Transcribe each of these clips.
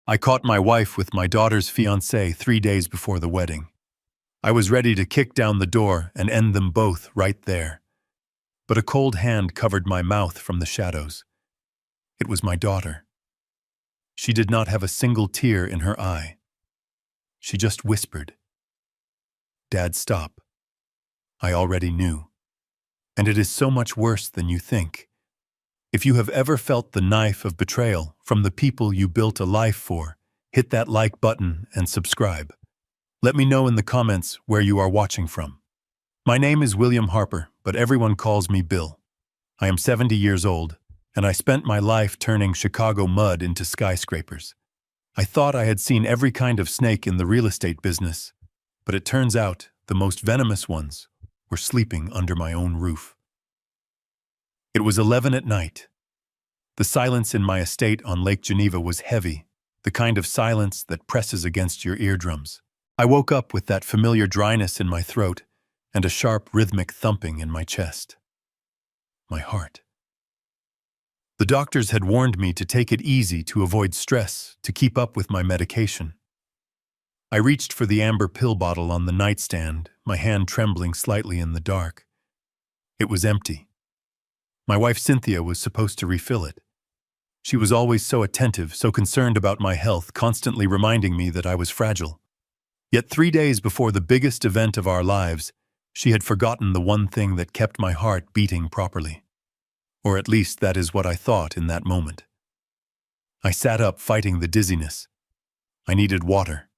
I caught my wife with my daughter's fiancé 3 days before the wedding. I was ready to kick down the door and end them both right there. But a cold hand covered my mouth from the shadows. It was my daughter. She did not have a single tear in her eye. She just whispered, "Dad, stop." I already knew. And it is so much worse than you think. If you have ever felt the knife of betrayal from the people you built a life for, hit that like button and subscribe. Let me know in the comments where you are watching from. My name is William Harper, but everyone calls me Bill. I am 70 years old, and I spent my life turning Chicago mud into skyscrapers. I thought I had seen every kind of snake in the real estate business, but it turns out the most venomous ones were sleeping under my own roof. It was 11 at night. The silence in my estate on Lake Geneva was heavy, the kind of silence that presses against your eardrums. I woke up with that familiar dryness in my throat and a sharp rhythmic thumping in my chest. My heart. The doctors had warned me to take it easy to avoid stress, to keep up with my medication. I reached for the amber pill bottle on the nightstand, my hand trembling slightly in the dark. It was empty. My wife Cynthia was supposed to refill it. She was always so attentive, so concerned about my health, constantly reminding me that I was fragile. Yet 3 days before the biggest event of our lives, she had forgotten the one thing that kept my heart beating properly. Or at least that is what I thought in that moment. I sat up, fighting the dizziness. I needed water.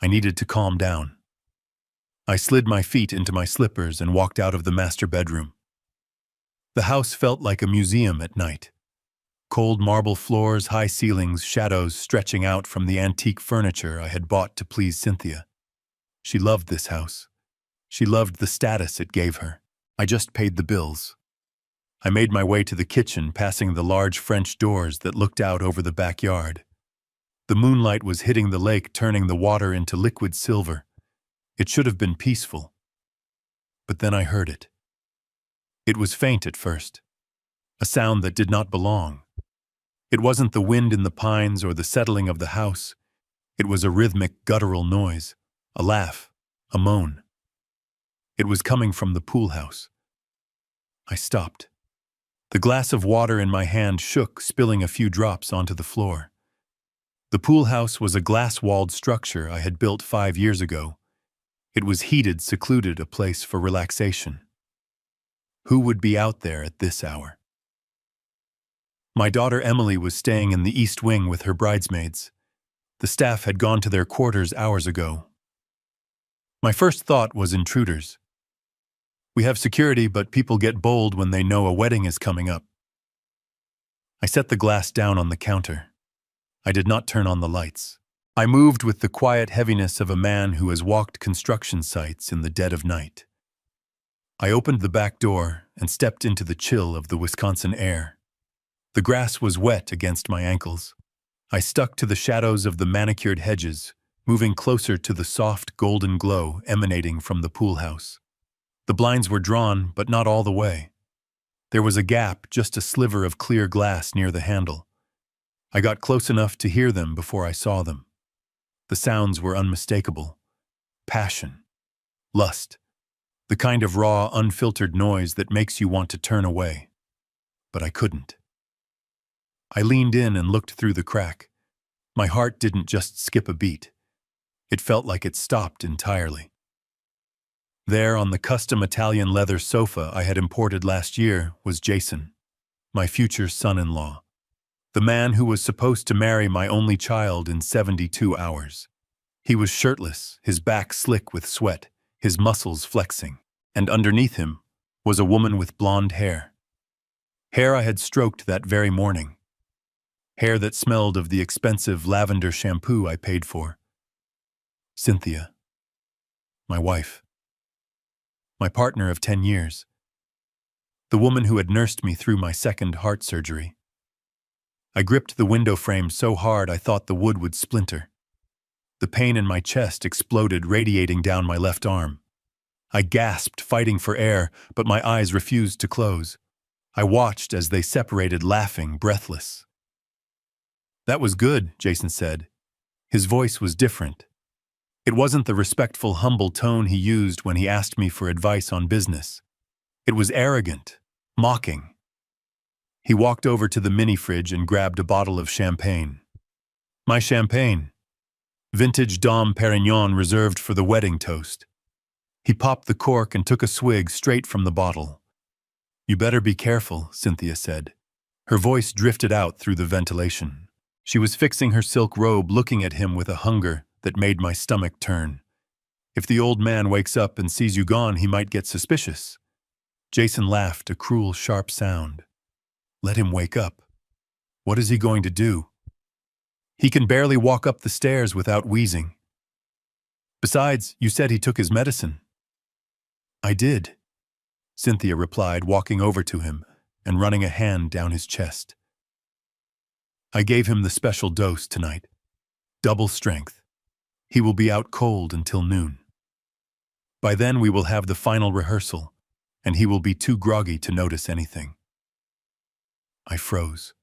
I needed to calm down. I slid my feet into my slippers and walked out of the master bedroom. The house felt like a museum at night. Cold marble floors, high ceilings, shadows stretching out from the antique furniture I had bought to please Cynthia. She loved this house. She loved the status it gave her. I just paid the bills. I made my way to the kitchen, passing the large French doors that looked out over the backyard. The moonlight was hitting the lake, turning the water into liquid silver. It should have been peaceful. But then I heard it. It was faint at first, a sound that did not belong. It wasn't the wind in the pines or the settling of the house. It was a rhythmic, guttural noise, a laugh, a moan. It was coming from the pool house. I stopped. The glass of water in my hand shook, spilling a few drops onto the floor. The pool house was a glass-walled structure I had built 5 years ago. It was heated, secluded, a place for relaxation. Who would be out there at this hour? My daughter Emily was staying in the East Wing with her bridesmaids. The staff had gone to their quarters hours ago. My first thought was intruders. We have security, but people get bold when they know a wedding is coming up. I set the glass down on the counter. I did not turn on the lights. I moved with the quiet heaviness of a man who has walked construction sites in the dead of night. I opened the back door and stepped into the chill of the Wisconsin air. The grass was wet against my ankles. I stuck to the shadows of the manicured hedges, moving closer to the soft golden glow emanating from the pool house. The blinds were drawn, but not all the way. There was a gap, just a sliver of clear glass near the handle. I got close enough to hear them before I saw them. The sounds were unmistakable. Passion. Lust. The kind of raw, unfiltered noise that makes you want to turn away. But I couldn't. I leaned in and looked through the crack. My heart didn't just skip a beat. It felt like it stopped entirely. There, on the custom Italian leather sofa I had imported last year, was Jason, my future son-in-law. The man who was supposed to marry my only child in 72 hours. He was shirtless, his back slick with sweat, his muscles flexing, and underneath him was a woman with blonde hair. Hair I had stroked that very morning. Hair that smelled of the expensive lavender shampoo I paid for. Cynthia. My wife. My partner of 10 years. The woman who had nursed me through my second heart surgery. I gripped the window frame so hard I thought the wood would splinter. The pain in my chest exploded, radiating down my left arm. I gasped, fighting for air, but my eyes refused to close. I watched as they separated, laughing, breathless. "That was good," Jason said. His voice was different. It wasn't the respectful, humble tone he used when he asked me for advice on business. It was arrogant, mocking. He walked over to the mini-fridge and grabbed a bottle of champagne. My champagne. Vintage Dom Perignon reserved for the wedding toast. He popped the cork and took a swig straight from the bottle. "You better be careful," Cynthia said. Her voice drifted out through the ventilation. She was fixing her silk robe, looking at him with a hunger that made my stomach turn. "If the old man wakes up and sees you gone, he might get suspicious." Jason laughed, a cruel, sharp sound. "Let him wake up. What is he going to do? He can barely walk up the stairs without wheezing. Besides, you said he took his medicine." "I did," Cynthia replied, walking over to him and running a hand down his chest. "I gave him the special dose tonight. Double strength. He will be out cold until noon. By then we will have the final rehearsal, and he will be too groggy to notice anything." I froze.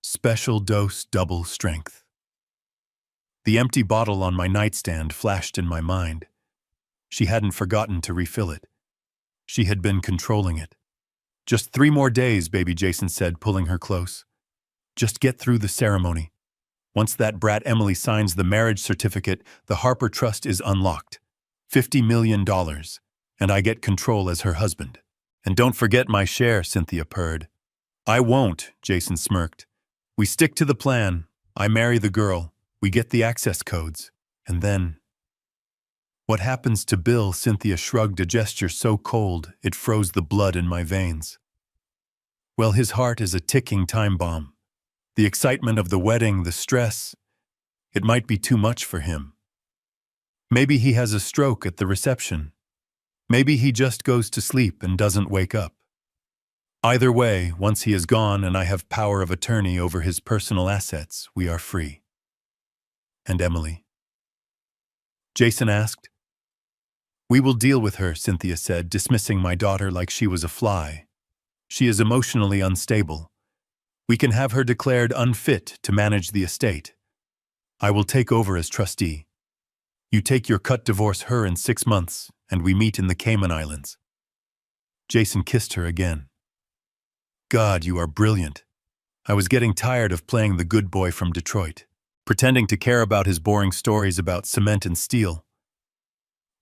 Special dose, double strength. The empty bottle on my nightstand flashed in my mind. She hadn't forgotten to refill it. She had been controlling it. "Just 3 more days, baby," Jason said, pulling her close. "Just get through the ceremony. Once that brat Emily signs the marriage certificate, the Harper Trust is unlocked. $50 million, and I get control as her husband. And don't forget my share," Cynthia purred. "I won't," Jason smirked. "We stick to the plan. I marry the girl. We get the access codes. And then..." "What happens to Bill?" Cynthia shrugged, a gesture so cold it froze the blood in my veins. "Well, his heart is a ticking time bomb. The excitement of the wedding, the stress, it might be too much for him. Maybe he has a stroke at the reception. Maybe he just goes to sleep and doesn't wake up. Either way, once he is gone and I have power of attorney over his personal assets, we are free." "And Emily?" Jason asked. "We will deal with her," Cynthia said, dismissing my daughter like she was a fly. "She is emotionally unstable. We can have her declared unfit to manage the estate. I will take over as trustee. You take your cut, divorce her in 6 months, and we meet in the Cayman Islands." Jason kissed her again. "God, you are brilliant." I was getting tired of playing the good boy from Detroit, pretending to care about his boring stories about cement and steel.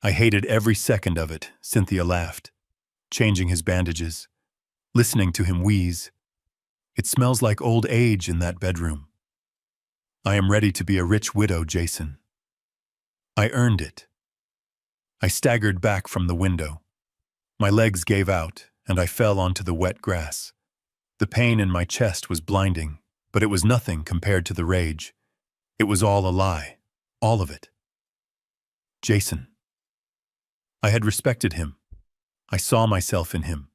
"I hated every second of it," Cynthia laughed, changing his bandages, listening to him wheeze. "It smells like old age in that bedroom. I am ready to be a rich widow, Jason. I earned it." I staggered back from the window. My legs gave out, and I fell onto the wet grass. The pain in my chest was blinding, but it was nothing compared to the rage. It was all a lie, all of it. Jason. I had respected him. I saw myself in him.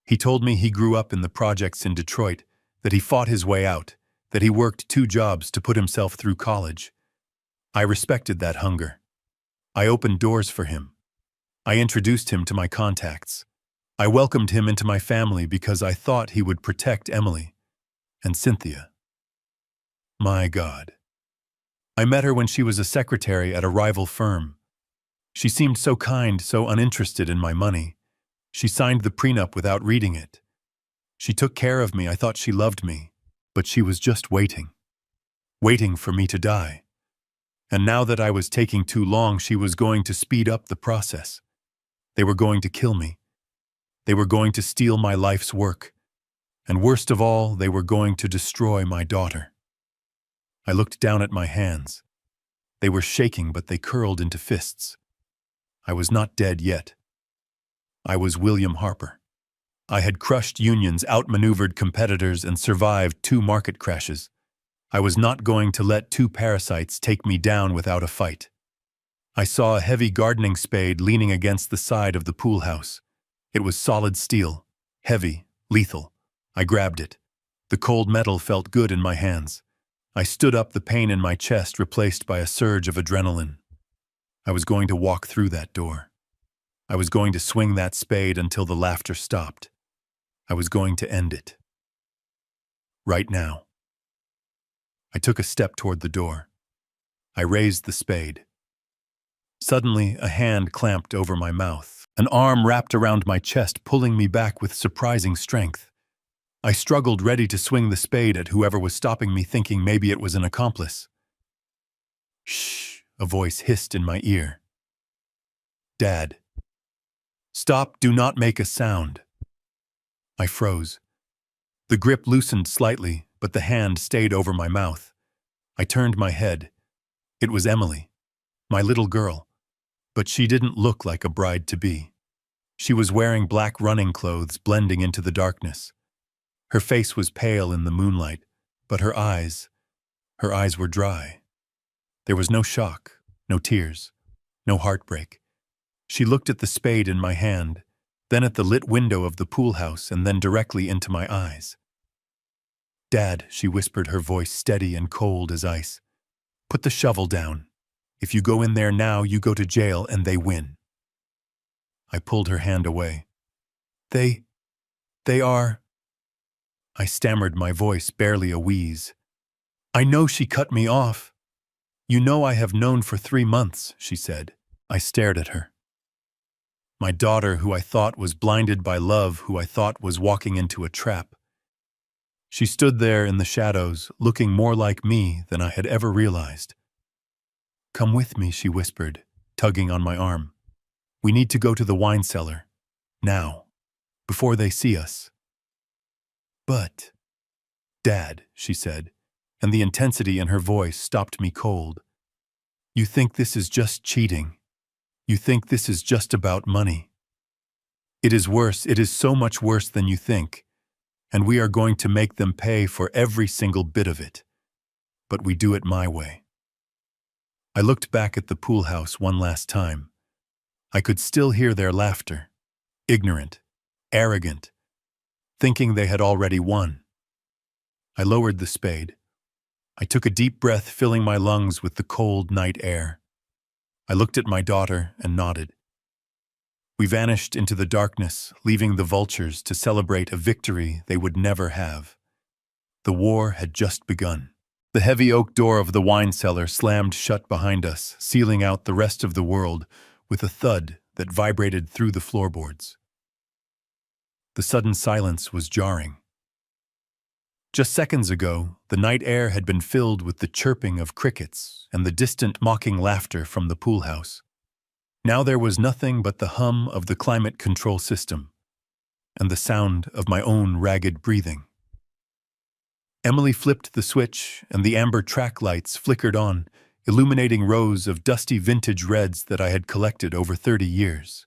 He told me he grew up in the projects in Detroit, that he fought his way out, that he worked 2 jobs to put himself through college. I respected that hunger. I opened doors for him. I introduced him to my contacts. I welcomed him into my family because I thought he would protect Emily and Cynthia. My God. I met her when she was a secretary at a rival firm. She seemed so kind, so uninterested in my money. She signed the prenup without reading it. She took care of me. I thought she loved me, but she was just waiting for me to die. And now that I was taking too long, she was going to speed up the process. They were going to kill me. They were going to steal my life's work. And worst of all, they were going to destroy my daughter. I looked down at my hands. They were shaking, but they curled into fists. I was not dead yet. I was William Harper. I had crushed unions, outmaneuvered competitors, and survived 2 market crashes. I was not going to let 2 parasites take me down without a fight. I saw a heavy gardening spade leaning against the side of the pool house. It was solid steel, heavy, lethal. I grabbed it. The cold metal felt good in my hands. I stood up, the pain in my chest replaced by a surge of adrenaline. I was going to walk through that door. I was going to swing that spade until the laughter stopped. I was going to end it. Right now. I took a step toward the door. I raised the spade. Suddenly, a hand clamped over my mouth. An arm wrapped around my chest, pulling me back with surprising strength. I struggled, ready to swing the spade at whoever was stopping me, thinking maybe it was an accomplice. "Shh," a voice hissed in my ear. "Dad. Stop, do not make a sound." I froze. The grip loosened slightly, but the hand stayed over my mouth. I turned my head. It was Emily, my little girl, but she didn't look like a bride-to-be. She was wearing black running clothes, blending into the darkness. Her face was pale in the moonlight, but her eyes were dry. There was no shock, no tears, no heartbreak. She looked at the spade in my hand, then at the lit window of the pool house, and then directly into my eyes. "Dad," she whispered, her voice steady and cold as ice. "Put the shovel down. If you go in there now, you go to jail and they win." I pulled her hand away. They are..." I stammered, my voice barely a wheeze. "I know she cut me off." "You know I have known for 3 months," she said. I stared at her. My daughter, who I thought was blinded by love, who I thought was walking into a trap. She stood there in the shadows, looking more like me than I had ever realized. "Come with me," she whispered, tugging on my arm. "We need to go to the wine cellar. Now. Before they see us." "But..." "Dad," she said, and the intensity in her voice stopped me cold. "You think this is just cheating. You think this is just about money. It is worse, it is so much worse than you think, and we are going to make them pay for every single bit of it. But we do it my way." I looked back at the pool house one last time. I could still hear their laughter, ignorant, arrogant, thinking they had already won. I lowered the spade. I took a deep breath, filling my lungs with the cold night air. I looked at my daughter and nodded. We vanished into the darkness, leaving the vultures to celebrate a victory they would never have. The war had just begun. The heavy oak door of the wine cellar slammed shut behind us, sealing out the rest of the world with a thud that vibrated through the floorboards. The sudden silence was jarring. Just seconds ago, the night air had been filled with the chirping of crickets and the distant mocking laughter from the pool house. Now there was nothing but the hum of the climate control system and the sound of my own ragged breathing. Emily flipped the switch, and the amber track lights flickered on, illuminating rows of dusty vintage reds that I had collected over 30 years.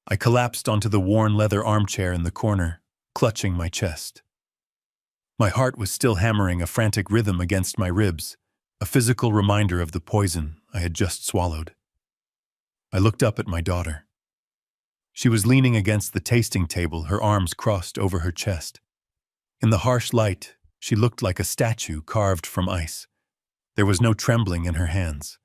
I collapsed onto the worn leather armchair in the corner, clutching my chest. My heart was still hammering a frantic rhythm against my ribs, a physical reminder of the poison I had just swallowed. I looked up at my daughter. She was leaning against the tasting table, her arms crossed over her chest. In the harsh light, she looked like a statue carved from ice. There was no trembling in her hands,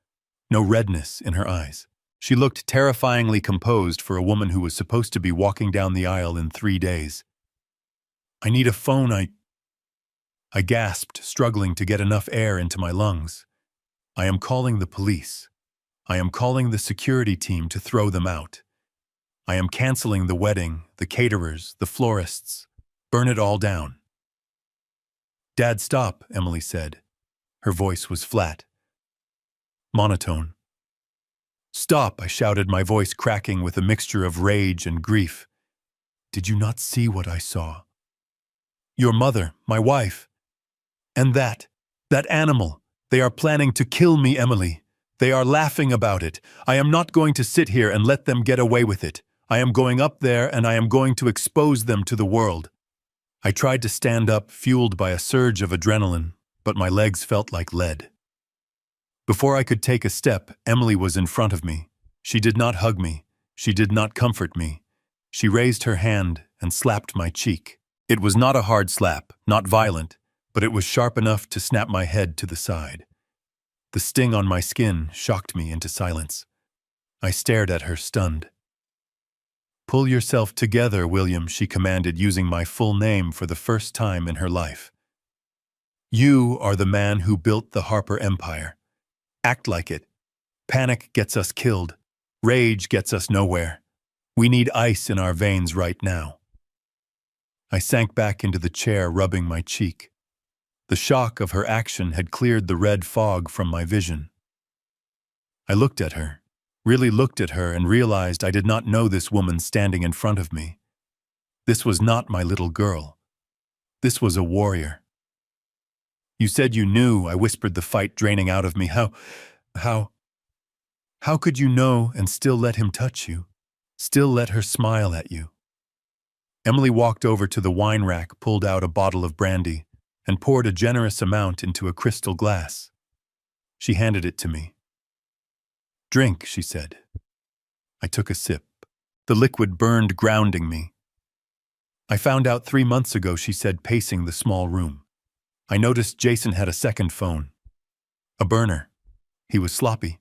no redness in her eyes. She looked terrifyingly composed for a woman who was supposed to be walking down the aisle in 3 days. "I need a phone, I gasped, struggling to get enough air into my lungs. "I am calling the police. I am calling the security team to throw them out. I am canceling the wedding, the caterers, the florists. Burn it all down." "Dad, stop," Emily said. Her voice was flat, monotone. "Stop," I shouted, my voice cracking with a mixture of rage and grief. "Did you not see what I saw? Your mother, my wife, and that animal. They are planning to kill me, Emily. They are laughing about it. I am not going to sit here and let them get away with it. I am going up there and I am going to expose them to the world." I tried to stand up, fueled by a surge of adrenaline, but my legs felt like lead. Before I could take a step, Emily was in front of me. She did not hug me. She did not comfort me. She raised her hand and slapped my cheek. It was not a hard slap, not violent, but it was sharp enough to snap my head to the side. The sting on my skin shocked me into silence. I stared at her, stunned. "Pull yourself together, William," she commanded, using my full name for the first time in her life. "You are the man who built the Harper Empire. Act like it. Panic gets us killed. Rage gets us nowhere. We need ice in our veins right now. I sank back into the chair, rubbing my cheek. The shock of her action had cleared the red fog from my vision. I looked at her, really looked at her, and realized I did not know this woman standing in front of me. This was not my little girl. This was a warrior. You said you knew, I whispered, the fight draining out of me. How could you know and still let him touch you? Still let her smile at you? Emily walked over to the wine rack, pulled out a bottle of brandy, and poured a generous amount into a crystal glass. She handed it to me. Drink, she said. I took a sip. The liquid burned, grounding me. I found out 3 months ago, she said, pacing the small room. I noticed Jason had a second phone. A burner. He was sloppy.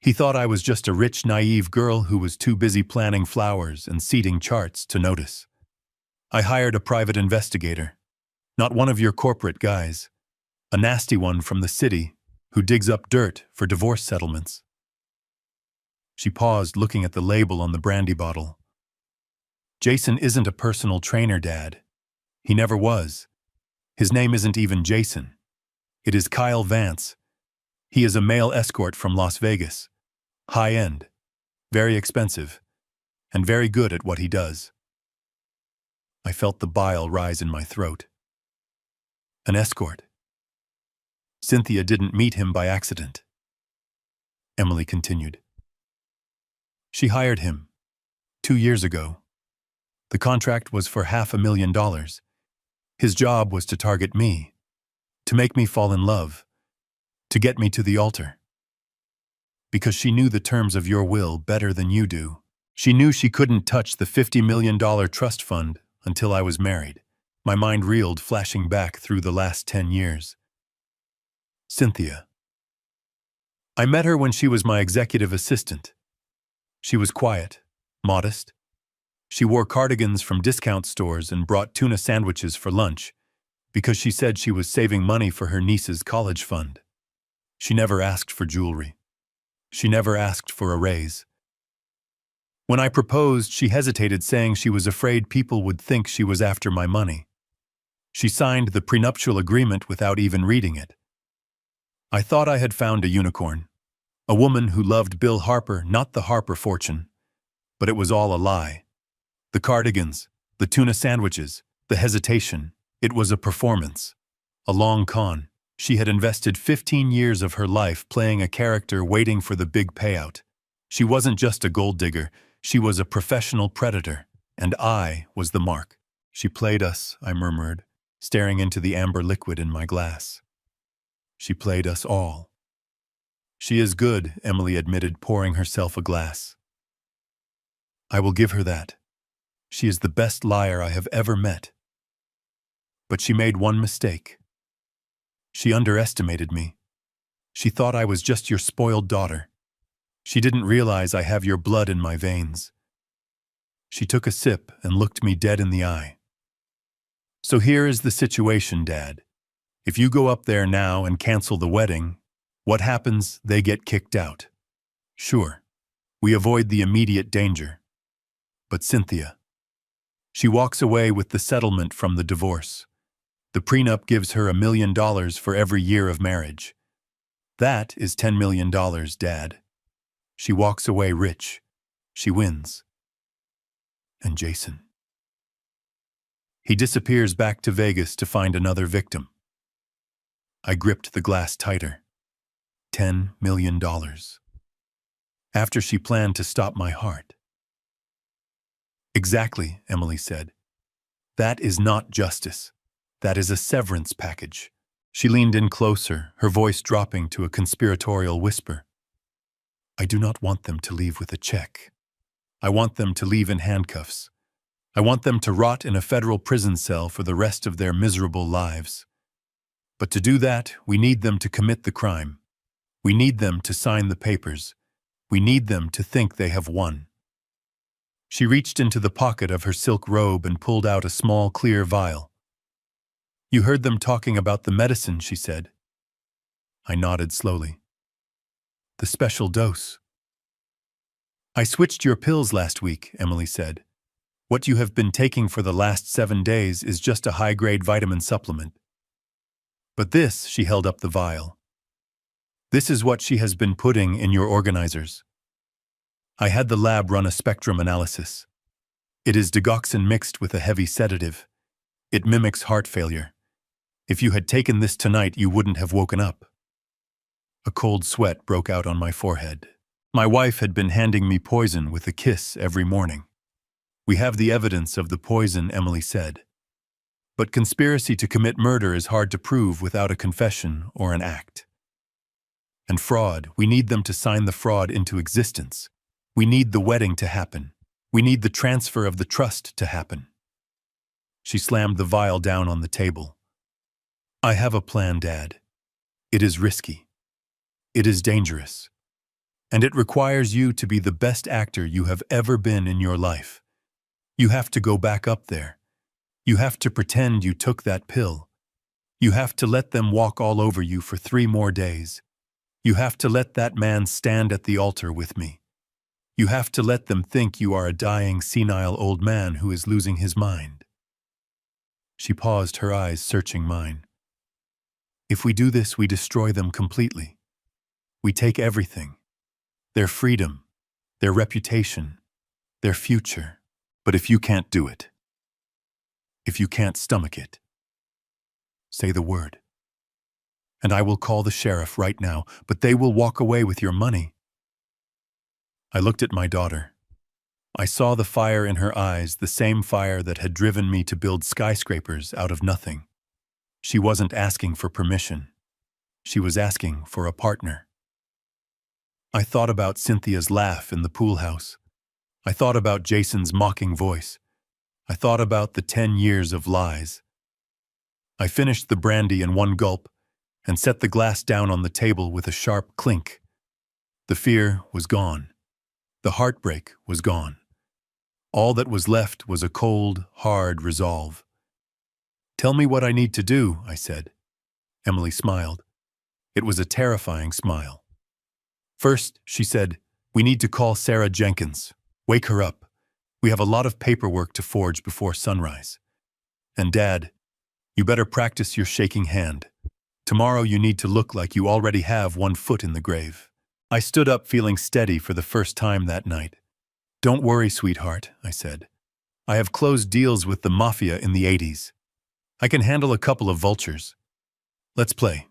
He thought I was just a rich, naive girl who was too busy planning flowers and seeding charts to notice. I hired a private investigator. Not one of your corporate guys. A nasty one from the city who digs up dirt for divorce settlements. She paused, looking at the label on the brandy bottle. Jason isn't a personal trainer, Dad. He never was. His name isn't even Jason. It is Kyle Vance. He is a male escort from Las Vegas. High-end, very expensive, and very good at what he does. I felt the bile rise in my throat. An escort. Cynthia didn't meet him by accident. Emily continued. She hired him 2 years ago. The contract was for $500,000. His job was to target me, to make me fall in love, to get me to the altar. Because she knew the terms of your will better than you do. She knew she couldn't touch the $50 million trust fund until I was married. My mind reeled, flashing back through the last 10 years. Cynthia. I met her when she was my executive assistant. She was quiet, modest. She wore cardigans from discount stores and brought tuna sandwiches for lunch because she said she was saving money for her niece's college fund. She never asked for jewelry. She never asked for a raise. When I proposed, she hesitated, saying she was afraid people would think she was after my money. She signed the prenuptial agreement without even reading it. I thought I had found a unicorn, a woman who loved Bill Harper, not the Harper fortune. But it was all a lie. The cardigans, the tuna sandwiches, the hesitation. It was a performance, a long con. She had invested 15 years of her life playing a character waiting for the big payout. She wasn't just a gold digger, she was a professional predator, and I was the mark. She played us, I murmured, staring into the amber liquid in my glass. She played us all. She is good, Emily admitted, pouring herself a glass. I will give her that. She is the best liar I have ever met. But she made one mistake. She underestimated me. She thought I was just your spoiled daughter. She didn't realize I have your blood in my veins. She took a sip and looked me dead in the eye. So here is the situation, Dad. If you go up there now and cancel the wedding, what happens? They get kicked out. Sure, we avoid the immediate danger. But Cynthia, she walks away with the settlement from the divorce. The prenup gives her $1 million for every year of marriage. That is $10 million, Dad. She walks away rich. She wins. And Jason. He disappears back to Vegas to find another victim. I gripped the glass tighter. $10 million. After she planned to stop my heart. Exactly, Emily said. That is not justice. That is a severance package. She leaned in closer, her voice dropping to a conspiratorial whisper. I do not want them to leave with a check. I want them to leave in handcuffs. I want them to rot in a federal prison cell for the rest of their miserable lives. But to do that, we need them to commit the crime. We need them to sign the papers. We need them to think they have won. She reached into the pocket of her silk robe and pulled out a small, clear vial. You heard them talking about the medicine, she said. I nodded slowly. The special dose. I switched your pills last week, Emily said. What you have been taking for the last 7 days is just a high-grade vitamin supplement. But this, she held up the vial. This is what she has been putting in your organizers. I had the lab run a spectrum analysis. It is digoxin mixed with a heavy sedative. It mimics heart failure. If you had taken this tonight, you wouldn't have woken up. A cold sweat broke out on my forehead. My wife had been handing me poison with a kiss every morning. We have the evidence of the poison, Emily said. But conspiracy to commit murder is hard to prove without a confession or an act. And fraud, we need them to sign the fraud into existence. We need the wedding to happen. We need the transfer of the trust to happen. She slammed the vial down on the table. I have a plan, Dad. It is risky. It is dangerous. And it requires you to be the best actor you have ever been in your life. You have to go back up there. You have to pretend you took that pill. You have to let them walk all over you for 3 more days. You have to let that man stand at the altar with me. You have to let them think you are a dying, senile old man who is losing his mind. She paused, her eyes searching mine. If we do this, we destroy them completely. We take everything. Their freedom, their reputation, their future. But if you can't do it, if you can't stomach it, say the word. And I will call the sheriff right now, but they will walk away with your money. I looked at my daughter. I saw the fire in her eyes, the same fire that had driven me to build skyscrapers out of nothing. She wasn't asking for permission. She was asking for a partner. I thought about Cynthia's laugh in the pool house. I thought about Jason's mocking voice. I thought about the 10 years of lies. I finished the brandy in one gulp and set the glass down on the table with a sharp clink. The fear was gone. The heartbreak was gone. All that was left was a cold, hard resolve. Tell me what I need to do, I said. Emily smiled. It was a terrifying smile. First, she said, we need to call Sarah Jenkins. Wake her up. We have a lot of paperwork to forge before sunrise. And Dad, you better practice your shaking hand. Tomorrow you need to look like you already have 1 foot in the grave. I stood up feeling steady for the first time that night. Don't worry, sweetheart, I said. I have closed deals with the mafia in the 80s. I can handle a couple of vultures. Let's play.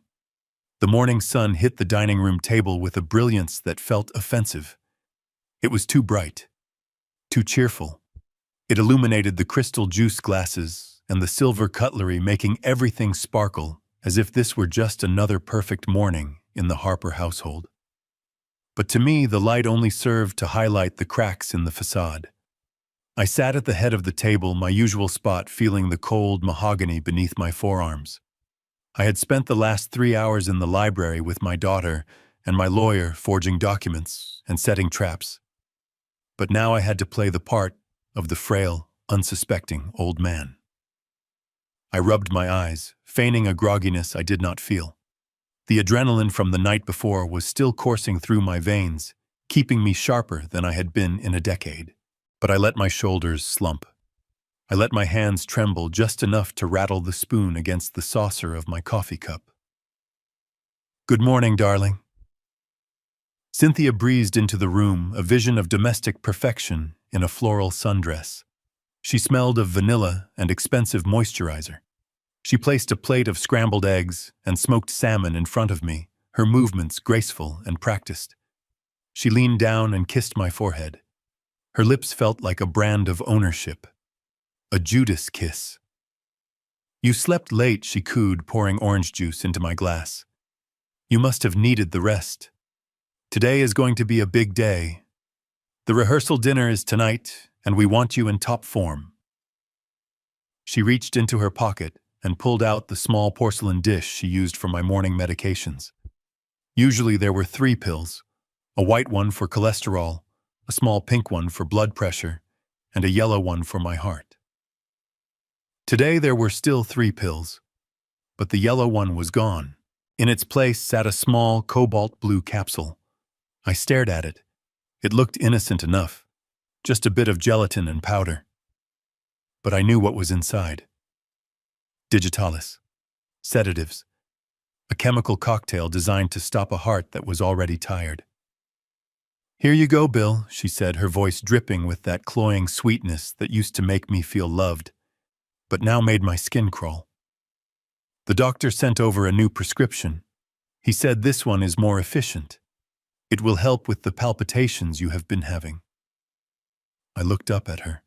The morning sun hit the dining room table with a brilliance that felt offensive. It was too bright. Too cheerful. It illuminated the crystal juice glasses and the silver cutlery, making everything sparkle as if this were just another perfect morning in the Harper household. But to me, the light only served to highlight the cracks in the facade. I sat at the head of the table, my usual spot, feeling the cold mahogany beneath my forearms. I had spent the last 3 hours in the library with my daughter and my lawyer, forging documents and setting traps. But now I had to play the part of the frail, unsuspecting old man. I rubbed my eyes, feigning a grogginess I did not feel. The adrenaline from the night before was still coursing through my veins, keeping me sharper than I had been in a decade. But I let my shoulders slump. I let my hands tremble just enough to rattle the spoon against the saucer of my coffee cup. Good morning, darling. Cynthia breezed into the room, a vision of domestic perfection in a floral sundress. She smelled of vanilla and expensive moisturizer. She placed a plate of scrambled eggs and smoked salmon in front of me, her movements graceful and practiced. She leaned down and kissed my forehead. Her lips felt like a brand of ownership. A Judas kiss. You slept late, she cooed, pouring orange juice into my glass. You must have needed the rest. Today is going to be a big day. The rehearsal dinner is tonight, and we want you in top form. She reached into her pocket and pulled out the small porcelain dish she used for my morning medications. Usually there were 3 pills, a white one for cholesterol, a small pink one for blood pressure, and a yellow one for my heart. Today there were still 3 pills, but the yellow one was gone. In its place sat a small cobalt blue capsule, I stared at it. It looked innocent enough, just a bit of gelatin and powder. But I knew what was inside. Digitalis. Sedatives. A chemical cocktail designed to stop a heart that was already tired. "Here you go, Bill," she said, her voice dripping with that cloying sweetness that used to make me feel loved, but now made my skin crawl. The doctor sent over a new prescription. He said this one is more efficient. It will help with the palpitations you have been having. I looked up at her.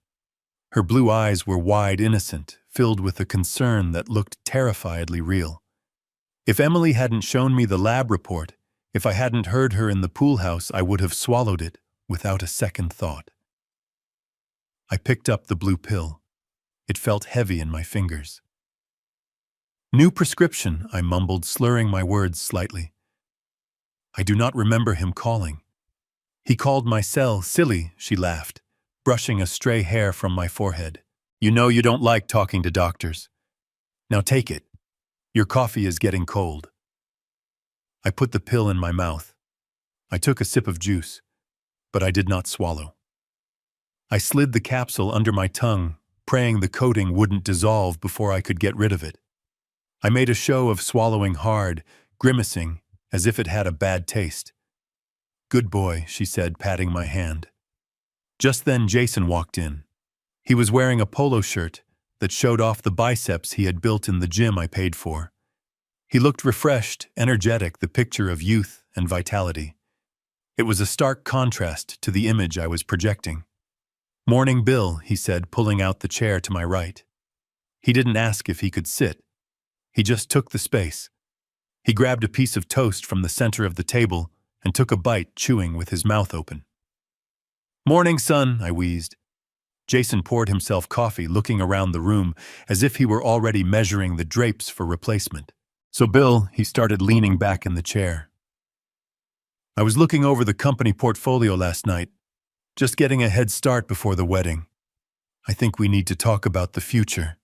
Her blue eyes were wide, innocent, filled with a concern that looked terrifiedly real. If Emily hadn't shown me the lab report, if I hadn't heard her in the pool house, I would have swallowed it without a second thought. I picked up the blue pill. It felt heavy in my fingers. "New prescription," I mumbled, slurring my words slightly. I do not remember him calling. "He called my cell silly," she laughed, brushing a stray hair from my forehead. "You know you don't like talking to doctors. Now take it. Your coffee is getting cold." I put the pill in my mouth. I took a sip of juice, but I did not swallow. I slid the capsule under my tongue, praying the coating wouldn't dissolve before I could get rid of it. I made a show of swallowing hard, grimacing, as if it had a bad taste. "Good boy," she said, patting my hand. Just then Jason walked in. He was wearing a polo shirt that showed off the biceps he had built in the gym I paid for. He looked refreshed, energetic, the picture of youth and vitality. It was a stark contrast to the image I was projecting. "Morning, Bill," he said, pulling out the chair to my right. He didn't ask if he could sit. He just took the space. He grabbed a piece of toast from the center of the table and took a bite, chewing with his mouth open. "Morning, son," I wheezed. Jason poured himself coffee, looking around the room as if he were already measuring the drapes for replacement. "So, Bill," he started, leaning back in the chair. "I was looking over the company portfolio last night, just getting a head start before the wedding. I think we need to talk about the future."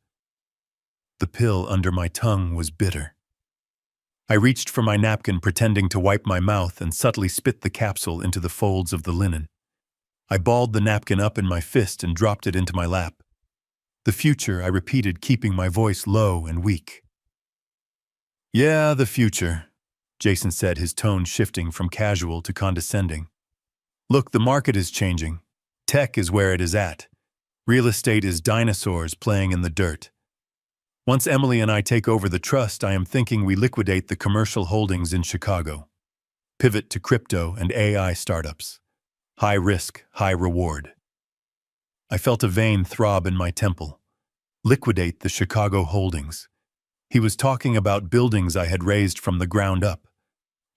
The pill under my tongue was bitter. I reached for my napkin, pretending to wipe my mouth, and subtly spit the capsule into the folds of the linen. I balled the napkin up in my fist and dropped it into my lap. "The future," I repeated, keeping my voice low and weak. "Yeah, the future," Jason said, his tone shifting from casual to condescending. "Look, the market is changing. Tech is where it is at. Real estate is dinosaurs playing in the dirt. Once Emily and I take over the trust, I am thinking we liquidate the commercial holdings in Chicago. Pivot to crypto and AI startups. High risk, high reward." I felt a vein throb in my temple. Liquidate the Chicago holdings. He was talking about buildings I had raised from the ground up.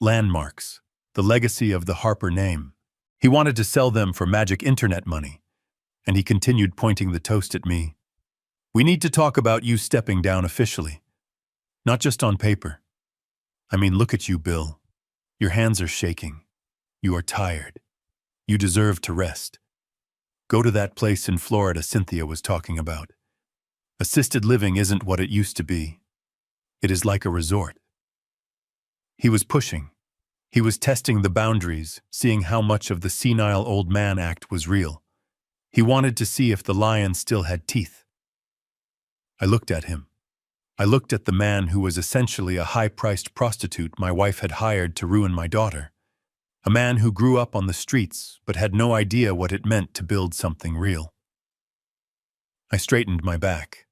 Landmarks, the legacy of the Harper name. He wanted to sell them for magic internet money. And he continued, pointing the toast at me. "We need to talk about you stepping down officially. Not just on paper. I mean, look at you, Bill. Your hands are shaking. You are tired. You deserve to rest. Go to that place in Florida Cynthia was talking about. Assisted living isn't what it used to be. It is like a resort." He was pushing. He was testing the boundaries, seeing how much of the senile old man act was real. He wanted to see if the lion still had teeth. I looked at him. I looked at the man who was essentially a high-priced prostitute my wife had hired to ruin my daughter. A man who grew up on the streets but had no idea what it meant to build something real. I straightened my back.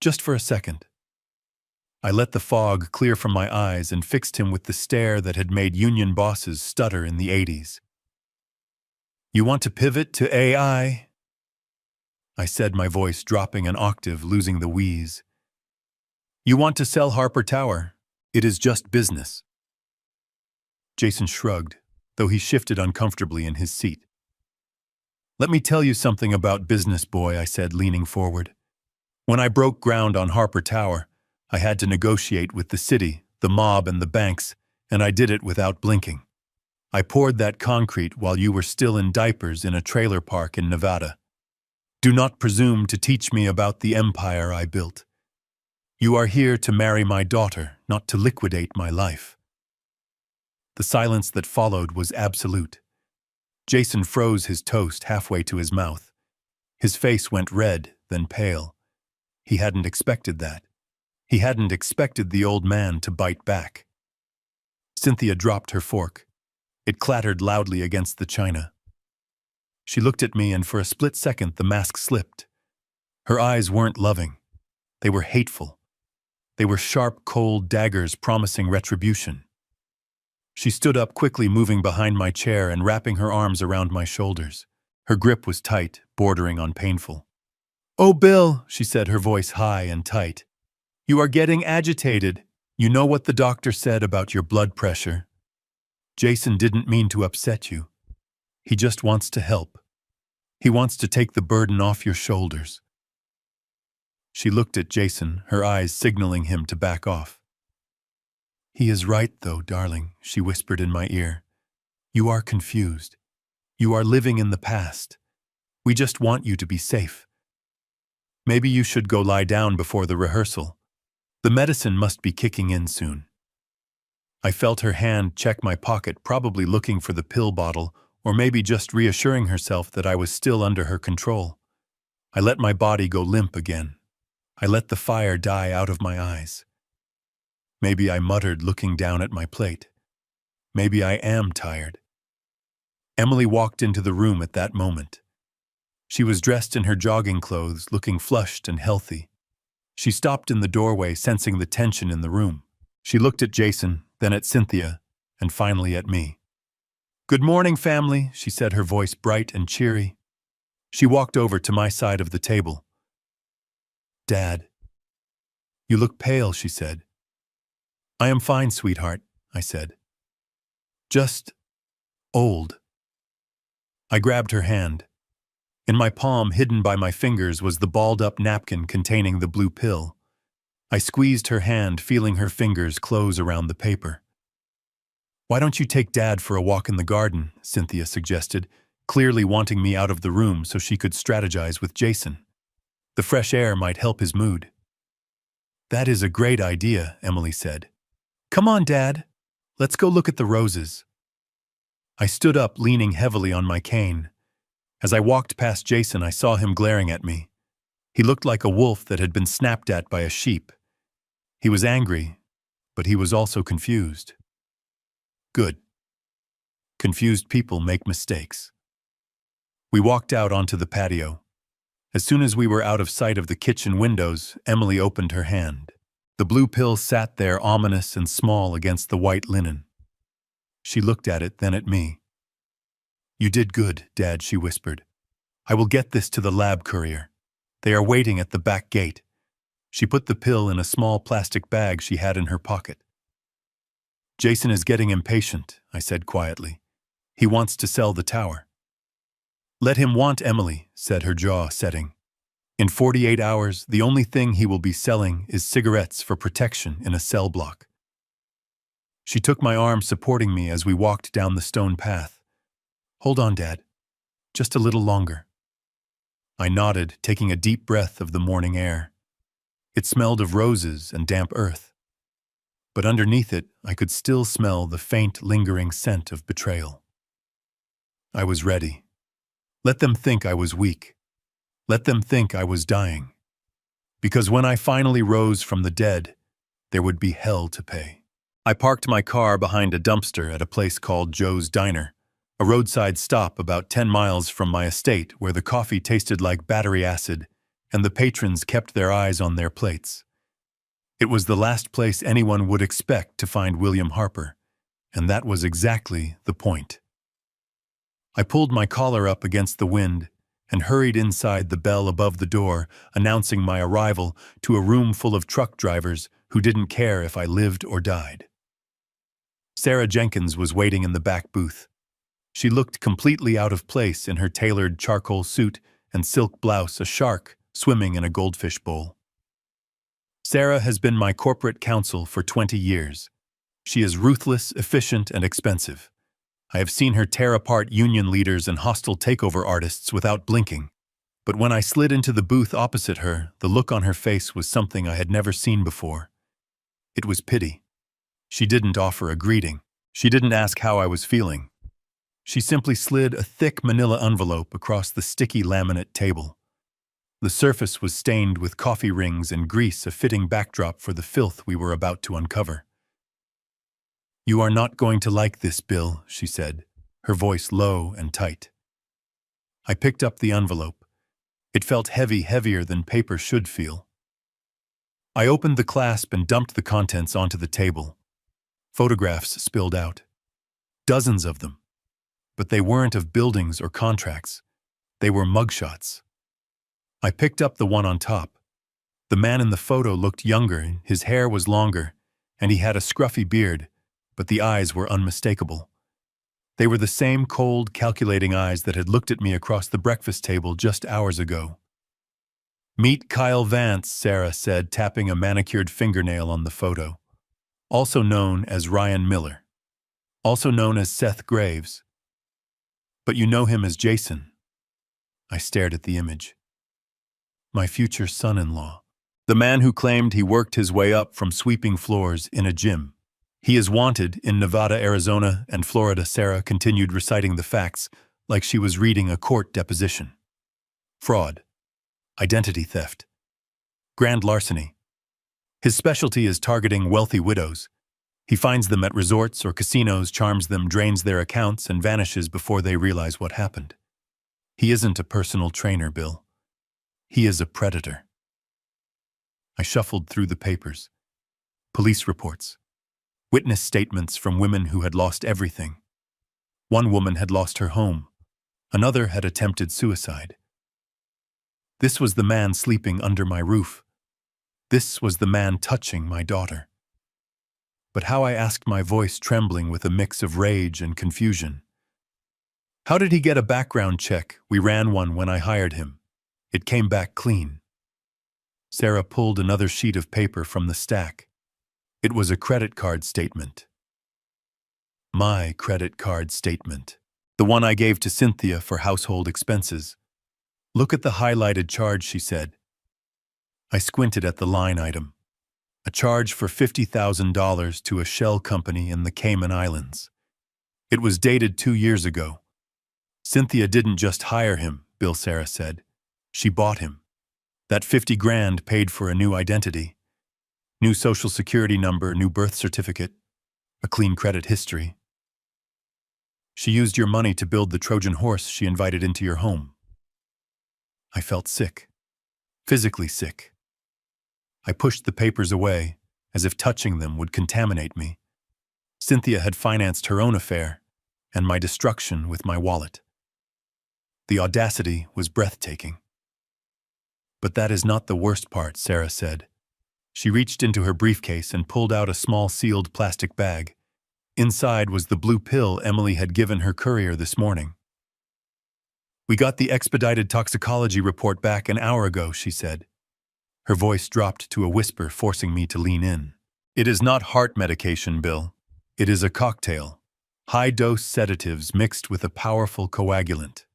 Just for a second. I let the fog clear from my eyes and fixed him with the stare that had made union bosses stutter in the 80s. "You want to pivot to AI?" I said, my voice dropping an octave, losing the wheeze. "You want to sell Harper Tower? It is just business." Jason shrugged, though he shifted uncomfortably in his seat. "Let me tell you something about business, boy," I said, leaning forward. "When I broke ground on Harper Tower, I had to negotiate with the city, the mob, and the banks, and I did it without blinking. I poured that concrete while you were still in diapers in a trailer park in Nevada. Do not presume to teach me about the empire I built. You are here to marry my daughter, not to liquidate my life." The silence that followed was absolute. Jason froze his toast halfway to his mouth. His face went red, then pale. He hadn't expected that. He hadn't expected the old man to bite back. Cynthia dropped her fork. It clattered loudly against the china. She looked at me, and for a split second the mask slipped. Her eyes weren't loving. They were hateful. They were sharp, cold daggers promising retribution. She stood up quickly, moving behind my chair and wrapping her arms around my shoulders. Her grip was tight, bordering on painful. "Oh, Bill," she said, her voice high and tight. "You are getting agitated. You know what the doctor said about your blood pressure. Jason didn't mean to upset you. He just wants to help. He wants to take the burden off your shoulders." She looked at Jason, her eyes signaling him to back off. "He is right, though, darling," she whispered in my ear. "You are confused. You are living in the past. We just want you to be safe. Maybe you should go lie down before the rehearsal. The medicine must be kicking in soon." I felt her hand check my pocket, probably looking for the pill bottle, or maybe just reassuring herself that I was still under her control. I let my body go limp again. I let the fire die out of my eyes. Maybe I muttered, looking down at my plate. Maybe I am tired. Emily walked into the room at that moment. She was dressed in her jogging clothes, looking flushed and healthy. She stopped in the doorway, sensing the tension in the room. She looked at Jason, then at Cynthia, and finally at me. "Good morning, family," she said, her voice bright and cheery. She walked over to my side of the table. "Dad, you look pale," she said. "I am fine, sweetheart," I said. "Just old." I grabbed her hand. In my palm, hidden by my fingers, was the balled-up napkin containing the blue pill. I squeezed her hand, feeling her fingers close around the paper. "Why don't you take Dad for a walk in the garden?" Cynthia suggested, clearly wanting me out of the room so she could strategize with Jason. The fresh air might help his mood. "That is a great idea," Emily said. "Come on, Dad. Let's go look at the roses." I stood up, leaning heavily on my cane. As I walked past Jason, I saw him glaring at me. He looked like a wolf that had been snapped at by a sheep. He was angry, but he was also confused. Good. Confused people make mistakes. We walked out onto the patio. As soon as we were out of sight of the kitchen windows, Emily opened her hand. The blue pill sat there, ominous and small against the white linen. She looked at it, then at me. "You did good, Dad," she whispered. "I will get this to the lab courier. They are waiting at the back gate." She put the pill in a small plastic bag she had in her pocket. "Jason is getting impatient," I said quietly. "He wants to sell the tower." "Let him want, Emily," said, her jaw setting. "In 48 hours, the only thing he will be selling is cigarettes for protection in a cell block." She took my arm, supporting me as we walked down the stone path. "Hold on, Dad. Just a little longer." I nodded, taking a deep breath of the morning air. It smelled of roses and damp earth. But underneath it, I could still smell the faint, lingering scent of betrayal. I was ready. Let them think I was weak. Let them think I was dying. Because when I finally rose from the dead, there would be hell to pay. I parked my car behind a dumpster at a place called Joe's Diner, a roadside stop about 10 miles from my estate, where the coffee tasted like battery acid and the patrons kept their eyes on their plates. It was the last place anyone would expect to find William Harper, and that was exactly the point. I pulled my collar up against the wind and hurried inside the bell above the door, announcing my arrival to a room full of truck drivers who didn't care if I lived or died. Sarah Jenkins was waiting in the back booth. She looked completely out of place in her tailored charcoal suit and silk blouse, a shark swimming in a goldfish bowl. Sarah has been my corporate counsel for 20 years. She is ruthless, efficient, and expensive. I have seen her tear apart union leaders and hostile takeover artists without blinking. But when I slid into the booth opposite her, the look on her face was something I had never seen before. It was pity. She didn't offer a greeting. She didn't ask how I was feeling. She simply slid a thick manila envelope across the sticky laminate table. The surface was stained with coffee rings and grease, a fitting backdrop for the filth we were about to uncover. "You are not going to like this, Bill," she said, her voice low and tight. I picked up the envelope. It felt heavy, heavier than paper should feel. I opened the clasp and dumped the contents onto the table. Photographs spilled out. Dozens of them. But they weren't of buildings or contracts. They were mugshots. I picked up the one on top. The man in the photo looked younger, his hair was longer, and he had a scruffy beard, but the eyes were unmistakable. They were the same cold, calculating eyes that had looked at me across the breakfast table just hours ago. "Meet Kyle Vance," Sarah said, tapping a manicured fingernail on the photo. "Also known as Ryan Miller. Also known as Seth Graves. But you know him as Jason." I stared at the image. My future son-in-law. The man who claimed he worked his way up from sweeping floors in a gym. "He is wanted in Nevada, Arizona, and Florida." Sarah continued reciting the facts like she was reading a court deposition. "Fraud. Identity theft. Grand larceny. His specialty is targeting wealthy widows. He finds them at resorts or casinos, charms them, drains their accounts, and vanishes before they realize what happened. He isn't a personal trainer, Bill. He is a predator." I shuffled through the papers. Police reports. Witness statements from women who had lost everything. One woman had lost her home. Another had attempted suicide. This was the man sleeping under my roof. This was the man touching my daughter. But how, I asked, my voice trembling with a mix of rage and confusion. "How did he get a background check? We ran one when I hired him. It came back clean." Sarah pulled another sheet of paper from the stack. It was a credit card statement. My credit card statement. The one I gave to Cynthia for household expenses. "Look at the highlighted charge," she said. I squinted at the line item. A charge for $50,000 to a shell company in the Cayman Islands. It was dated 2 years ago. "Cynthia didn't just hire him," Bill, Sarah said. "She bought him. That 50 grand paid for a new identity. New social security number, new birth certificate, a clean credit history. She used your money to build the Trojan horse she invited into your home." I felt sick. Physically sick. I pushed the papers away, as if touching them would contaminate me. Cynthia had financed her own affair, and my destruction with my wallet. The audacity was breathtaking. "But that is not the worst part," Sarah said. She reached into her briefcase and pulled out a small sealed plastic bag. Inside was the blue pill Emily had given her courier this morning. "We got the expedited toxicology report back an hour ago," she said. Her voice dropped to a whisper, forcing me to lean in. "It is not heart medication, Bill. It is a cocktail. High-dose sedatives mixed with a powerful coagulant."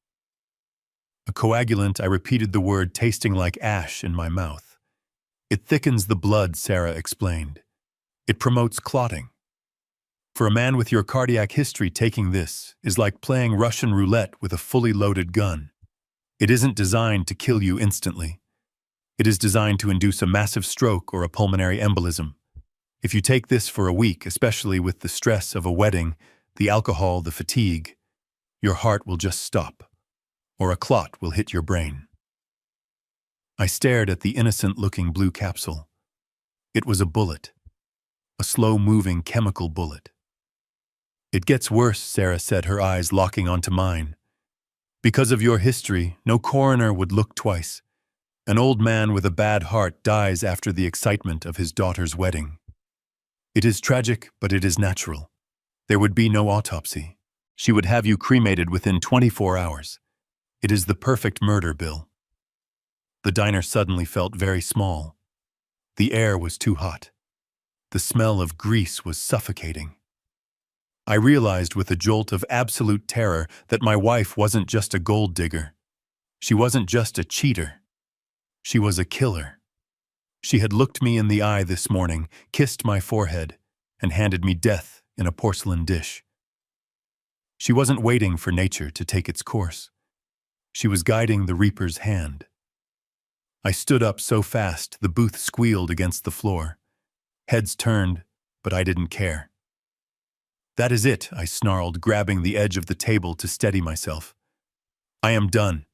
A coagulant, I repeated the word, tasting like ash in my mouth. "It thickens the blood," Sarah explained. "It promotes clotting. For a man with your cardiac history, taking this is like playing Russian roulette with a fully loaded gun. It isn't designed to kill you instantly. It is designed to induce a massive stroke or a pulmonary embolism. If you take this for a week, especially with the stress of a wedding, the alcohol, the fatigue, your heart will just stop, or a clot will hit your brain." I stared at the innocent-looking blue capsule. It was a bullet. A slow-moving chemical bullet. "It gets worse," Sarah said, her eyes locking onto mine. "Because of your history, no coroner would look twice. An old man with a bad heart dies after the excitement of his daughter's wedding. It is tragic, but it is natural. There would be no autopsy. She would have you cremated within 24 hours. It is the perfect murder, Bill." The diner suddenly felt very small. The air was too hot. The smell of grease was suffocating. I realized with a jolt of absolute terror that my wife wasn't just a gold digger. She wasn't just a cheater. She was a killer. She had looked me in the eye this morning, kissed my forehead, and handed me death in a porcelain dish. She wasn't waiting for nature to take its course. She was guiding the reaper's hand. I stood up so fast the booth squealed against the floor. Heads turned, but I didn't care. "That is it," I snarled, grabbing the edge of the table to steady myself. "I am done.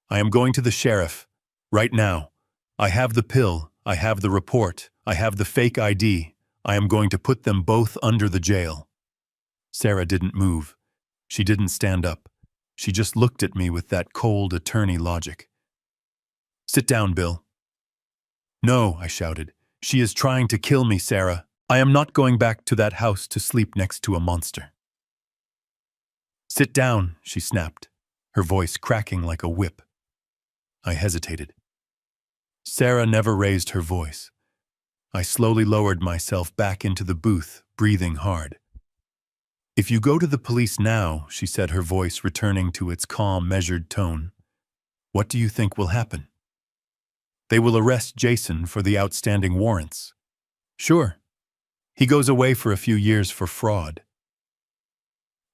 I am going to the sheriff. Right now. I have the pill, I have the report, I have the fake ID. I am going to put them both under the jail." Sarah didn't move. She didn't stand up. She just looked at me with that cold attorney logic. "Sit down, Bill." "No," I shouted. "She is trying to kill me, Sarah. I am not going back to that house to sleep next to a monster." "Sit down," she snapped, her voice cracking like a whip. I hesitated. Sarah never raised her voice. I slowly lowered myself back into the booth, breathing hard. "If you go to the police now," she said, her voice returning to its calm, measured tone, "what do you think will happen? They will arrest Jason for the outstanding warrants. Sure, he goes away for a few years for fraud.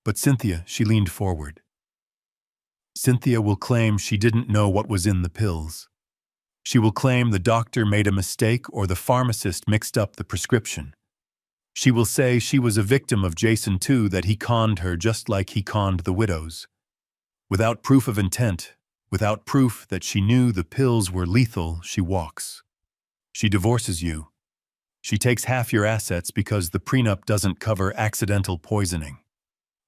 But Cynthia," she leaned forward, "Cynthia will claim she didn't know what was in the pills. She will claim the doctor made a mistake or the pharmacist mixed up the prescription. She will say she was a victim of Jason too, that he conned her just like he conned the widows. Without proof of intent, without proof that she knew the pills were lethal, she walks. She divorces you. She takes half your assets because the prenup doesn't cover accidental poisoning.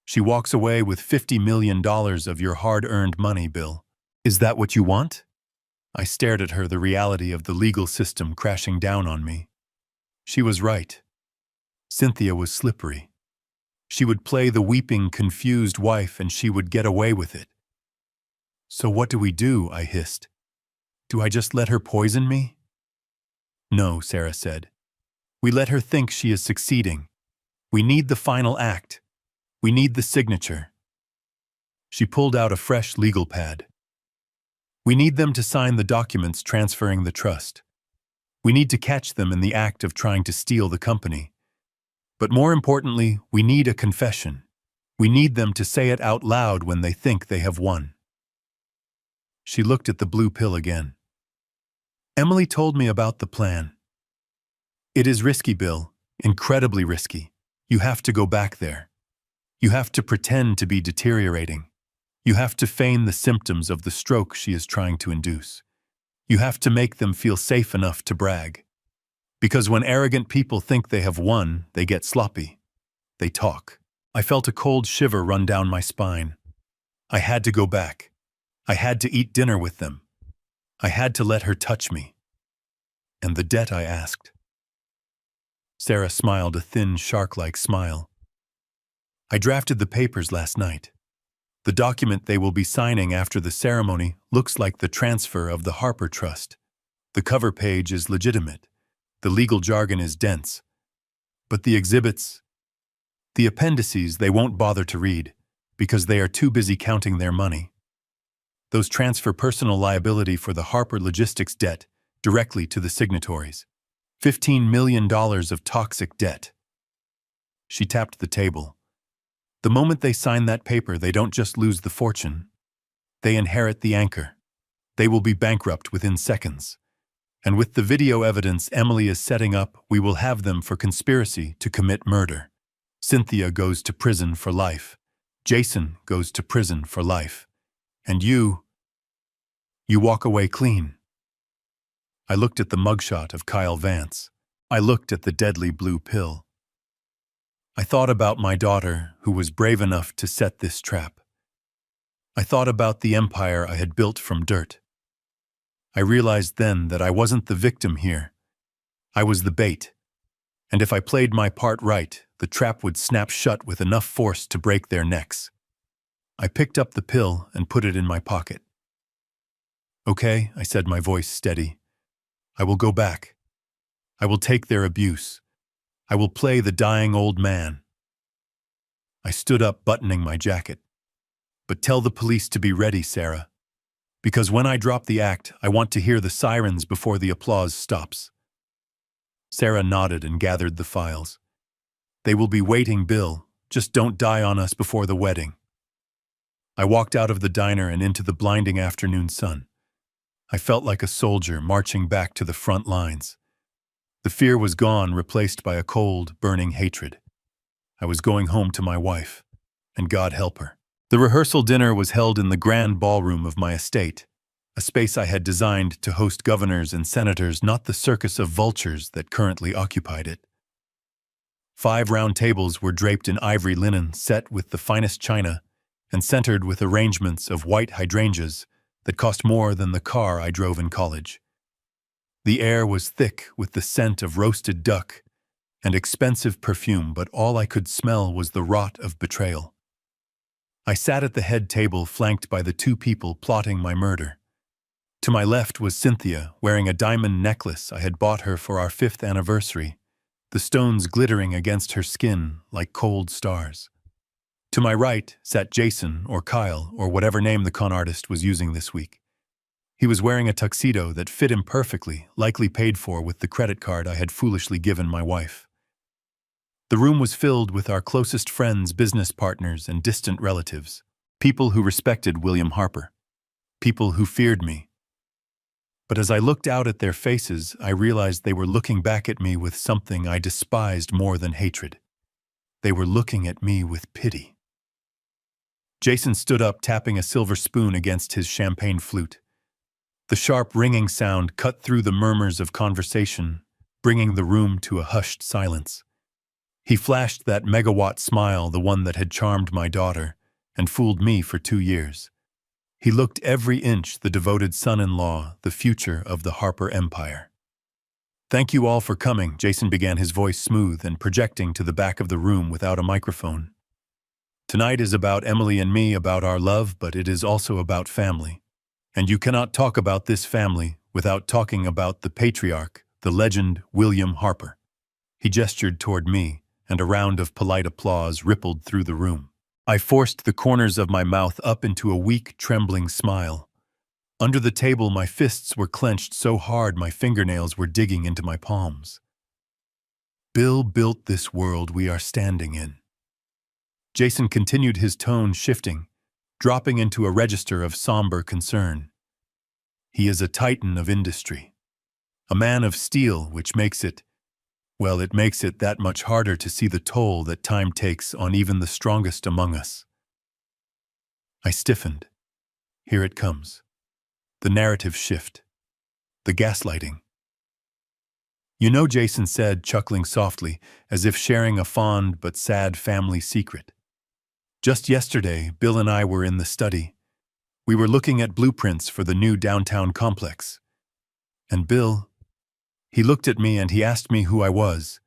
She walks away with $50 million of your hard-earned money, Bill. Is that what you want?" I stared at her, the reality of the legal system crashing down on me. She was right. Cynthia was slippery. She would play the weeping, confused wife and she would get away with it. "So what do we do?" I hissed. "Do I just let her poison me?" "No," Sarah said. "We let her think she is succeeding. We need the final act. We need the signature." She pulled out a fresh legal pad. "We need them to sign the documents transferring the trust. We need to catch them in the act of trying to steal the company. But more importantly, we need a confession. We need them to say it out loud when they think they have won." She looked at the blue pill again. "Emily told me about the plan. It is risky, Bill, incredibly risky. You have to go back there. You have to pretend to be deteriorating. You have to feign the symptoms of the stroke she is trying to induce. You have to make them feel safe enough to brag. Because when arrogant people think they have won, they get sloppy. They talk." I felt a cold shiver run down my spine. I had to go back. I had to eat dinner with them. I had to let her touch me. "And the debt?" I asked. Sarah smiled a thin, shark-like smile. "I drafted the papers last night. The document they will be signing after the ceremony looks like the transfer of the Harper Trust. The cover page is legitimate. The legal jargon is dense. But the exhibits, the appendices, they won't bother to read because they are too busy counting their money. Those transfer personal liability for the Harper Logistics debt directly to the signatories. $15 million of toxic debt." She tapped the table. "The moment they sign that paper, they don't just lose the fortune. They inherit the anchor. They will be bankrupt within seconds. And with the video evidence Emily is setting up, we will have them for conspiracy to commit murder. Cynthia goes to prison for life. Jason goes to prison for life. And you walk away clean." I looked at the mugshot of Kyle Vance. I looked at the deadly blue pill. I thought about my daughter, who was brave enough to set this trap. I thought about the empire I had built from dirt. I realized then that I wasn't the victim here. I was the bait. And if I played my part right, the trap would snap shut with enough force to break their necks. I picked up the pill and put it in my pocket. "Okay," I said, my voice steady. "I will go back. I will take their abuse. I will play the dying old man." I stood up, buttoning my jacket. "But tell the police to be ready, Sarah. Because when I drop the act, I want to hear the sirens before the applause stops." Sarah nodded and gathered the files. They will be waiting, Bill. Just don't die on us before the wedding. I walked out of the diner and into the blinding afternoon sun. I felt like a soldier marching back to the front lines. The fear was gone, replaced by a cold, burning hatred. I was going home to my wife, and God help her. The rehearsal dinner was held in the grand ballroom of my estate, a space I had designed to host governors and senators, not the circus of vultures that currently occupied it. 5 round tables were draped in ivory linen set with the finest china and centered with arrangements of white hydrangeas that cost more than the car I drove in college. The air was thick with the scent of roasted duck and expensive perfume, but all I could smell was the rot of betrayal. I sat at the head table, flanked by the 2 people plotting my murder. To my left was Cynthia, wearing a diamond necklace I had bought her for our 5th anniversary, the stones glittering against her skin like cold stars. To my right sat Jason, or Kyle, or whatever name the con artist was using this week. He was wearing a tuxedo that fit him perfectly, likely paid for with the credit card I had foolishly given my wife. The room was filled with our closest friends, business partners, and distant relatives, people who respected William Harper, people who feared me. But as I looked out at their faces, I realized they were looking back at me with something I despised more than hatred. They were looking at me with pity. Jason stood up, tapping a silver spoon against his champagne flute. The sharp ringing sound cut through the murmurs of conversation, bringing the room to a hushed silence. He flashed that megawatt smile, the one that had charmed my daughter and fooled me for 2 years. He looked every inch the devoted son-in-law, the future of the Harper Empire. "Thank you all for coming," Jason began, his voice smooth and projecting to the back of the room without a microphone. "Tonight is about Emily and me, about our love, but it is also about family. And you cannot talk about this family without talking about the patriarch, the legend, William Harper." He gestured toward me, and a round of polite applause rippled through the room. I forced the corners of my mouth up into a weak, trembling smile. Under the table, my fists were clenched so hard my fingernails were digging into my palms. "Bill built this world we are standing in." Jason continued, his tone shifting, dropping into a register of somber concern. "He is a titan of industry, a man of steel, which makes it, well, it makes it that much harder to see the toll that time takes on even the strongest among us." I stiffened. Here it comes. The narrative shift. The gaslighting. "You know," Jason said, chuckling softly, as if sharing a fond but sad family secret. "Just yesterday, Bill and I were in the study. We were looking at blueprints for the new downtown complex. And Bill, he looked at me and he asked me who I was.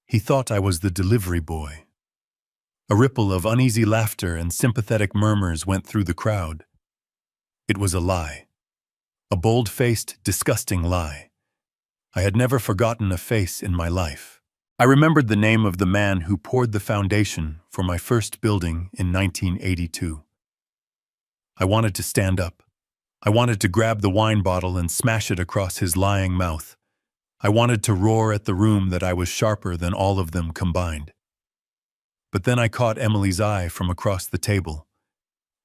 He thought I was the delivery boy." A ripple of uneasy laughter and sympathetic murmurs went through the crowd. It was a lie. A bold-faced, disgusting lie. I had never forgotten a face in my life. I remembered the name of the man who poured the foundation for my first building in 1982. I wanted to stand up. I wanted to grab the wine bottle and smash it across his lying mouth. I wanted to roar at the room that I was sharper than all of them combined. But then I caught Emily's eye from across the table.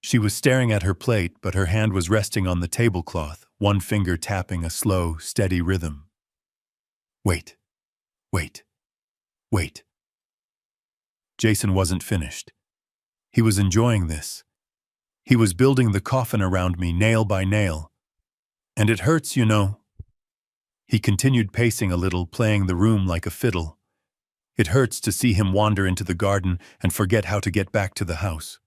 She was staring at her plate, but her hand was resting on the tablecloth, one finger tapping a slow, steady rhythm. "Wait, wait, wait." Jason wasn't finished. He was enjoying this. He was building the coffin around me, nail by nail. "And it hurts, you know." He continued, pacing a little, playing the room like a fiddle. "It hurts to see him wander into the garden and forget how to get back to the house.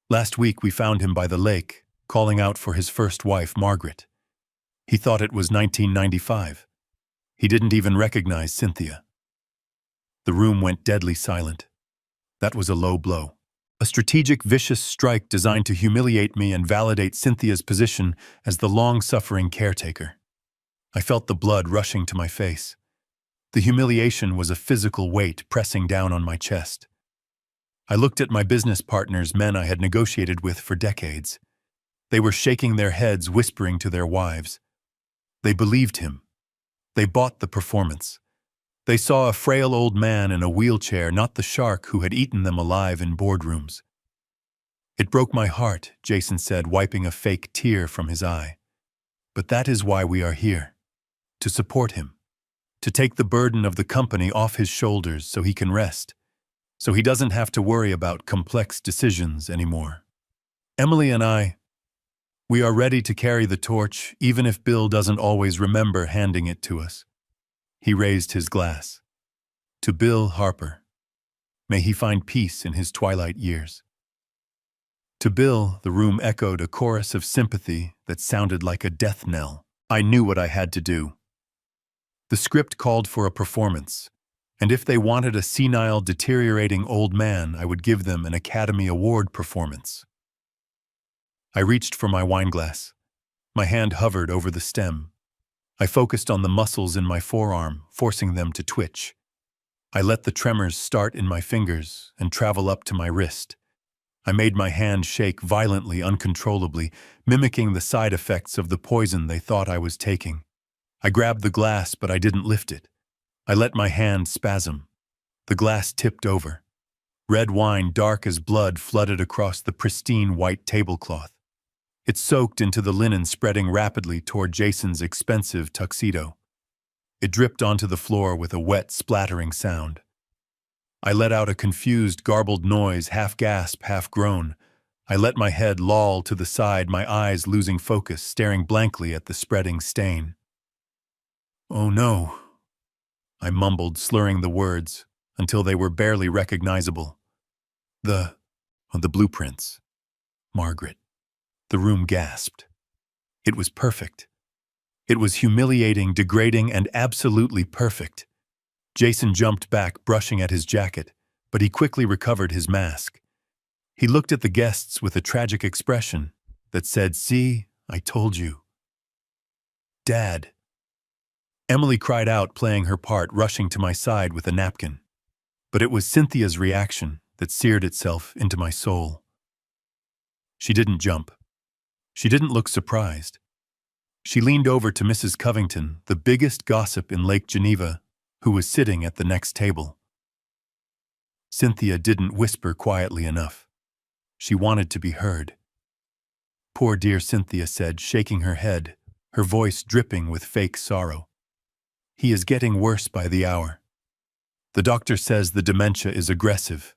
Last week we found him by the lake, calling out for his first wife, Margaret. He thought it was 1995. He didn't even recognize Cynthia." The room went deadly silent. That was a low blow. A strategic, vicious strike designed to humiliate me and validate Cynthia's position as the long-suffering caretaker. I felt the blood rushing to my face. The humiliation was a physical weight pressing down on my chest. I looked at my business partners, men I had negotiated with for decades. They were shaking their heads, whispering to their wives. They believed him. They bought the performance. They saw a frail old man in a wheelchair, not the shark who had eaten them alive in boardrooms. It broke my heart, Jason said, wiping a fake tear from his eye. But that is why we are here. To support him. To take the burden of the company off his shoulders so he can rest. So he doesn't have to worry about complex decisions anymore. Emily and I, we are ready to carry the torch, even if Bill doesn't always remember handing it to us. He raised his glass. To Bill Harper. May he find peace in his twilight years. To Bill, the room echoed a chorus of sympathy that sounded like a death knell. I knew what I had to do. The script called for a performance, and if they wanted a senile, deteriorating old man, I would give them an Academy Award performance. I reached for my wineglass. My hand hovered over the stem. I focused on the muscles in my forearm, forcing them to twitch. I let the tremors start in my fingers and travel up to my wrist. I made my hand shake violently, uncontrollably, mimicking the side effects of the poison they thought I was taking. I grabbed the glass, but I didn't lift it. I let my hand spasm. The glass tipped over. Red wine, dark as blood, flooded across the pristine white tablecloth. It soaked into the linen, spreading rapidly toward Jason's expensive tuxedo. It dripped onto the floor with a wet, splattering sound. I let out a confused, garbled noise, half gasp, half groan. I let my head loll to the side, my eyes losing focus, staring blankly at the spreading stain. "Oh no," I mumbled, slurring the words, until they were barely recognizable. The blueprints. Margaret. The room gasped. It was perfect. It was humiliating, degrading, and absolutely perfect. Jason jumped back, brushing at his jacket, but he quickly recovered his mask. He looked at the guests with a tragic expression that said, "See, I told you." "Dad." Emily cried out, playing her part, rushing to my side with a napkin. But it was Cynthia's reaction that seared itself into my soul. She didn't jump. She didn't look surprised. She leaned over to Mrs. Covington, the biggest gossip in Lake Geneva, who was sitting at the next table. Cynthia didn't whisper quietly enough. She wanted to be heard. "Poor dear," Cynthia said, shaking her head, her voice dripping with fake sorrow. "He is getting worse by the hour. The doctor says the dementia is aggressive.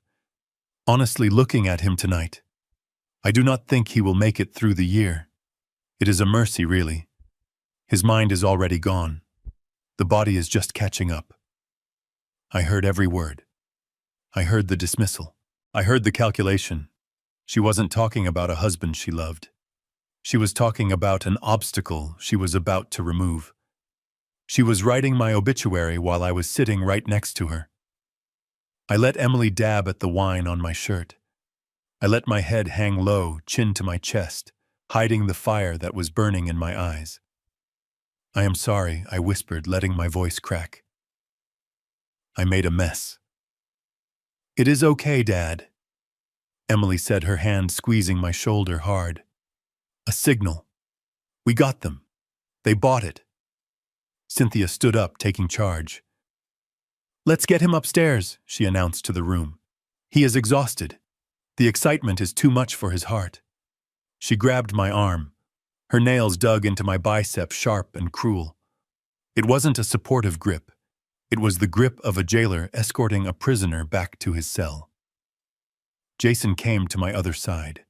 Honestly, looking at him tonight, I do not think he will make it through the year. It is a mercy, really. His mind is already gone. The body is just catching up." I heard every word. I heard the dismissal. I heard the calculation. She wasn't talking about a husband she loved. She was talking about an obstacle she was about to remove. She was writing my obituary while I was sitting right next to her. I let Emily dab at the wine on my shirt. I let my head hang low, chin to my chest, hiding the fire that was burning in my eyes. "I am sorry," I whispered, letting my voice crack. "I made a mess." "It is okay, Dad," Emily said, her hand squeezing my shoulder hard. "A signal. We got them. They bought it." Cynthia stood up, taking charge. "Let's get him upstairs," she announced to the room. "He is exhausted. The excitement is too much for his heart." She grabbed my arm. Her nails dug into my bicep, sharp and cruel. It wasn't a supportive grip. It was the grip of a jailer escorting a prisoner back to his cell. Jason came to my other side.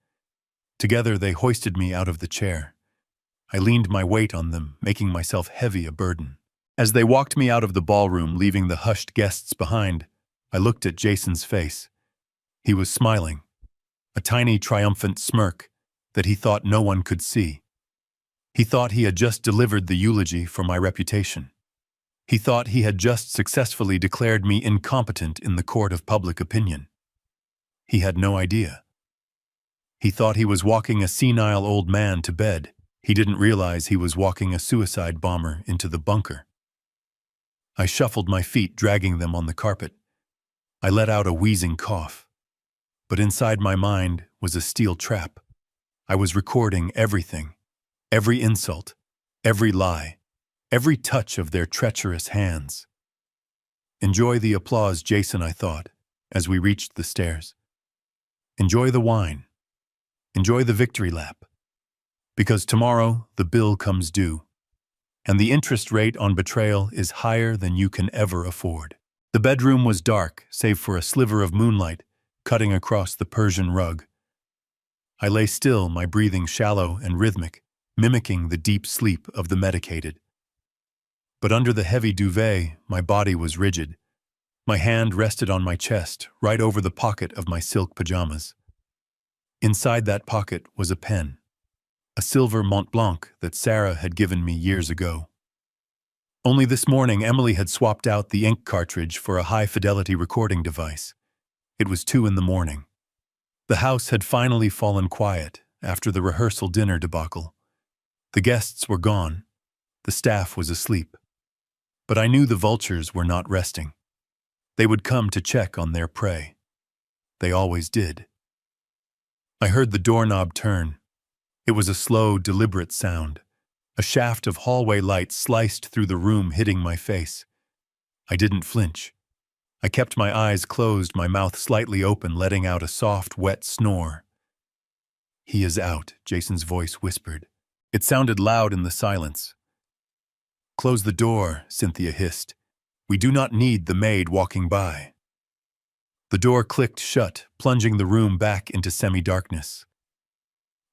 Together they hoisted me out of the chair. I leaned my weight on them, making myself heavy a burden. As they walked me out of the ballroom, leaving the hushed guests behind, I looked at Jason's face. He was smiling, a tiny triumphant smirk that he thought no one could see. He thought he had just delivered the eulogy for my reputation. He thought he had just successfully declared me incompetent in the court of public opinion. He had no idea. He thought he was walking a senile old man to bed. He didn't realize he was walking a suicide bomber into the bunker. I shuffled my feet, dragging them on the carpet. I let out a wheezing cough. But inside my mind was a steel trap. I was recording everything, every insult, every lie, every touch of their treacherous hands. Enjoy the applause, Jason, I thought, as we reached the stairs. Enjoy the wine. Enjoy the victory lap. Because tomorrow the bill comes due, and the interest rate on betrayal is higher than you can ever afford. The bedroom was dark, save for a sliver of moonlight cutting across the Persian rug. I lay still, my breathing shallow and rhythmic, mimicking the deep sleep of the medicated. But under the heavy duvet, my body was rigid. My hand rested on my chest, right over the pocket of my silk pajamas. Inside that pocket was a pen, a silver Mont Blanc that Sarah had given me years ago. Only this morning, Emily had swapped out the ink cartridge for a high-fidelity recording device. It was 2 a.m. The house had finally fallen quiet after the rehearsal dinner debacle. The guests were gone. The staff was asleep. But I knew the vultures were not resting. They would come to check on their prey. They always did. I heard the doorknob turn. It was a slow, deliberate sound. A shaft of hallway light sliced through the room, hitting my face. I didn't flinch. I kept my eyes closed, my mouth slightly open, letting out a soft, wet snore. "He is out," Jason's voice whispered. It sounded loud in the silence. "Close the door," Cynthia hissed. "We do not need the maid walking by." The door clicked shut, plunging the room back into semi-darkness.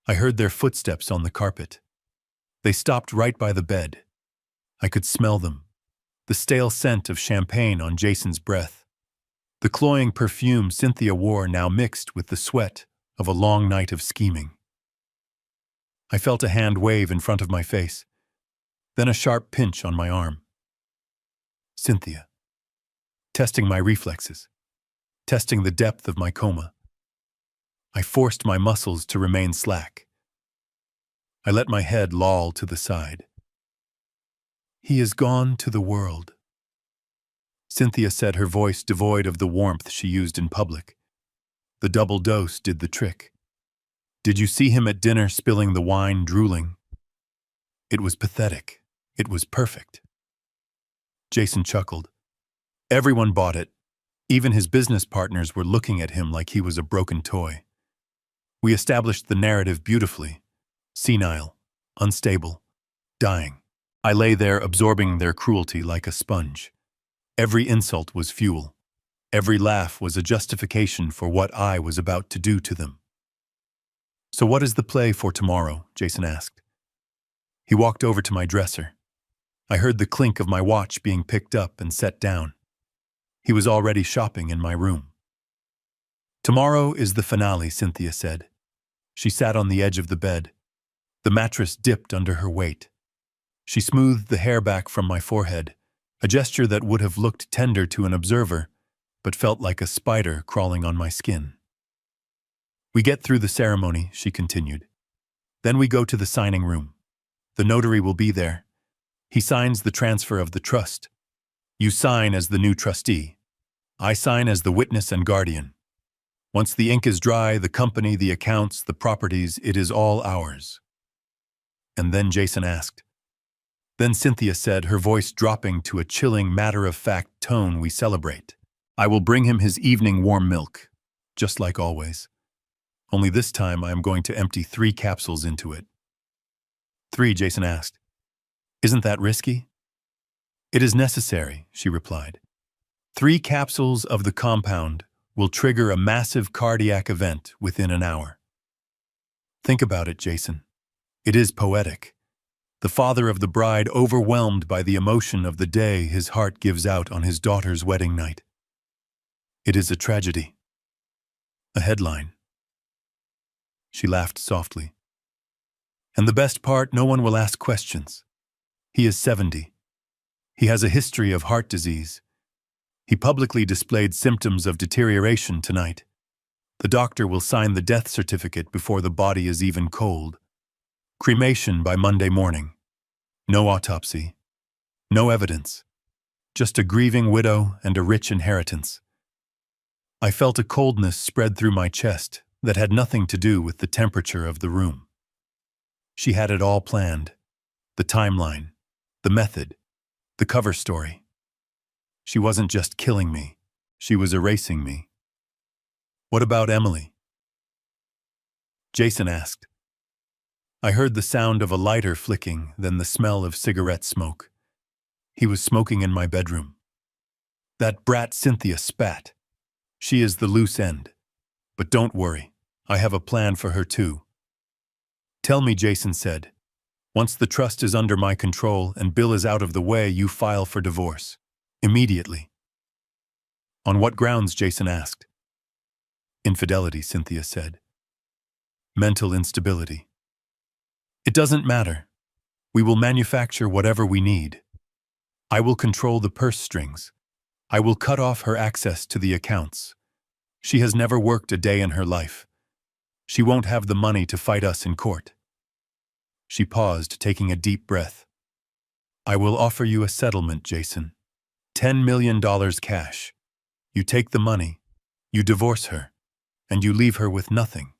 I heard their footsteps on the carpet. They stopped right by the bed. I could smell them. The stale scent of champagne on Jason's breath. The cloying perfume Cynthia wore now mixed with the sweat of a long night of scheming. I felt a hand wave in front of my face, then a sharp pinch on my arm. Cynthia. Testing my reflexes. Testing the depth of my coma. I forced my muscles to remain slack. I let my head loll to the side. "He is gone to the world," Cynthia said, her voice devoid of the warmth she used in public. The double dose did the trick. "Did you see him at dinner spilling the wine, drooling?" It was pathetic. It was perfect. Jason chuckled. Everyone bought it. Even his business partners were looking at him like he was a broken toy. We established the narrative beautifully. Senile, unstable, dying. I lay there absorbing their cruelty like a sponge. Every insult was fuel. Every laugh was a justification for what I was about to do to them. "So what is the play for tomorrow?" Jason asked. He walked over to my dresser. I heard the clink of my watch being picked up and set down. He was already shopping in my room. "Tomorrow is the finale," Cynthia said. She sat on the edge of the bed. The mattress dipped under her weight. She smoothed the hair back from my forehead, a gesture that would have looked tender to an observer, but felt like a spider crawling on my skin. "We get through the ceremony," she continued. "Then we go to the signing room. The notary will be there. He signs the transfer of the trust. You sign as the new trustee. I sign as the witness and guardian. Once the ink is dry, the company, the accounts, the properties, it is all ours." And then Jason asked. Then Cynthia said, her voice dropping to a chilling, matter-of-fact tone we celebrate. "I will bring him his evening warm milk, just like always. Only this time I am going to empty 3 capsules into it." "3?" Jason asked. "Isn't that risky?" "It is necessary," she replied. 3 capsules of the compound will trigger a massive cardiac event within an hour. Think about it, Jason. It is poetic. The father of the bride overwhelmed by the emotion of the day his heart gives out on his daughter's wedding night. It is a tragedy. A headline. She laughed softly. And the best part, no one will ask questions. He is 70. He has a history of heart disease. He publicly displayed symptoms of deterioration tonight. The doctor will sign the death certificate before the body is even cold. Cremation by Monday morning. No autopsy. No evidence. Just a grieving widow and a rich inheritance. I felt a coldness spread through my chest that had nothing to do with the temperature of the room. She had it all planned. The timeline. The method. The cover story. She wasn't just killing me. She was erasing me. What about Emily? Jason asked. I heard the sound of a lighter flicking, then the smell of cigarette smoke. He was smoking in my bedroom. That brat Cynthia spat. She is the loose end. But don't worry, I have a plan for her too. Tell me, Jason said. Once the trust is under my control and Bill is out of the way, you file for divorce. Immediately. On what grounds? Jason asked. Infidelity, Cynthia said. Mental instability. It doesn't matter. We will manufacture whatever we need. I will control the purse strings. I will cut off her access to the accounts. She has never worked a day in her life. She won't have the money to fight us in court. She paused, taking a deep breath. I will offer you a settlement, Jason. $10 million cash. You take the money, you divorce her, and you leave her with nothing.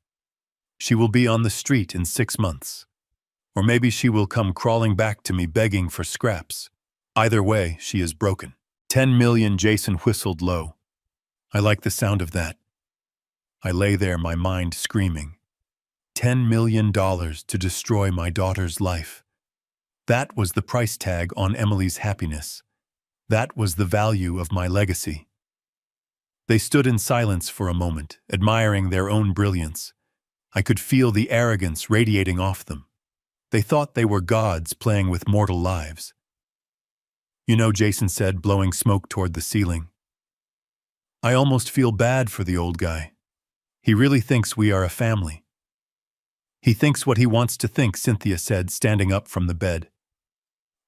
She will be on the street in 6 months. Or maybe she will come crawling back to me begging for scraps. Either way, she is broken. 10 million, Jason whistled low. I like the sound of that. I lay there, my mind screaming. $10 million to destroy my daughter's life. That was the price tag on Emily's happiness. That was the value of my legacy. They stood in silence for a moment, admiring their own brilliance. I could feel the arrogance radiating off them. They thought they were gods playing with mortal lives. You know, Jason said, blowing smoke toward the ceiling. I almost feel bad for the old guy. He really thinks we are a family. He thinks what he wants to think, Cynthia said, standing up from the bed.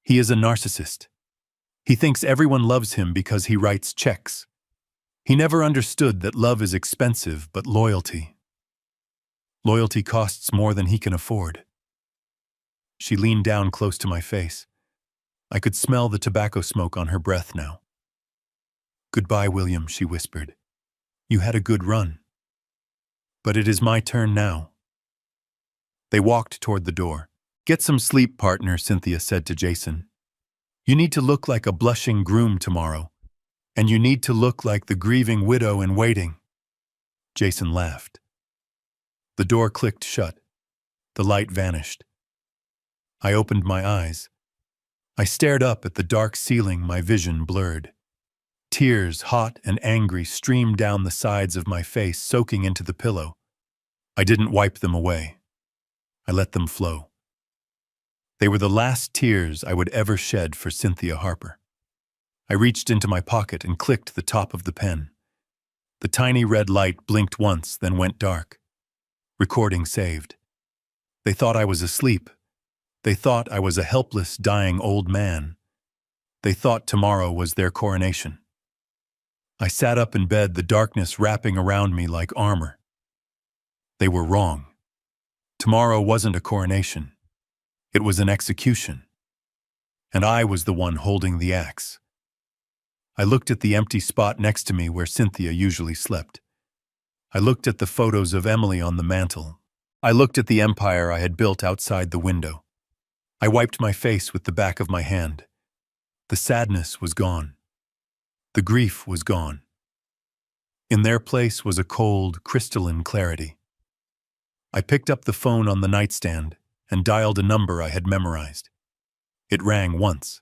He is a narcissist. He thinks everyone loves him because he writes checks. He never understood that love is expensive, but loyalty. Loyalty costs more than he can afford. She leaned down close to my face. I could smell the tobacco smoke on her breath now. Goodbye, William, she whispered. You had a good run. But it is my turn now. They walked toward the door. Get some sleep, partner, Cynthia said to Jason. You need to look like a blushing groom tomorrow, and you need to look like the grieving widow in waiting. Jason laughed. The door clicked shut. The light vanished. I opened my eyes. I stared up at the dark ceiling, my vision blurred. Tears, hot and angry, streamed down the sides of my face, soaking into the pillow. I didn't wipe them away. I let them flow. They were the last tears I would ever shed for Cynthia Harper. I reached into my pocket and clicked the top of the pen. The tiny red light blinked once, then went dark. Recording saved. They thought I was asleep. They thought I was a helpless, dying old man. They thought tomorrow was their coronation. I sat up in bed, the darkness wrapping around me like armor. They were wrong. Tomorrow wasn't a coronation. It was an execution. And I was the one holding the axe. I looked at the empty spot next to me where Cynthia usually slept. I looked at the photos of Emily on the mantel. I looked at the empire I had built outside the window. I wiped my face with the back of my hand. The sadness was gone. The grief was gone. In their place was a cold, crystalline clarity. I picked up the phone on the nightstand and dialed a number I had memorized. It rang once.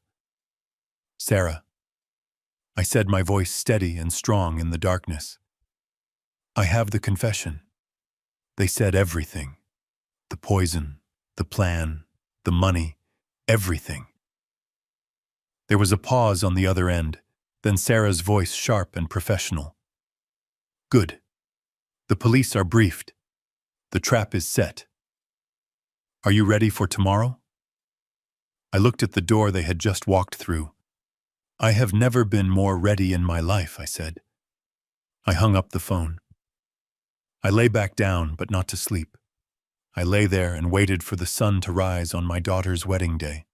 Sarah. I said, my voice steady and strong in the darkness. I have the confession. They said everything. The poison, the plan, the money, everything. There was a pause on the other end, then Sarah's voice sharp and professional. Good. The police are briefed. The trap is set. Are you ready for tomorrow? I looked at the door they had just walked through. I have never been more ready in my life, I said. I hung up the phone. I lay back down, but not to sleep. I lay there and waited for the sun to rise on my daughter's wedding day.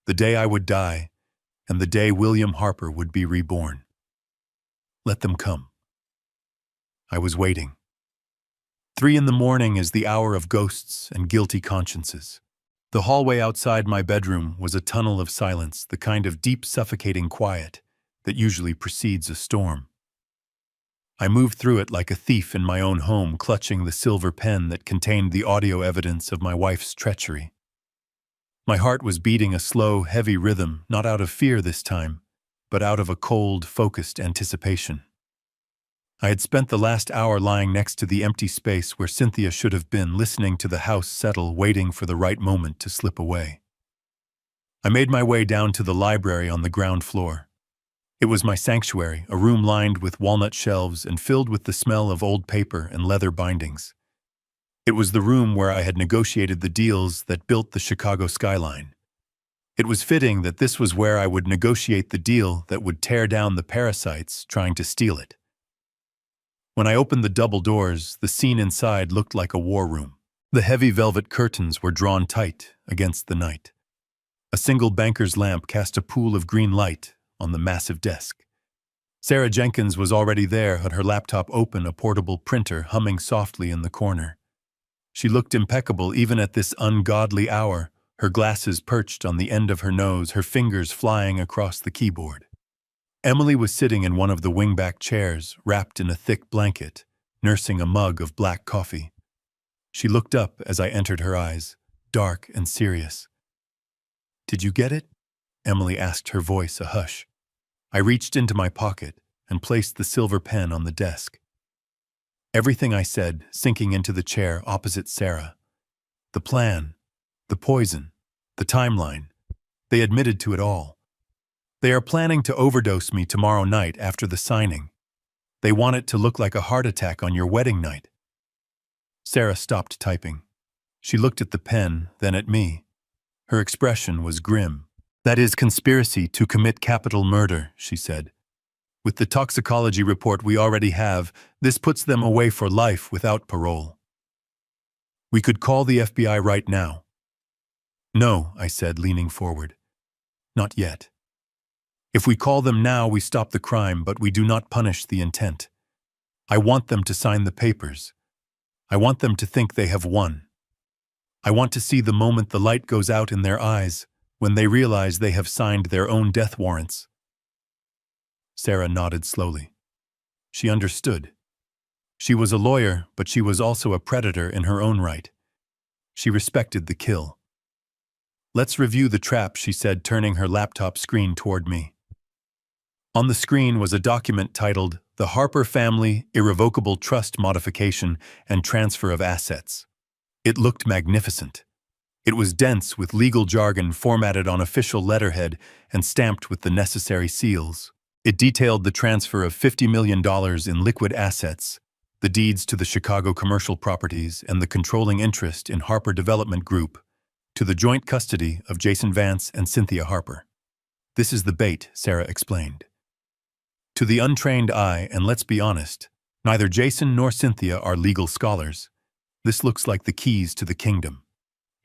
The day I would die, and the day William Harper would be reborn. Let them come. I was waiting. 3 a.m. is the hour of ghosts and guilty consciences. The hallway outside my bedroom was a tunnel of silence, the kind of deep, suffocating quiet that usually precedes a storm. I moved through it like a thief in my own home, clutching the silver pen that contained the audio evidence of my wife's treachery. My heart was beating a slow, heavy rhythm, not out of fear this time, but out of a cold, focused anticipation. I had spent the last hour lying next to the empty space where Cynthia should have been, listening to the house settle, waiting for the right moment to slip away. I made my way down to the library on the ground floor. It was my sanctuary, a room lined with walnut shelves and filled with the smell of old paper and leather bindings. It was the room where I had negotiated the deals that built the Chicago skyline. It was fitting that this was where I would negotiate the deal that would tear down the parasites trying to steal it. When I opened the double doors, the scene inside looked like a war room. The heavy velvet curtains were drawn tight against the night. A single banker's lamp cast a pool of green light on the massive desk. Sarah Jenkins was already there, had her laptop open, a portable printer humming softly in the corner. She looked impeccable even at this ungodly hour, her glasses perched on the end of her nose, her fingers flying across the keyboard. Emily was sitting in one of the wingback chairs, wrapped in a thick blanket, nursing a mug of black coffee. She looked up as I entered her eyes, dark and serious. "Did you get it?" Emily asked, her voice a hush. I reached into my pocket and placed the silver pen on the desk. Everything I said, sinking into the chair opposite Sarah. The plan, the poison, the timeline. They admitted to it all. They are planning to overdose me tomorrow night after the signing. They want it to look like a heart attack on your wedding night. Sarah stopped typing. She looked at the pen, then at me. Her expression was grim. "That is conspiracy to commit capital murder," she said. "With the toxicology report we already have, this puts them away for life without parole. We could call the FBI right now." "No," I said, leaning forward. "Not yet. If we call them now, we stop the crime, but we do not punish the intent. I want them to sign the papers. I want them to think they have won. I want to see the moment the light goes out in their eyes, when they realize they have signed their own death warrants." Sarah nodded slowly. She understood. She was a lawyer, but she was also a predator in her own right. She respected the kill. "Let's review the trap," she said, turning her laptop screen toward me. On the screen was a document titled "The Harper Family Irrevocable Trust Modification and Transfer of Assets." It looked magnificent. It was dense with legal jargon formatted on official letterhead and stamped with the necessary seals. It detailed the transfer of $50 million in liquid assets, the deeds to the Chicago commercial properties, and the controlling interest in Harper Development Group, to the joint custody of Jason Vance and Cynthia Harper. "This is the bait," Sarah explained. To the untrained eye, and let's be honest, neither Jason nor Cynthia are legal scholars, this looks like the keys to the kingdom.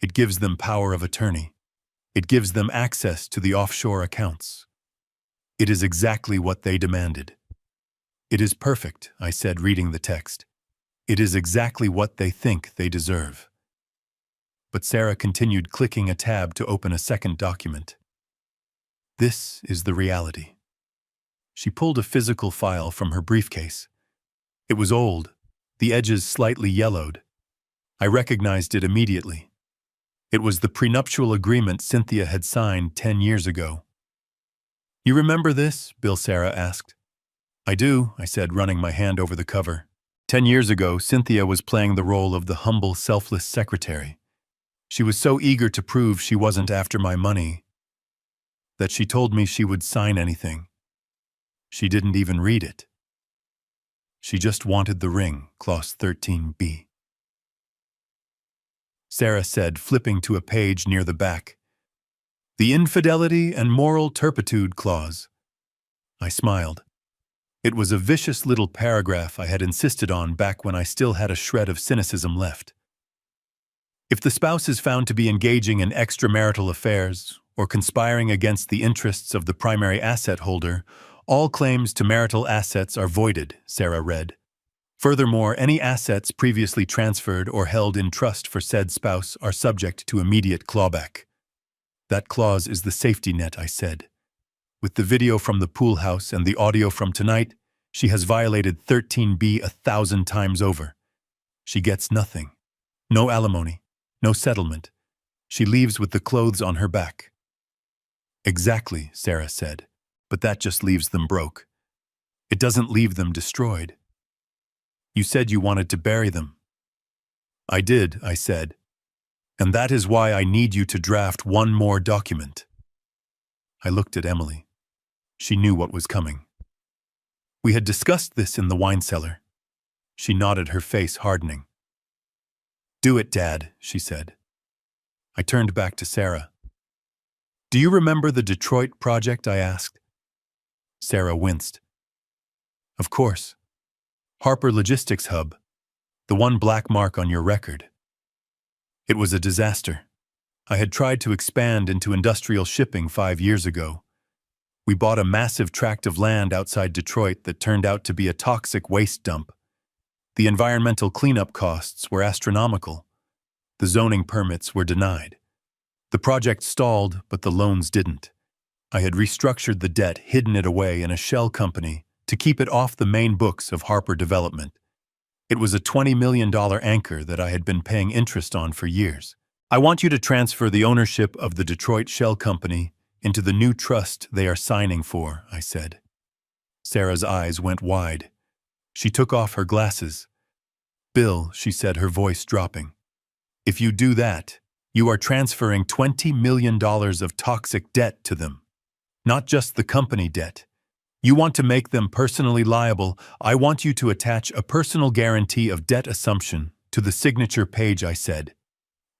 It gives them power of attorney. It gives them access to the offshore accounts. It is exactly what they demanded. "It is perfect," I said, reading the text. "It is exactly what they think they deserve." But Sarah continued, clicking a tab to open a second document. "This is the reality." She pulled a physical file from her briefcase. It was old, the edges slightly yellowed. I recognized it immediately. It was the prenuptial agreement Cynthia had signed 10 years ago. "You remember this?" Bill Sarah asked. "I do," I said, running my hand over the cover. 10 years ago, Cynthia was playing the role of the humble, selfless secretary. She was so eager to prove she wasn't after my money that she told me she would sign anything. She didn't even read it. She just wanted the ring, Clause 13b. Sarah said, flipping to a page near the back. "The infidelity and moral turpitude clause." I smiled. It was a vicious little paragraph I had insisted on back when I still had a shred of cynicism left. If the spouse is found to be engaging in extramarital affairs or conspiring against the interests of the primary asset holder, all claims to marital assets are voided, Sarah read. Furthermore, any assets previously transferred or held in trust for said spouse are subject to immediate clawback. That clause is the safety net, I said. With the video from the pool house and the audio from tonight, she has violated 13B 1,000 times over. She gets nothing. No alimony. No settlement. She leaves with the clothes on her back. Exactly, Sarah said, but that just leaves them broke. It doesn't leave them destroyed. You said you wanted to bury them. I did, I said. And that is why I need you to draft one more document. I looked at Emily. She knew what was coming. We had discussed this in the wine cellar. She nodded, her face hardening. Do it, Dad, she said. I turned back to Sarah. Do you remember the Detroit project, I asked? Sarah winced. Of course. Harper Logistics Hub, the one black mark on your record. It was a disaster. I had tried to expand into industrial shipping 5 years ago. We bought a massive tract of land outside Detroit that turned out to be a toxic waste dump. The environmental cleanup costs were astronomical. The zoning permits were denied. The project stalled, but the loans didn't. I had restructured the debt, hidden it away in a shell company to keep it off the main books of Harper Development. It was a $20 million anchor that I had been paying interest on for years. I want you to transfer the ownership of the Detroit Shell Company into the new trust they are signing for, I said. Sarah's eyes went wide. She took off her glasses. Bill, she said, her voice dropping. If you do that, you are transferring $20 million of toxic debt to them. Not just the company debt. You want to make them personally liable. I want you to attach a personal guarantee of debt assumption to the signature page, I said.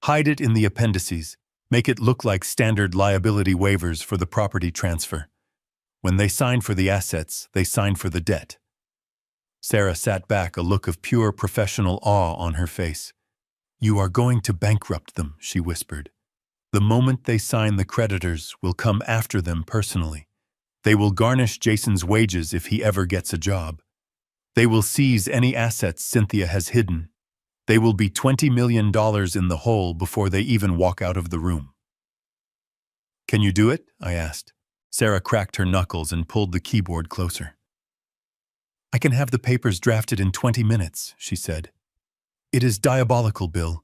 Hide it in the appendices. Make it look like standard liability waivers for the property transfer. When they sign for the assets, they sign for the debt. Sarah sat back, a look of pure professional awe on her face. You are going to bankrupt them, she whispered. The moment they sign, the creditors will come after them personally. They will garnish Jason's wages if he ever gets a job. They will seize any assets Cynthia has hidden. They will be $20 million in the hole before they even walk out of the room. Can you do it? I asked. Sarah cracked her knuckles and pulled the keyboard closer. I can have the papers drafted in 20 minutes, she said. It is diabolical, Bill.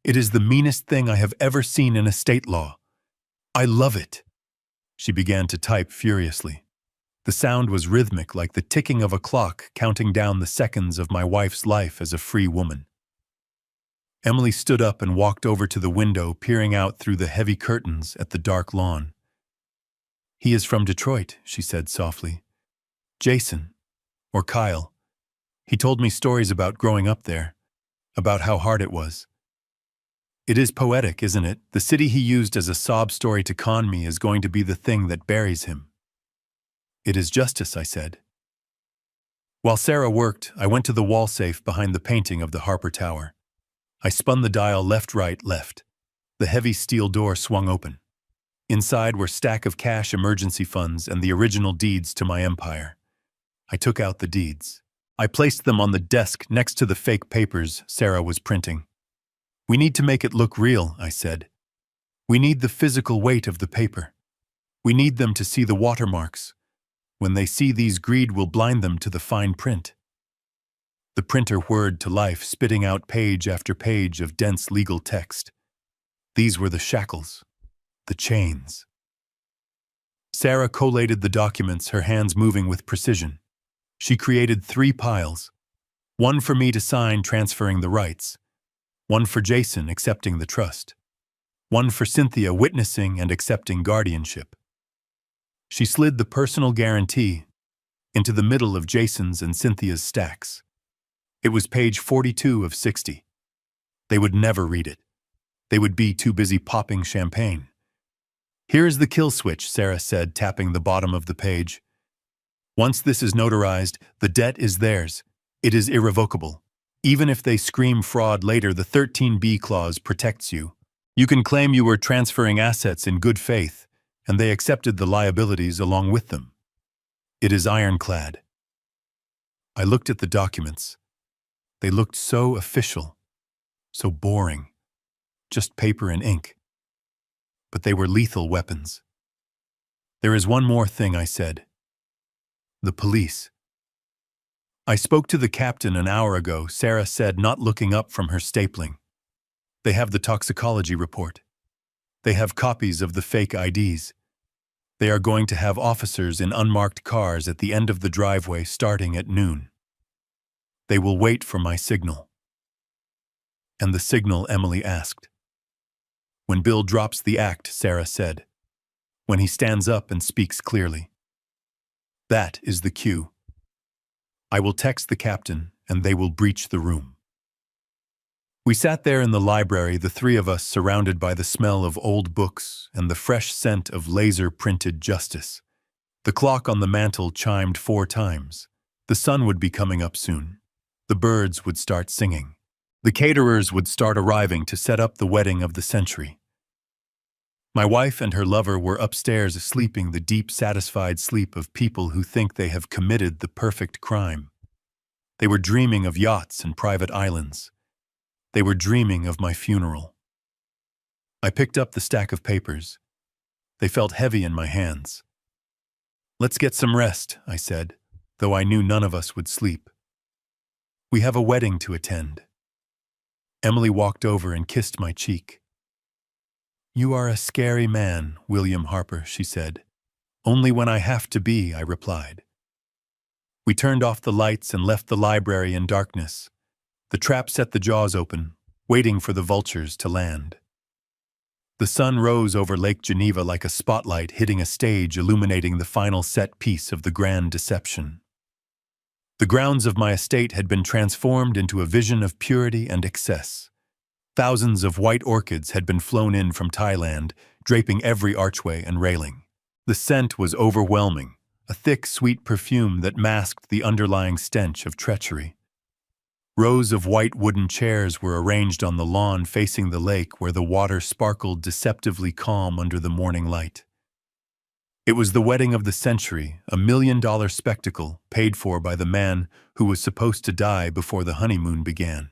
It is the meanest thing I have ever seen in estate law. I love it. She began to type furiously. The sound was rhythmic, like the ticking of a clock counting down the seconds of my wife's life as a free woman. Emily stood up and walked over to the window, peering out through the heavy curtains at the dark lawn. He is from Detroit, she said softly. Jason, or Kyle. He told me stories about growing up there, about how hard it was. It is poetic, isn't it? The city he used as a sob story to con me is going to be the thing that buries him. It is justice, I said. While Sarah worked, I went to the wall safe behind the painting of the Harper Tower. I spun the dial left, right, left. The heavy steel door swung open. Inside were a stack of cash, emergency funds, and the original deeds to my empire. I took out the deeds. I placed them on the desk next to the fake papers Sarah was printing. We need to make it look real, I said. We need the physical weight of the paper. We need them to see the watermarks. When they see these, greed will blind them to the fine print. The printer whirred to life, spitting out page after page of dense legal text. These were the shackles, the chains. Sarah collated the documents, her hands moving with precision. She created 3 piles. One for me to sign, transferring the rights. One for Jason, accepting the trust. One for Cynthia, witnessing and accepting guardianship. She slid the personal guarantee into the middle of Jason's and Cynthia's stacks. It was page 42 of 60. They would never read it. They would be too busy popping champagne. Here is the kill switch, Sarah said, tapping the bottom of the page. Once this is notarized, the debt is theirs. It is irrevocable. Even if they scream fraud later, the 13B clause protects you. You can claim you were transferring assets in good faith, and they accepted the liabilities along with them. It is ironclad. I looked at the documents. They looked so official, so boring, just paper and ink. But they were lethal weapons. There is one more thing, I said. The police. I spoke to the captain an hour ago, Sarah said, not looking up from her stapling. They have the toxicology report. They have copies of the fake IDs. They are going to have officers in unmarked cars at the end of the driveway starting at noon. They will wait for my signal. And the signal, Emily asked. When Bill drops the act, Sarah said. When he stands up and speaks clearly. That is the cue. I will text the captain, and they will breach the room. We sat there in the library, the three of us, surrounded by the smell of old books and the fresh scent of laser-printed justice. The clock on the mantel chimed 4 times. The sun would be coming up soon. The birds would start singing. The caterers would start arriving to set up the wedding of the century. My wife and her lover were upstairs sleeping the deep, satisfied sleep of people who think they have committed the perfect crime. They were dreaming of yachts and private islands. They were dreaming of my funeral. I picked up the stack of papers. They felt heavy in my hands. Let's get some rest, I said, though I knew none of us would sleep. We have a wedding to attend. Emily walked over and kissed my cheek. You are a scary man, William Harper, she said. Only when I have to be, I replied. We turned off the lights and left the library in darkness. The trap set the jaws open, waiting for the vultures to land. The sun rose over Lake Geneva like a spotlight hitting a stage illuminating the final set piece of the grand deception. The grounds of my estate had been transformed into a vision of purity and excess. Thousands of white orchids had been flown in from Thailand, draping every archway and railing. The scent was overwhelming, a thick, sweet perfume that masked the underlying stench of treachery. Rows of white wooden chairs were arranged on the lawn facing the lake where the water sparkled deceptively calm under the morning light. It was the wedding of the century, a $1 million spectacle paid for by the man who was supposed to die before the honeymoon began.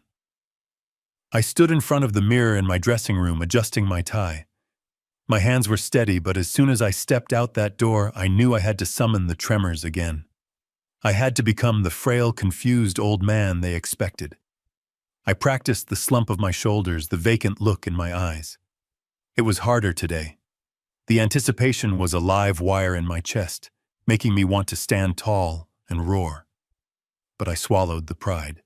I stood in front of the mirror in my dressing room, adjusting my tie. My hands were steady, but as soon as I stepped out that door, I knew I had to summon the tremors again. I had to become the frail, confused old man they expected. I practiced the slump of my shoulders, the vacant look in my eyes. It was harder today. The anticipation was a live wire in my chest, making me want to stand tall and roar. But I swallowed the pride.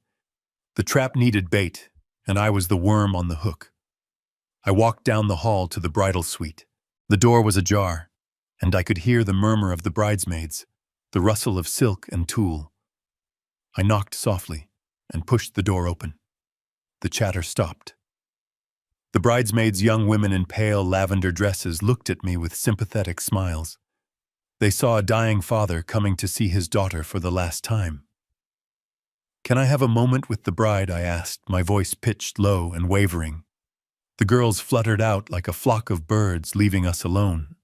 The trap needed bait, and I was the worm on the hook. I walked down the hall to the bridal suite. The door was ajar, and I could hear the murmur of the bridesmaids, the rustle of silk and tulle. I knocked softly and pushed the door open. The chatter stopped. The bridesmaids, young women in pale lavender dresses, looked at me with sympathetic smiles. They saw a dying father coming to see his daughter for the last time. Can I have a moment with the bride? I asked, my voice pitched low and wavering. The girls fluttered out like a flock of birds, leaving us alone.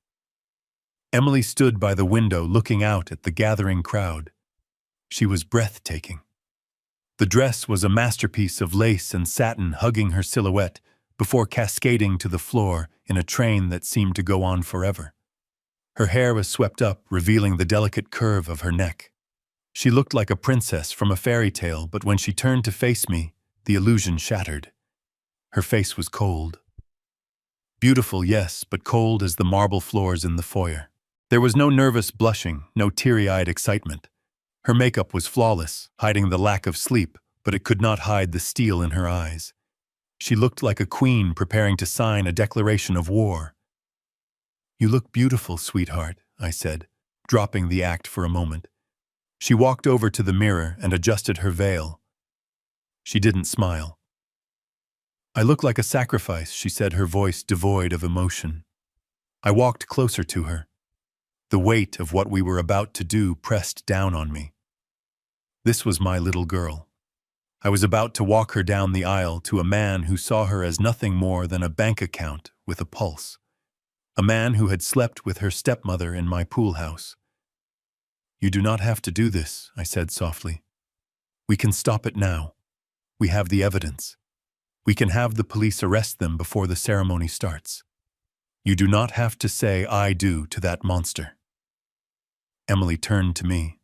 Emily stood by the window looking out at the gathering crowd. She was breathtaking. The dress was a masterpiece of lace and satin hugging her silhouette before cascading to the floor in a train that seemed to go on forever. Her hair was swept up, revealing the delicate curve of her neck. She looked like a princess from a fairy tale, but when she turned to face me, the illusion shattered. Her face was cold. Beautiful, yes, but cold as the marble floors in the foyer. There was no nervous blushing, no teary-eyed excitement. Her makeup was flawless, hiding the lack of sleep, but it could not hide the steel in her eyes. She looked like a queen preparing to sign a declaration of war. You look beautiful, sweetheart, I said, dropping the act for a moment. She walked over to the mirror and adjusted her veil. She didn't smile. I look like a sacrifice, she said, her voice devoid of emotion. I walked closer to her. The weight of what we were about to do pressed down on me. This was my little girl. I was about to walk her down the aisle to a man who saw her as nothing more than a bank account with a pulse. A man who had slept with her stepmother in my pool house. You do not have to do this, I said softly. We can stop it now. We have the evidence. We can have the police arrest them before the ceremony starts. You do not have to say "I do" to that monster. Emily turned to me.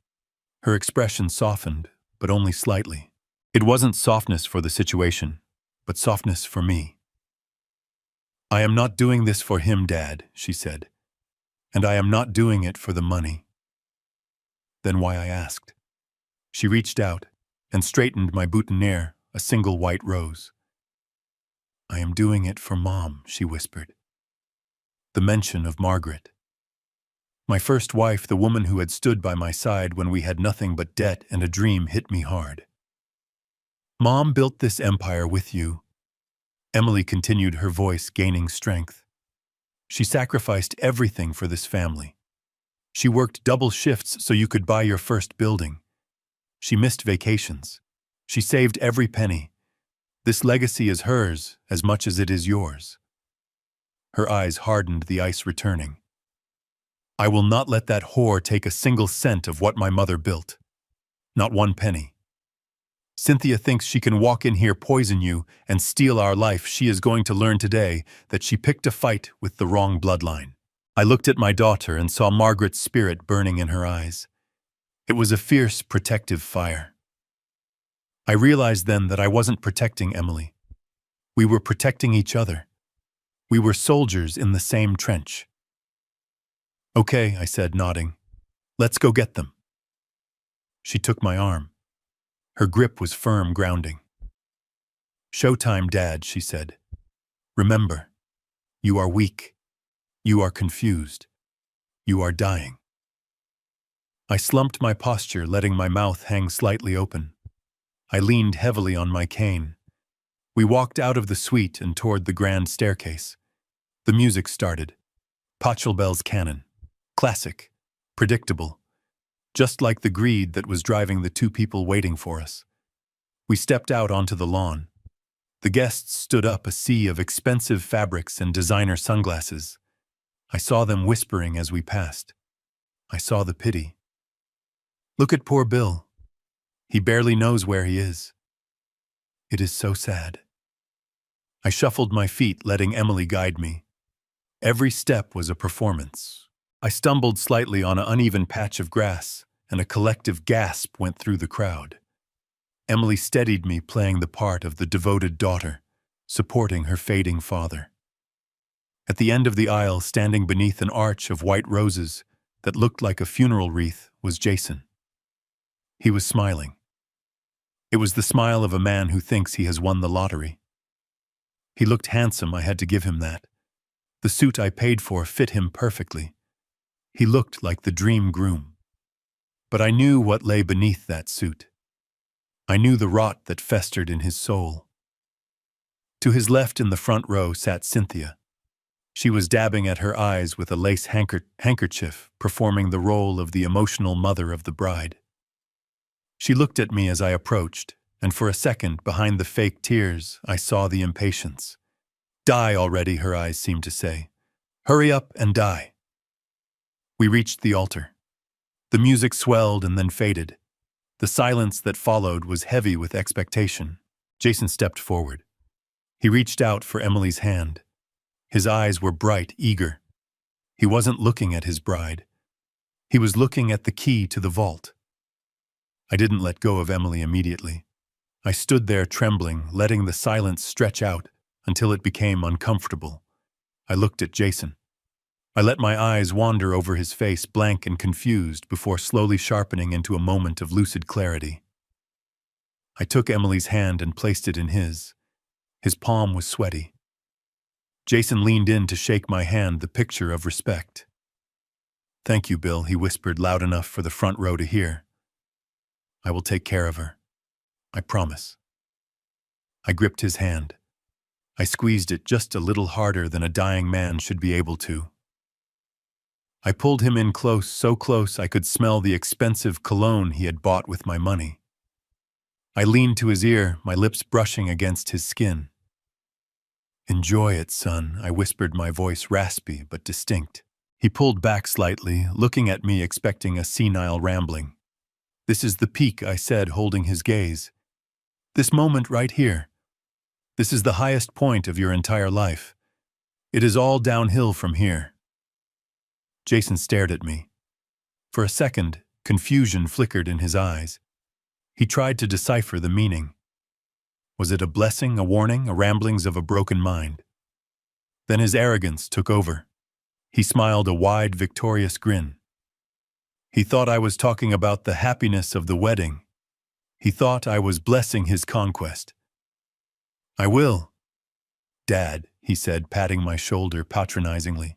Her expression softened, but only slightly. It wasn't softness for the situation, but softness for me. "I am not doing this for him, Dad," she said. "And I am not doing it for the money." Then why, I asked. She reached out and straightened my boutonniere, a single white rose. "I am doing it for Mom," she whispered. The mention of Margaret. My first wife, the woman who had stood by my side when we had nothing but debt and a dream, hit me hard. "Mom built this empire with you," Emily continued, her voice gaining strength. "She sacrificed everything for this family. She worked double shifts so you could buy your first building. She missed vacations. She saved every penny. This legacy is hers as much as it is yours." Her eyes hardened, the ice returning. "I will not let that whore take a single cent of what my mother built. Not one penny. Cynthia thinks she can walk in here, poison you, and steal our life. She is going to learn today that she picked a fight with the wrong bloodline." I looked at my daughter and saw Margaret's spirit burning in her eyes. It was a fierce, protective fire. I realized then that I wasn't protecting Emily. We were protecting each other. We were soldiers in the same trench. "Okay," I said, nodding. "Let's go get them." She took my arm. Her grip was firm, grounding. "Showtime, Dad," she said. "Remember, you are weak. You are confused. You are dying." I slumped my posture, letting my mouth hang slightly open. I leaned heavily on my cane. We walked out of the suite and toward the grand staircase. The music started. Pachelbel's canon. Classic. Predictable. Just like the greed that was driving the two people waiting for us. We stepped out onto the lawn. The guests stood up, a sea of expensive fabrics and designer sunglasses. I saw them whispering as we passed. I saw the pity. "Look at poor Bill. He barely knows where he is. It is so sad." I shuffled my feet, letting Emily guide me. Every step was a performance. I stumbled slightly on an uneven patch of grass, and a collective gasp went through the crowd. Emily steadied me, playing the part of the devoted daughter, supporting her fading father. At the end of the aisle, standing beneath an arch of white roses that looked like a funeral wreath, was Jason. He was smiling. It was the smile of a man who thinks he has won the lottery. He looked handsome, I had to give him that. The suit I paid for fit him perfectly. He looked like the dream groom. But I knew what lay beneath that suit. I knew the rot that festered in his soul. To his left in the front row sat Cynthia. She was dabbing at her eyes with a lace handkerchief, performing the role of the emotional mother of the bride. She looked at me as I approached, and for a second, behind the fake tears, I saw the impatience. "Die already," her eyes seemed to say. "Hurry up and die." We reached the altar. The music swelled and then faded. The silence that followed was heavy with expectation. Jason stepped forward. He reached out for Emily's hand. His eyes were bright, eager. He wasn't looking at his bride. He was looking at the key to the vault. I didn't let go of Emily immediately. I stood there trembling, letting the silence stretch out until it became uncomfortable. I looked at Jason. I let my eyes wander over his face, blank and confused, before slowly sharpening into a moment of lucid clarity. I took Emily's hand and placed it in his. His palm was sweaty. Jason leaned in to shake my hand, the picture of respect. "Thank you, Bill," he whispered loud enough for the front row to hear. "I will take care of her. I promise." I gripped his hand. I squeezed it just a little harder than a dying man should be able to. I pulled him in close, so close I could smell the expensive cologne he had bought with my money. I leaned to his ear, my lips brushing against his skin. "Enjoy it, son," I whispered, my voice raspy but distinct. He pulled back slightly, looking at me, expecting a senile rambling. "This is the peak," I said, holding his gaze. "This moment right here. This is the highest point of your entire life. It is all downhill from here." Jason stared at me. For a second, confusion flickered in his eyes. He tried to decipher the meaning. Was it a blessing, a warning, a ramblings of a broken mind? Then his arrogance took over. He smiled a wide, victorious grin. He thought I was talking about the happiness of the wedding. He thought I was blessing his conquest. "I will, Dad," he said, patting my shoulder patronizingly.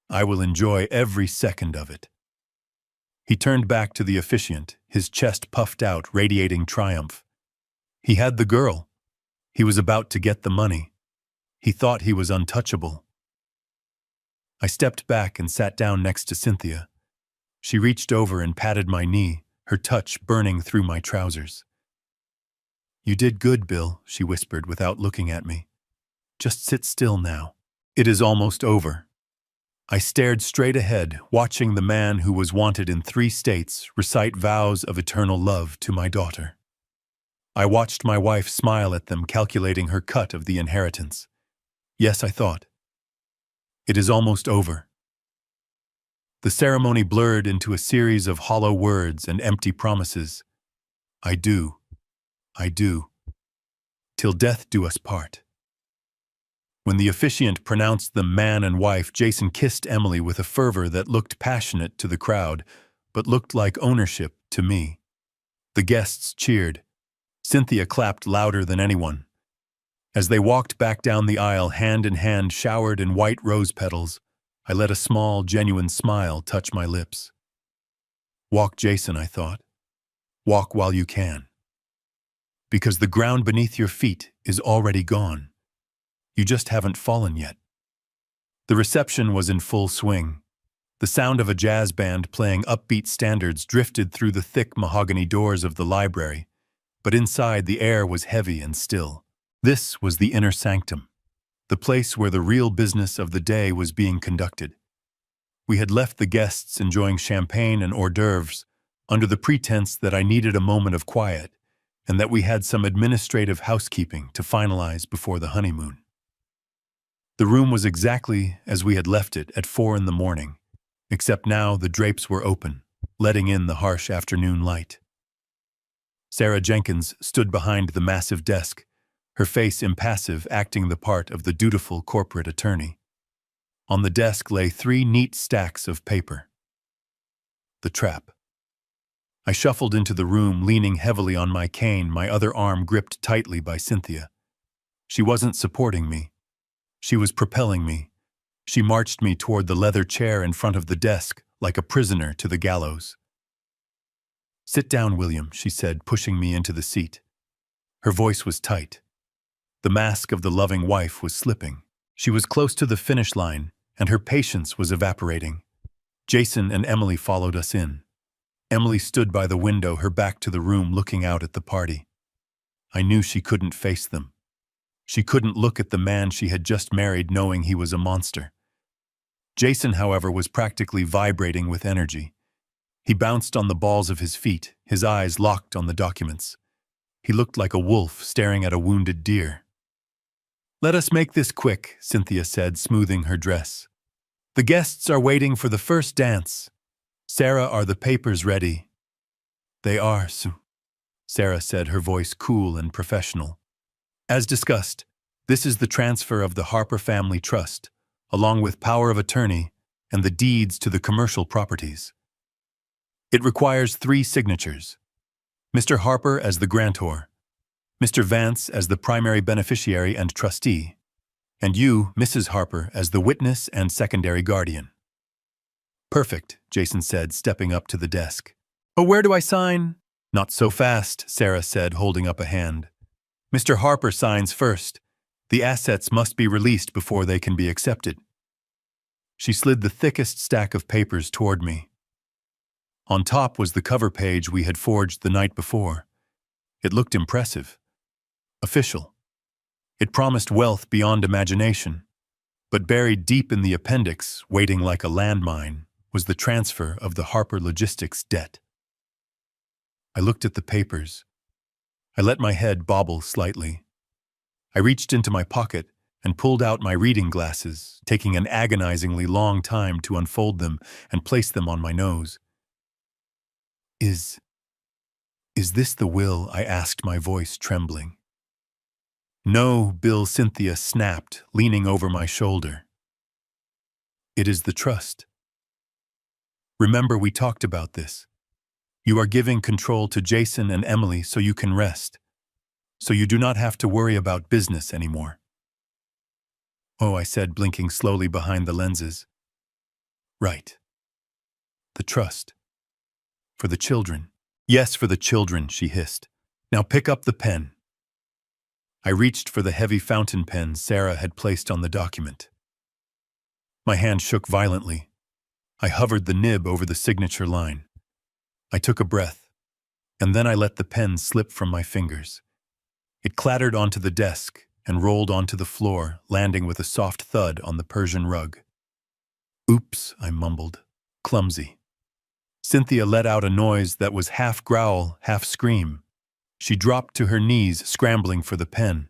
"I will enjoy every second of it." He turned back to the officiant, his chest puffed out, radiating triumph. He had the girl. He was about to get the money. He thought he was untouchable. I stepped back and sat down next to Cynthia. She reached over and patted my knee, her touch burning through my trousers. "You did good, Bill," she whispered without looking at me. "Just sit still now. It is almost over." I stared straight ahead, watching the man who was wanted in 3 states recite vows of eternal love to my daughter. I watched my wife smile at them, calculating her cut of the inheritance. Yes, I thought. It is almost over. The ceremony blurred into a series of hollow words and empty promises. I do, till death do us part. When the officiant pronounced them man and wife, Jason kissed Emily with a fervor that looked passionate to the crowd, but looked like ownership to me. The guests cheered. Cynthia clapped louder than anyone. As they walked back down the aisle, hand in hand, showered in white rose petals, I let a small, genuine smile touch my lips. Walk, Jason, I thought. Walk while you can. Because the ground beneath your feet is already gone. You just haven't fallen yet. The reception was in full swing. The sound of a jazz band playing upbeat standards drifted through the thick mahogany doors of the library, but inside the air was heavy and still. This was the inner sanctum, the place where the real business of the day was being conducted. We had left the guests enjoying champagne and hors d'oeuvres under the pretense that I needed a moment of quiet and that we had some administrative housekeeping to finalize before the honeymoon. The room was exactly as we had left it at 4 in the morning, except now the drapes were open, letting in the harsh afternoon light. Sarah Jenkins stood behind the massive desk, her face impassive, acting the part of the dutiful corporate attorney. On the desk lay 3 neat stacks of paper. The trap. I shuffled into the room, leaning heavily on my cane, my other arm gripped tightly by Cynthia. She wasn't supporting me. She was propelling me. She marched me toward the leather chair in front of the desk, like a prisoner to the gallows. "Sit down, William," she said, pushing me into the seat. Her voice was tight. The mask of the loving wife was slipping. She was close to the finish line, and her patience was evaporating. Jason and Emily followed us in. Emily stood by the window, her back to the room, looking out at the party. I knew she couldn't face them. She couldn't look at the man she had just married knowing he was a monster. Jason, however, was practically vibrating with energy. He bounced on the balls of his feet, his eyes locked on the documents. He looked like a wolf staring at a wounded deer. "Let us make this quick," Cynthia said, smoothing her dress. "The guests are waiting for the first dance. Sarah, are the papers ready?" "They are, Sarah said, her voice cool and professional. "As discussed, this is the transfer of the Harper Family Trust, along with power of attorney and the deeds to the commercial properties. It requires 3 signatures. Mr. Harper as the grantor, Mr. Vance as the primary beneficiary and trustee, and you, Mrs. Harper, as the witness and secondary guardian." "Perfect," Jason said, stepping up to the desk. "Oh, where do I sign?" "Not so fast," Sarah said, holding up a hand. "Mr. Harper signs first. The assets must be released before they can be accepted." She slid the thickest stack of papers toward me. On top was the cover page we had forged the night before. It looked impressive. Official. It promised wealth beyond imagination. But buried deep in the appendix, waiting like a landmine, was the transfer of the Harper Logistics debt. I looked at the papers. I let my head bobble slightly. I reached into my pocket and pulled out my reading glasses, taking an agonizingly long time to unfold them and place them on my nose. Is this the will?" I asked, my voice trembling. "No," Bill, Cynthia snapped, leaning over my shoulder. "It is the trust. Remember, we talked about this. You are giving control to Jason and Emily so you can rest, so you do not have to worry about business anymore." "Oh," I said, blinking slowly behind the lenses. "Right. The trust. For the children." "Yes, for the children," she hissed. "Now pick up the pen." I reached for the heavy fountain pen Sarah had placed on the document. My hand shook violently. I hovered the nib over the signature line. I took a breath, and then I let the pen slip from my fingers. It clattered onto the desk and rolled onto the floor, landing with a soft thud on the Persian rug. "Oops," I mumbled. "Clumsy." Cynthia let out a noise that was half growl, half scream. She dropped to her knees, scrambling for the pen.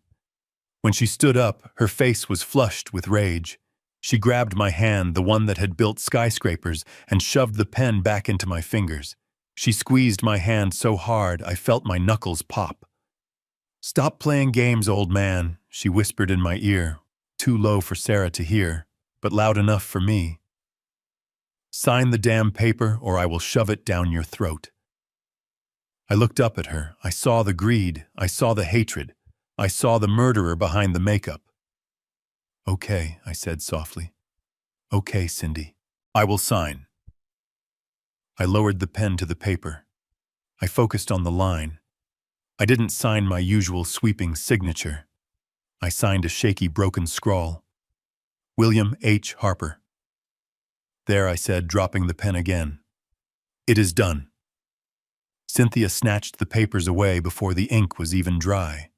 When she stood up, her face was flushed with rage. She grabbed my hand, the one that had built skyscrapers, and shoved the pen back into my fingers. She squeezed my hand so hard I felt my knuckles pop. "Stop playing games, old man," she whispered in my ear, too low for Sarah to hear, but loud enough for me. "Sign the damn paper or I will shove it down your throat." I looked up at her. I saw the greed. I saw the hatred. I saw the murderer behind the makeup. "Okay," I said softly. "Okay, Cindy. I will sign." I lowered the pen to the paper. I focused on the line. I didn't sign my usual sweeping signature. I signed a shaky, broken scrawl. "William H. Harper." "There," I said, dropping the pen again. "It is done." Cynthia snatched the papers away before the ink was even dry.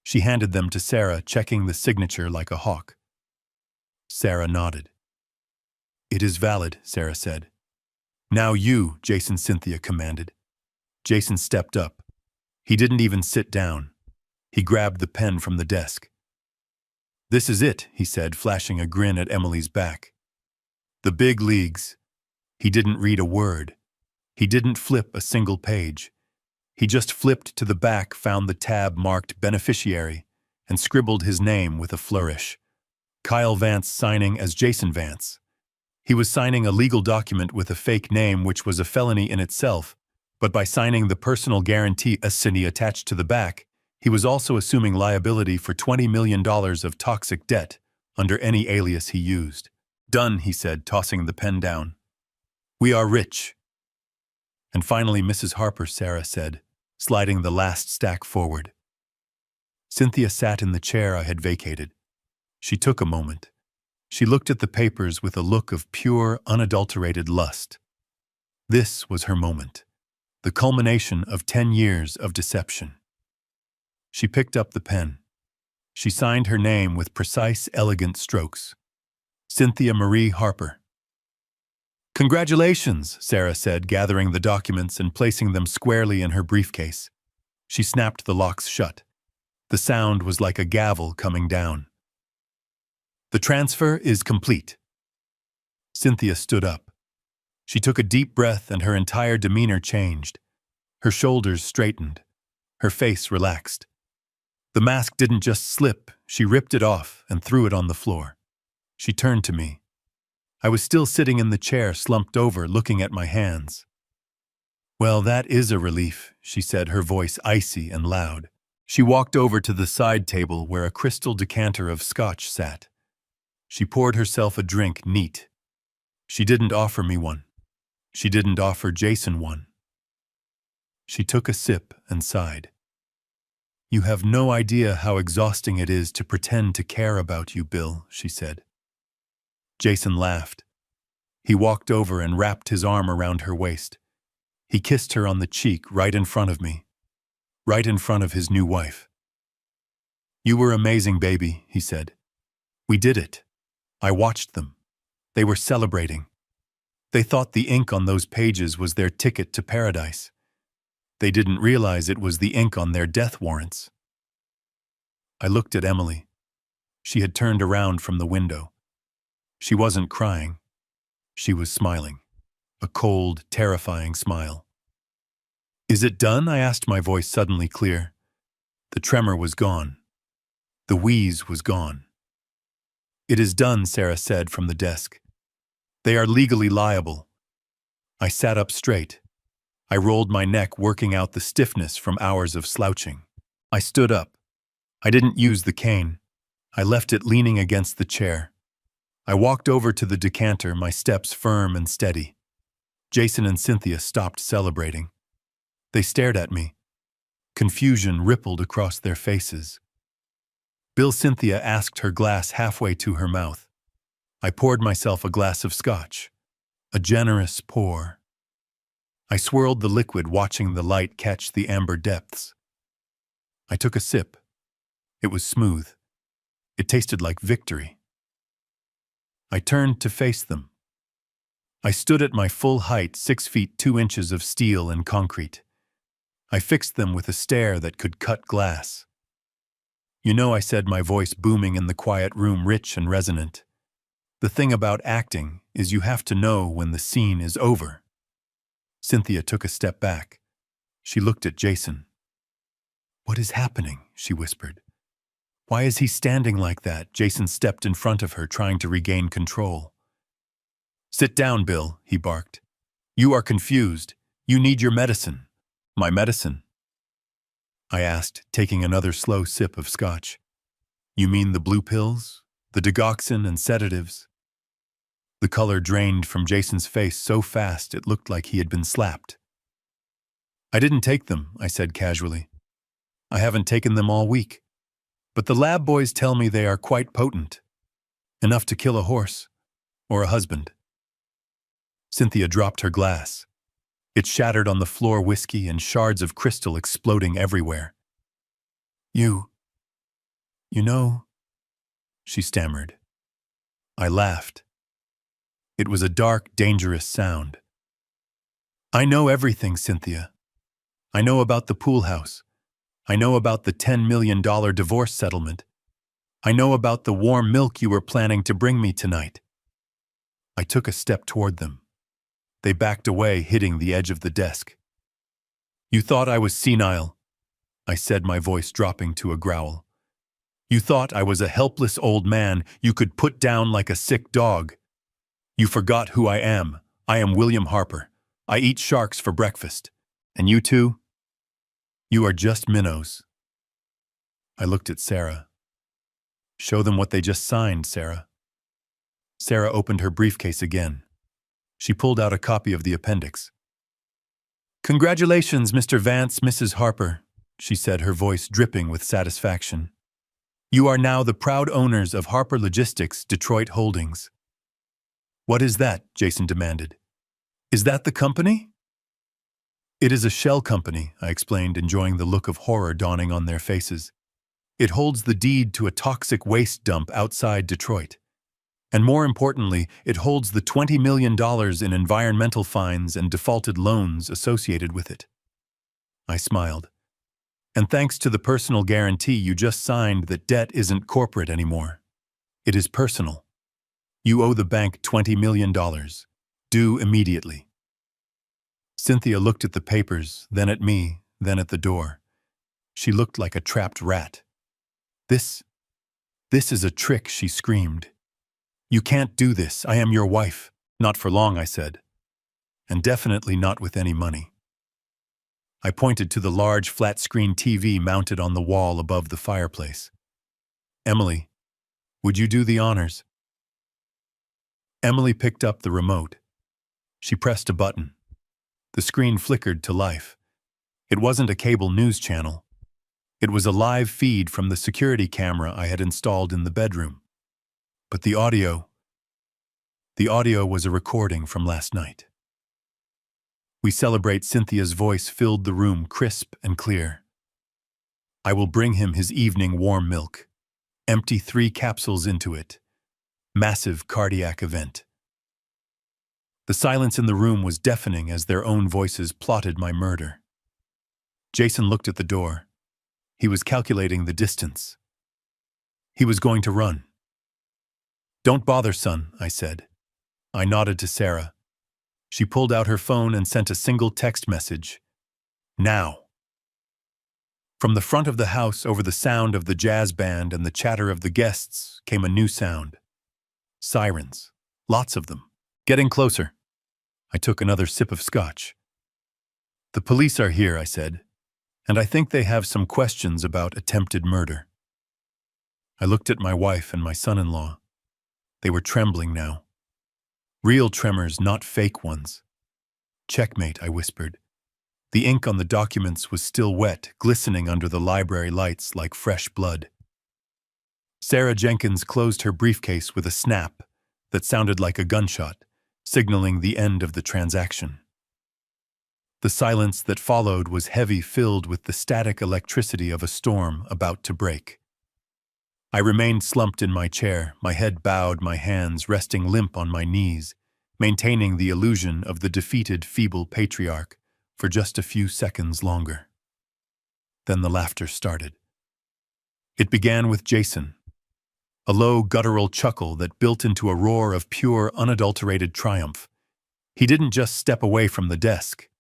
She handed them to Sarah, checking the signature like a hawk. Sarah nodded. "It is valid," Sarah said. "Now you," Jason, Cynthia commanded. Jason stepped up. He didn't even sit down. He grabbed the pen from the desk. "This is it," he said, flashing a grin at Emily's back. "The big leagues." He didn't read a word. He didn't flip a single page. He just flipped to the back, found the tab marked beneficiary, and scribbled his name with a flourish. Kyle Vance signing as Jason Vance. He was signing a legal document with a fake name, which was a felony in itself, but by signing the personal guarantee assignee attached to the back, he was also assuming liability for $20 million of toxic debt under any alias he used. "Done," he said, tossing the pen down. "We are rich." "And finally, Mrs. Harper," Sarah said, sliding the last stack forward. Cynthia sat in the chair I had vacated. She took a moment. She looked at the papers with a look of pure, unadulterated lust. This was her moment, the culmination of 10 years of deception. She picked up the pen. She signed her name with precise, elegant strokes. Cynthia Marie Harper. "Congratulations," Sarah said, gathering the documents and placing them squarely in her briefcase. She snapped the locks shut. The sound was like a gavel coming down. "The transfer is complete." Cynthia stood up. She took a deep breath and her entire demeanor changed. Her shoulders straightened. Her face relaxed. The mask didn't just slip, she ripped it off and threw it on the floor. She turned to me. I was still sitting in the chair, slumped over, looking at my hands. "Well, that is a relief," she said, her voice icy and loud. She walked over to the side table where a crystal decanter of scotch sat. She poured herself a drink neat. She didn't offer me one. She didn't offer Jason one. She took a sip and sighed. "You have no idea how exhausting it is to pretend to care about you, Bill," she said. Jason laughed. He walked over and wrapped his arm around her waist. He kissed her on the cheek right in front of me, right in front of his new wife. "You were amazing, baby," he said. "We did it." I watched them. They were celebrating. They thought the ink on those pages was their ticket to paradise. They didn't realize it was the ink on their death warrants. I looked at Emily. She had turned around from the window. She wasn't crying. She was smiling. A cold, terrifying smile. "Is it done?" I asked, my voice suddenly clear. The tremor was gone. The wheeze was gone. "It is done," Sarah said from the desk. "They are legally liable." I sat up straight. I rolled my neck, working out the stiffness from hours of slouching. I stood up. I didn't use the cane. I left it leaning against the chair. I walked over to the decanter, my steps firm and steady. Jason and Cynthia stopped celebrating. They stared at me. Confusion rippled across their faces. Cynthia asked her glass halfway to her mouth. I poured myself a glass of scotch. A generous pour. I swirled the liquid, watching the light catch the amber depths. I took a sip. It was smooth. It tasted like victory. I turned to face them. I stood at my full height, 6 feet 2 inches of steel and concrete. I fixed them with a stare that could cut glass. "You know," I said, my voice booming in the quiet room, rich and resonant, "the thing about acting is you have to know when the scene is over." Cynthia took a step back. She looked at Jason. "What is happening?" she whispered. "Why is he standing like that?" Jason stepped in front of her, trying to regain control. "Sit down, Bill," he barked. "You are confused. You need your medicine." "My medicine?" I asked, taking another slow sip of scotch. "You mean the blue pills? The digoxin and sedatives?" The color drained from Jason's face so fast it looked like he had been slapped. "I didn't take them," I said casually. "I haven't taken them all week. But the lab boys tell me they are quite potent. Enough to kill a horse. Or a husband." Cynthia dropped her glass. It shattered on the floor, whiskey and shards of crystal exploding everywhere. You know," she stammered. I laughed. It was a dark, dangerous sound. "I know everything, Cynthia. I know about the pool house. I know about the $10 million divorce settlement. I know about the warm milk you were planning to bring me tonight." I took a step toward them. They backed away, hitting the edge of the desk. "You thought I was senile," I said, my voice dropping to a growl. "You thought I was a helpless old man you could put down like a sick dog. You forgot who I am. I am William Harper. I eat sharks for breakfast. And you two? You are just minnows." I looked at Sarah. "Show them what they just signed, Sarah." Sarah opened her briefcase again. She pulled out a copy of the appendix. "Congratulations, Mr. Vance, Mrs. Harper," she said, her voice dripping with satisfaction. "You are now the proud owners of Harper Logistics Detroit Holdings." "What is that?" Jason demanded. "Is that the company?" "It is a shell company," I explained, enjoying the look of horror dawning on their faces. "It holds the deed to a toxic waste dump outside Detroit. And more importantly, it holds the $20 million in environmental fines and defaulted loans associated with it." I smiled. "And thanks to the personal guarantee you just signed, that debt isn't corporate anymore. It is personal. You owe the bank $20 million. Due immediately." Cynthia looked at the papers, then at me, then at the door. She looked like a trapped rat. This is a trick," she screamed. "You can't do this. I am your wife." "Not for long," I said. "And definitely not with any money." I pointed to the large flat-screen TV mounted on the wall above the fireplace. "Emily, would you do the honors?" Emily picked up the remote. She pressed a button. The screen flickered to life. It wasn't a cable news channel. It was a live feed from the security camera I had installed in the bedroom. But the audio was a recording from last night. "We celebrate." Cynthia's voice filled the room, crisp and clear. "I will bring him his evening warm milk. Empty 3 capsules into it. Massive cardiac event." The silence in the room was deafening as their own voices plotted my murder. Jason looked at the door. He was calculating the distance. He was going to run. "Don't bother, son," I said. I nodded to Sarah. She pulled out her phone and sent a single text message. "Now." From the front of the house, over the sound of the jazz band and the chatter of the guests, came a new sound. Sirens. Lots of them. Getting closer. I took another sip of scotch. "The police are here," I said, "and I think they have some questions about attempted murder." I looked at my wife and my son-in-law. They were trembling now. Real tremors, not fake ones. "Checkmate," I whispered. The ink on the documents was still wet, glistening under the library lights like fresh blood. Sarah Jenkins closed her briefcase with a snap that sounded like a gunshot, signaling the end of the transaction. The silence that followed was heavy, filled with the static electricity of a storm about to break. I remained slumped in my chair, my head bowed, my hands resting limp on my knees, maintaining the illusion of the defeated, feeble patriarch for just a few seconds longer. Then the laughter started. It began with Jason, a low, guttural chuckle that built into a roar of pure, unadulterated triumph. He didn't just step away from the desk.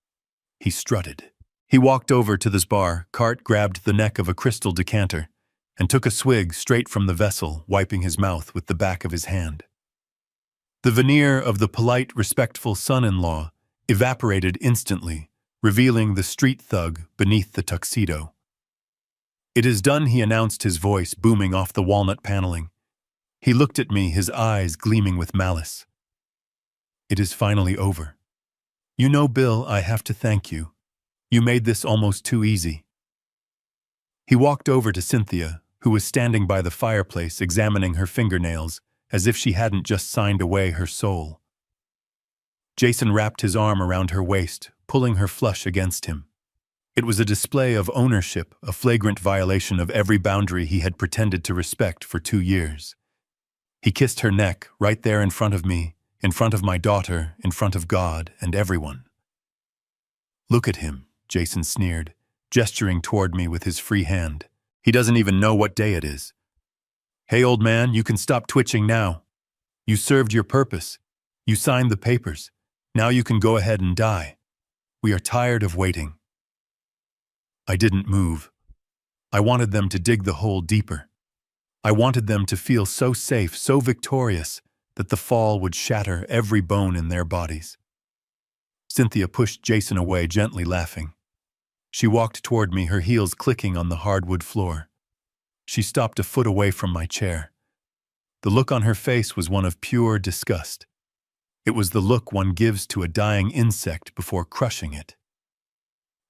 He strutted. He walked over to this bar, grabbed the neck of a crystal decanter, and took a swig straight from the vessel, wiping his mouth with the back of his hand. The veneer of the polite, respectful son-in-law evaporated instantly, revealing the street thug beneath the tuxedo. "It is done," he announced, his voice booming off the walnut paneling. He looked at me, his eyes gleaming with malice. "It is finally over. You know, Bill, I have to thank you. You made this almost too easy." He walked over to Cynthia, who was standing by the fireplace examining her fingernails as if she hadn't just signed away her soul. Jason wrapped his arm around her waist, pulling her flush against him. It was a display of ownership, a flagrant violation of every boundary he had pretended to respect for 2 years. He kissed her neck right there in front of me, in front of my daughter, in front of God and everyone. "Look at him," Jason sneered, gesturing toward me with his free hand. "He doesn't even know what day it is. Hey, old man, you can stop twitching now. You served your purpose. You signed the papers. Now you can go ahead and die. We are tired of waiting." I didn't move. I wanted them to dig the hole deeper. I wanted them to feel so safe, so victorious, that the fall would shatter every bone in their bodies. Cynthia pushed Jason away, gently laughing. She walked toward me, her heels clicking on the hardwood floor. She stopped a foot away from my chair. The look on her face was one of pure disgust. It was the look one gives to a dying insect before crushing it.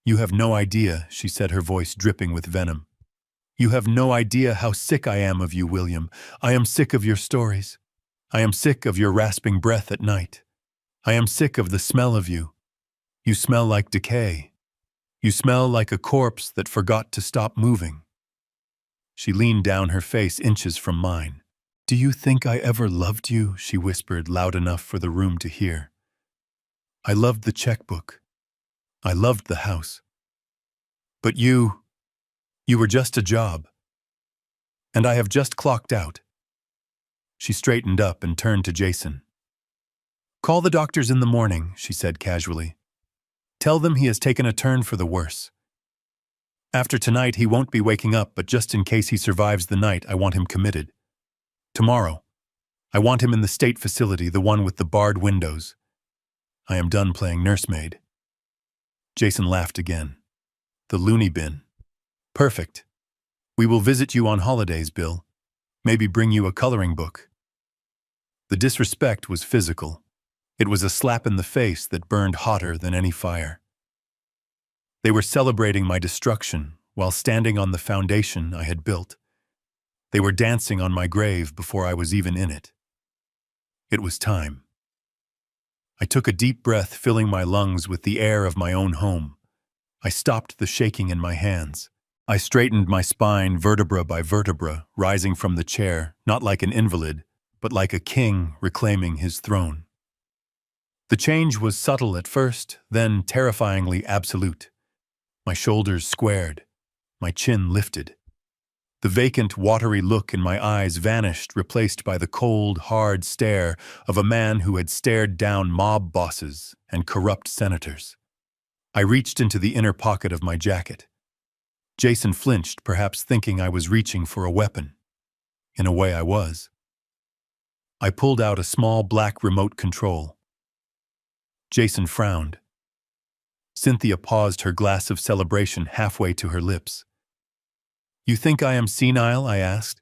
"You have no idea," she said, her voice dripping with venom. "You have no idea how sick I am of you, William. I am sick of your stories. I am sick of your rasping breath at night. I am sick of the smell of you. You smell like decay. You smell like a corpse that forgot to stop moving." She leaned down, her face inches from mine. "Do you think I ever loved you?" she whispered, loud enough for the room to hear. "I loved the checkbook. I loved the house. But you were just a job. And I have just clocked out." She straightened up and turned to Jason. "Call the doctors in the morning," she said casually. "Tell them he has taken a turn for the worse. After tonight, he won't be waking up, but just in case he survives the night, I want him committed. Tomorrow, I want him in the state facility, the one with the barred windows. I am done playing nursemaid." Jason laughed again. "The loony bin. Perfect. We will visit you on holidays, Bill. Maybe bring you a coloring book." The disrespect was physical. It was a slap in the face that burned hotter than any fire. They were celebrating my destruction while standing on the foundation I had built. They were dancing on my grave before I was even in it. It was time. I took a deep breath, filling my lungs with the air of my own home. I stopped the shaking in my hands. I straightened my spine vertebra by vertebra, rising from the chair, not like an invalid, but like a king reclaiming his throne. The change was subtle at first, then terrifyingly absolute. My shoulders squared, my chin lifted. The vacant, watery look in my eyes vanished, replaced by the cold, hard stare of a man who had stared down mob bosses and corrupt senators. I reached into the inner pocket of my jacket. Jason flinched, perhaps thinking I was reaching for a weapon. In a way, I was. I pulled out a small black remote control. Jason frowned. Cynthia paused her glass of celebration halfway to her lips. "You think I am senile?" I asked.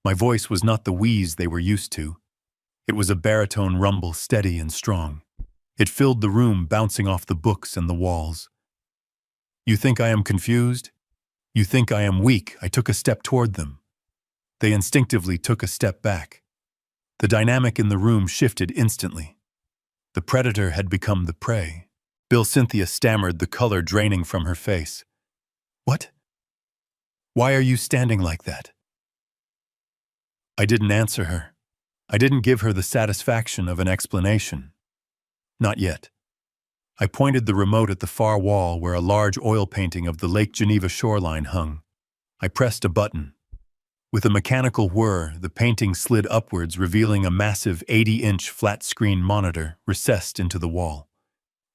My voice was not the wheeze they were used to. It was a baritone rumble, steady and strong. It filled the room, bouncing off the books and the walls. "You think I am confused? You think I am weak?" I took a step toward them. They instinctively took a step back. The dynamic in the room shifted instantly. The predator had become the prey. Cynthia stammered, the color draining from her face. "What? Why are you standing like that?" I didn't answer her. I didn't give her the satisfaction of an explanation. Not yet. I pointed the remote at the far wall where a large oil painting of the Lake Geneva shoreline hung. I pressed a button. With a mechanical whir, the painting slid upwards, revealing a massive 80-inch flat-screen monitor recessed into the wall.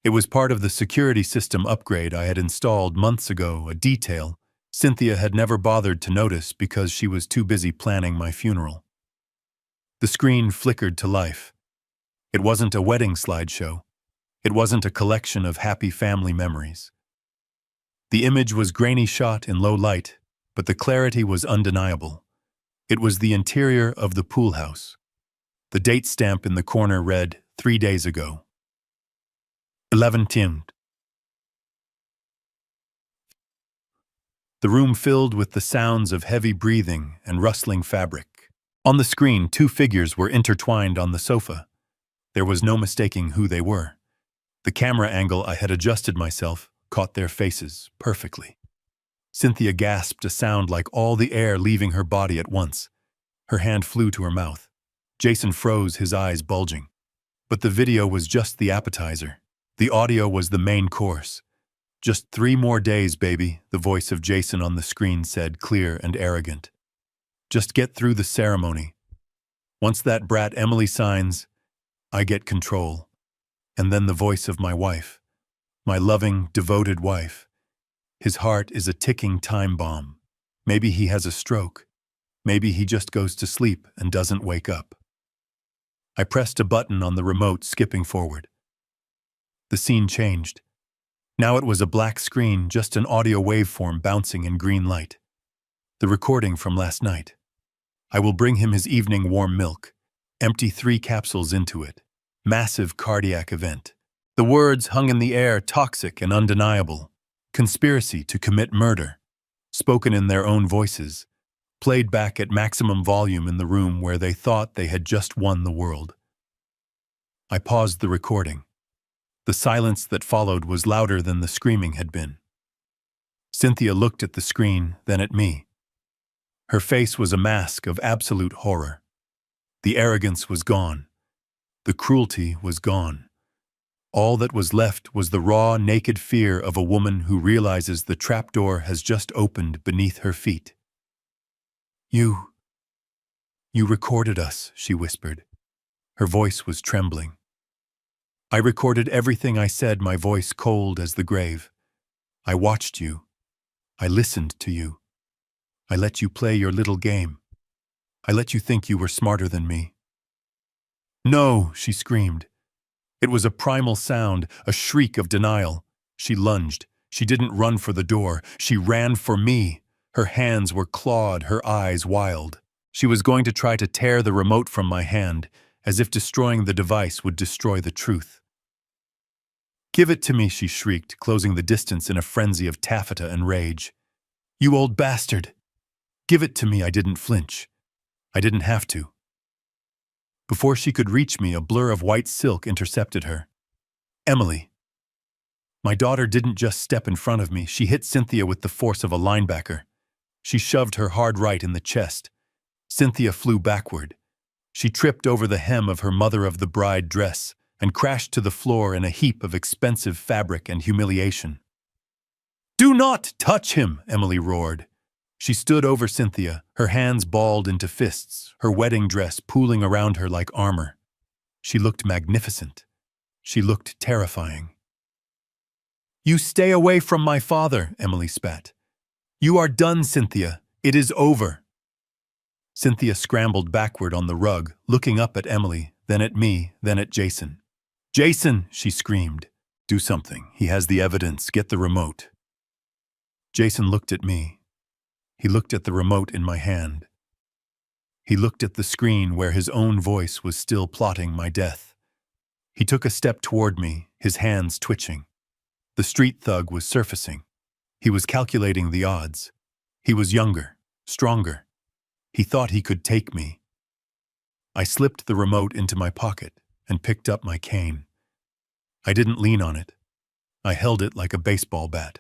It was part of the security system upgrade I had installed months ago, a detail Cynthia had never bothered to notice because she was too busy planning my funeral. The screen flickered to life. It wasn't a wedding slideshow. It wasn't a collection of happy family memories. The image was grainy, shot in low light, but the clarity was undeniable. It was the interior of the pool house. The date stamp in the corner read, 3 days ago. 11:10. The room filled with the sounds of heavy breathing and rustling fabric. On the screen, 2 figures were intertwined on the sofa. There was no mistaking who they were. The camera angle I had adjusted myself caught their faces perfectly. Cynthia gasped, a sound like all the air leaving her body at once. Her hand flew to her mouth. Jason froze, his eyes bulging. But the video was just the appetizer. The audio was the main course. "Just 3 more days, baby," the voice of Jason on the screen said, clear and arrogant. "Just get through the ceremony. Once that brat Emily signs, I get control." And then the voice of my wife. My loving, devoted wife. "His heart is a ticking time bomb. Maybe he has a stroke. Maybe he just goes to sleep and doesn't wake up." I pressed a button on the remote, skipping forward. The scene changed. Now it was a black screen, just an audio waveform bouncing in green light. The recording from last night. "I will bring him his evening warm milk. Empty 3 capsules into it. Massive cardiac event." The words hung in the air, toxic and undeniable. "Conspiracy to commit murder." Spoken in their own voices. Played back at maximum volume in the room where they thought they had just won the world. I paused the recording. The silence that followed was louder than the screaming had been. Cynthia looked at the screen, then at me. Her face was a mask of absolute horror. The arrogance was gone. The cruelty was gone. All that was left was the raw, naked fear of a woman who realizes the trapdoor has just opened beneath her feet. You recorded us," she whispered. Her voice was trembling. "I recorded everything I said," my voice cold as the grave. "I watched you. I listened to you. I let you play your little game. I let you think you were smarter than me." "No!" she screamed. It was a primal sound, a shriek of denial. She lunged. She didn't run for the door. She ran for me. Her hands were clawed, her eyes wild. She was going to try to tear the remote from my hand, as if destroying the device would destroy the truth. "Give it to me," she shrieked, closing the distance in a frenzy of taffeta and rage. "You old bastard! Give it to me." I didn't flinch. I didn't have to. Before she could reach me, a blur of white silk intercepted her. "Emily." My daughter didn't just step in front of me. She hit Cynthia with the force of a linebacker. She shoved her hard right in the chest. Cynthia flew backward. She tripped over the hem of her mother-of-the-bride dress and crashed to the floor in a heap of expensive fabric and humiliation. "Do not touch him!" Emily roared. She stood over Cynthia, her hands balled into fists, her wedding dress pooling around her like armor. She looked magnificent. She looked terrifying. "You stay away from my father," Emily spat. "You are done, Cynthia. It is over." Cynthia scrambled backward on the rug, looking up at Emily, then at me, then at Jason. "Jason," she screamed. "Do something. He has the evidence. Get the remote." Jason looked at me. He looked at the remote in my hand. He looked at the screen where his own voice was still plotting my death. He took a step toward me, his hands twitching. The street thug was surfacing. He was calculating the odds. He was younger, stronger. He thought he could take me. I slipped the remote into my pocket and picked up my cane. I didn't lean on it. I held it like a baseball bat.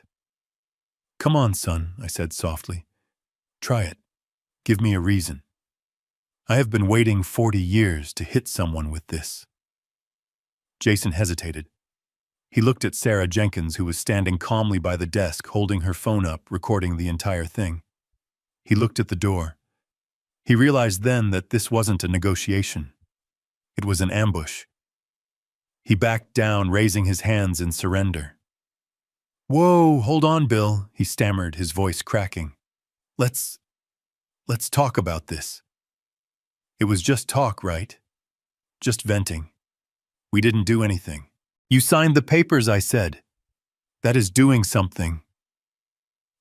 "Come on, son," I said softly. "Try it. Give me a reason. I have been waiting 40 years to hit someone with this." Jason hesitated. He looked at Sarah Jenkins, who was standing calmly by the desk, holding her phone up, recording the entire thing. He looked at the door. He realized then that this wasn't a negotiation. It was an ambush. He backed down, raising his hands in surrender. "Whoa, hold on, Bill," he stammered, his voice cracking. Let's talk about this." It was just talk, right? Just venting. We didn't do anything. "You signed the papers," I said. "That is doing something."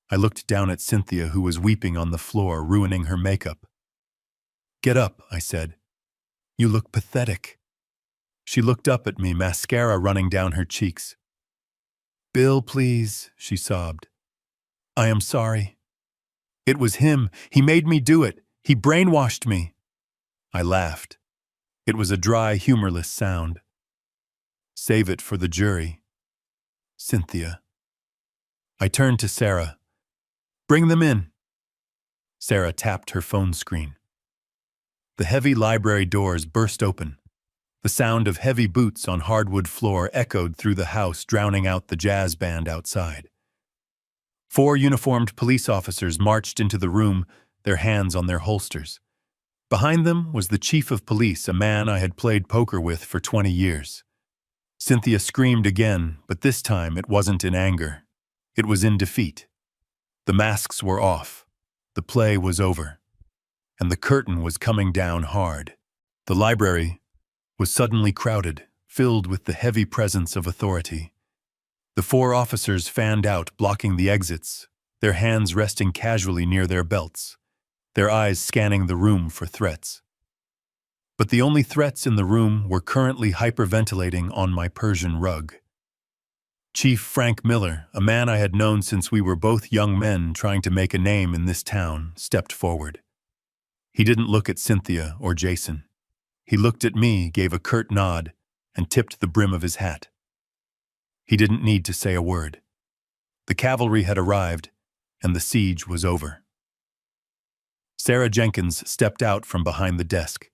I looked down at Cynthia, who was weeping on the floor, ruining her makeup. "Get up," I said. "You look pathetic." She looked up at me, mascara running down her cheeks. "Bill, please," she sobbed. "I am sorry. It was him. He made me do it. He brainwashed me." I laughed. It was a dry, humorless sound. "Save it for the jury." "Cynthia." I turned to Sarah. "Bring them in." Sarah tapped her phone screen. The heavy library doors burst open. The sound of heavy boots on hardwood floor echoed through the house, drowning out the jazz band outside. 4 uniformed police officers marched into the room, their hands on their holsters. Behind them was the chief of police, a man I had played poker with for 20 years. Cynthia screamed again, but this time it wasn't in anger. It was in defeat. The masks were off. The play was over. And the curtain was coming down hard. The library was suddenly crowded, filled with the heavy presence of authority. The 4 officers fanned out, blocking the exits, their hands resting casually near their belts, their eyes scanning the room for threats. But the only threats in the room were currently hyperventilating on my Persian rug. Chief Frank Miller, a man I had known since we were both young men trying to make a name in this town, stepped forward. He didn't look at Cynthia or Jason. He looked at me, gave a curt nod, and tipped the brim of his hat. He didn't need to say a word. The cavalry had arrived, and the siege was over. Sarah Jenkins stepped out from behind the desk.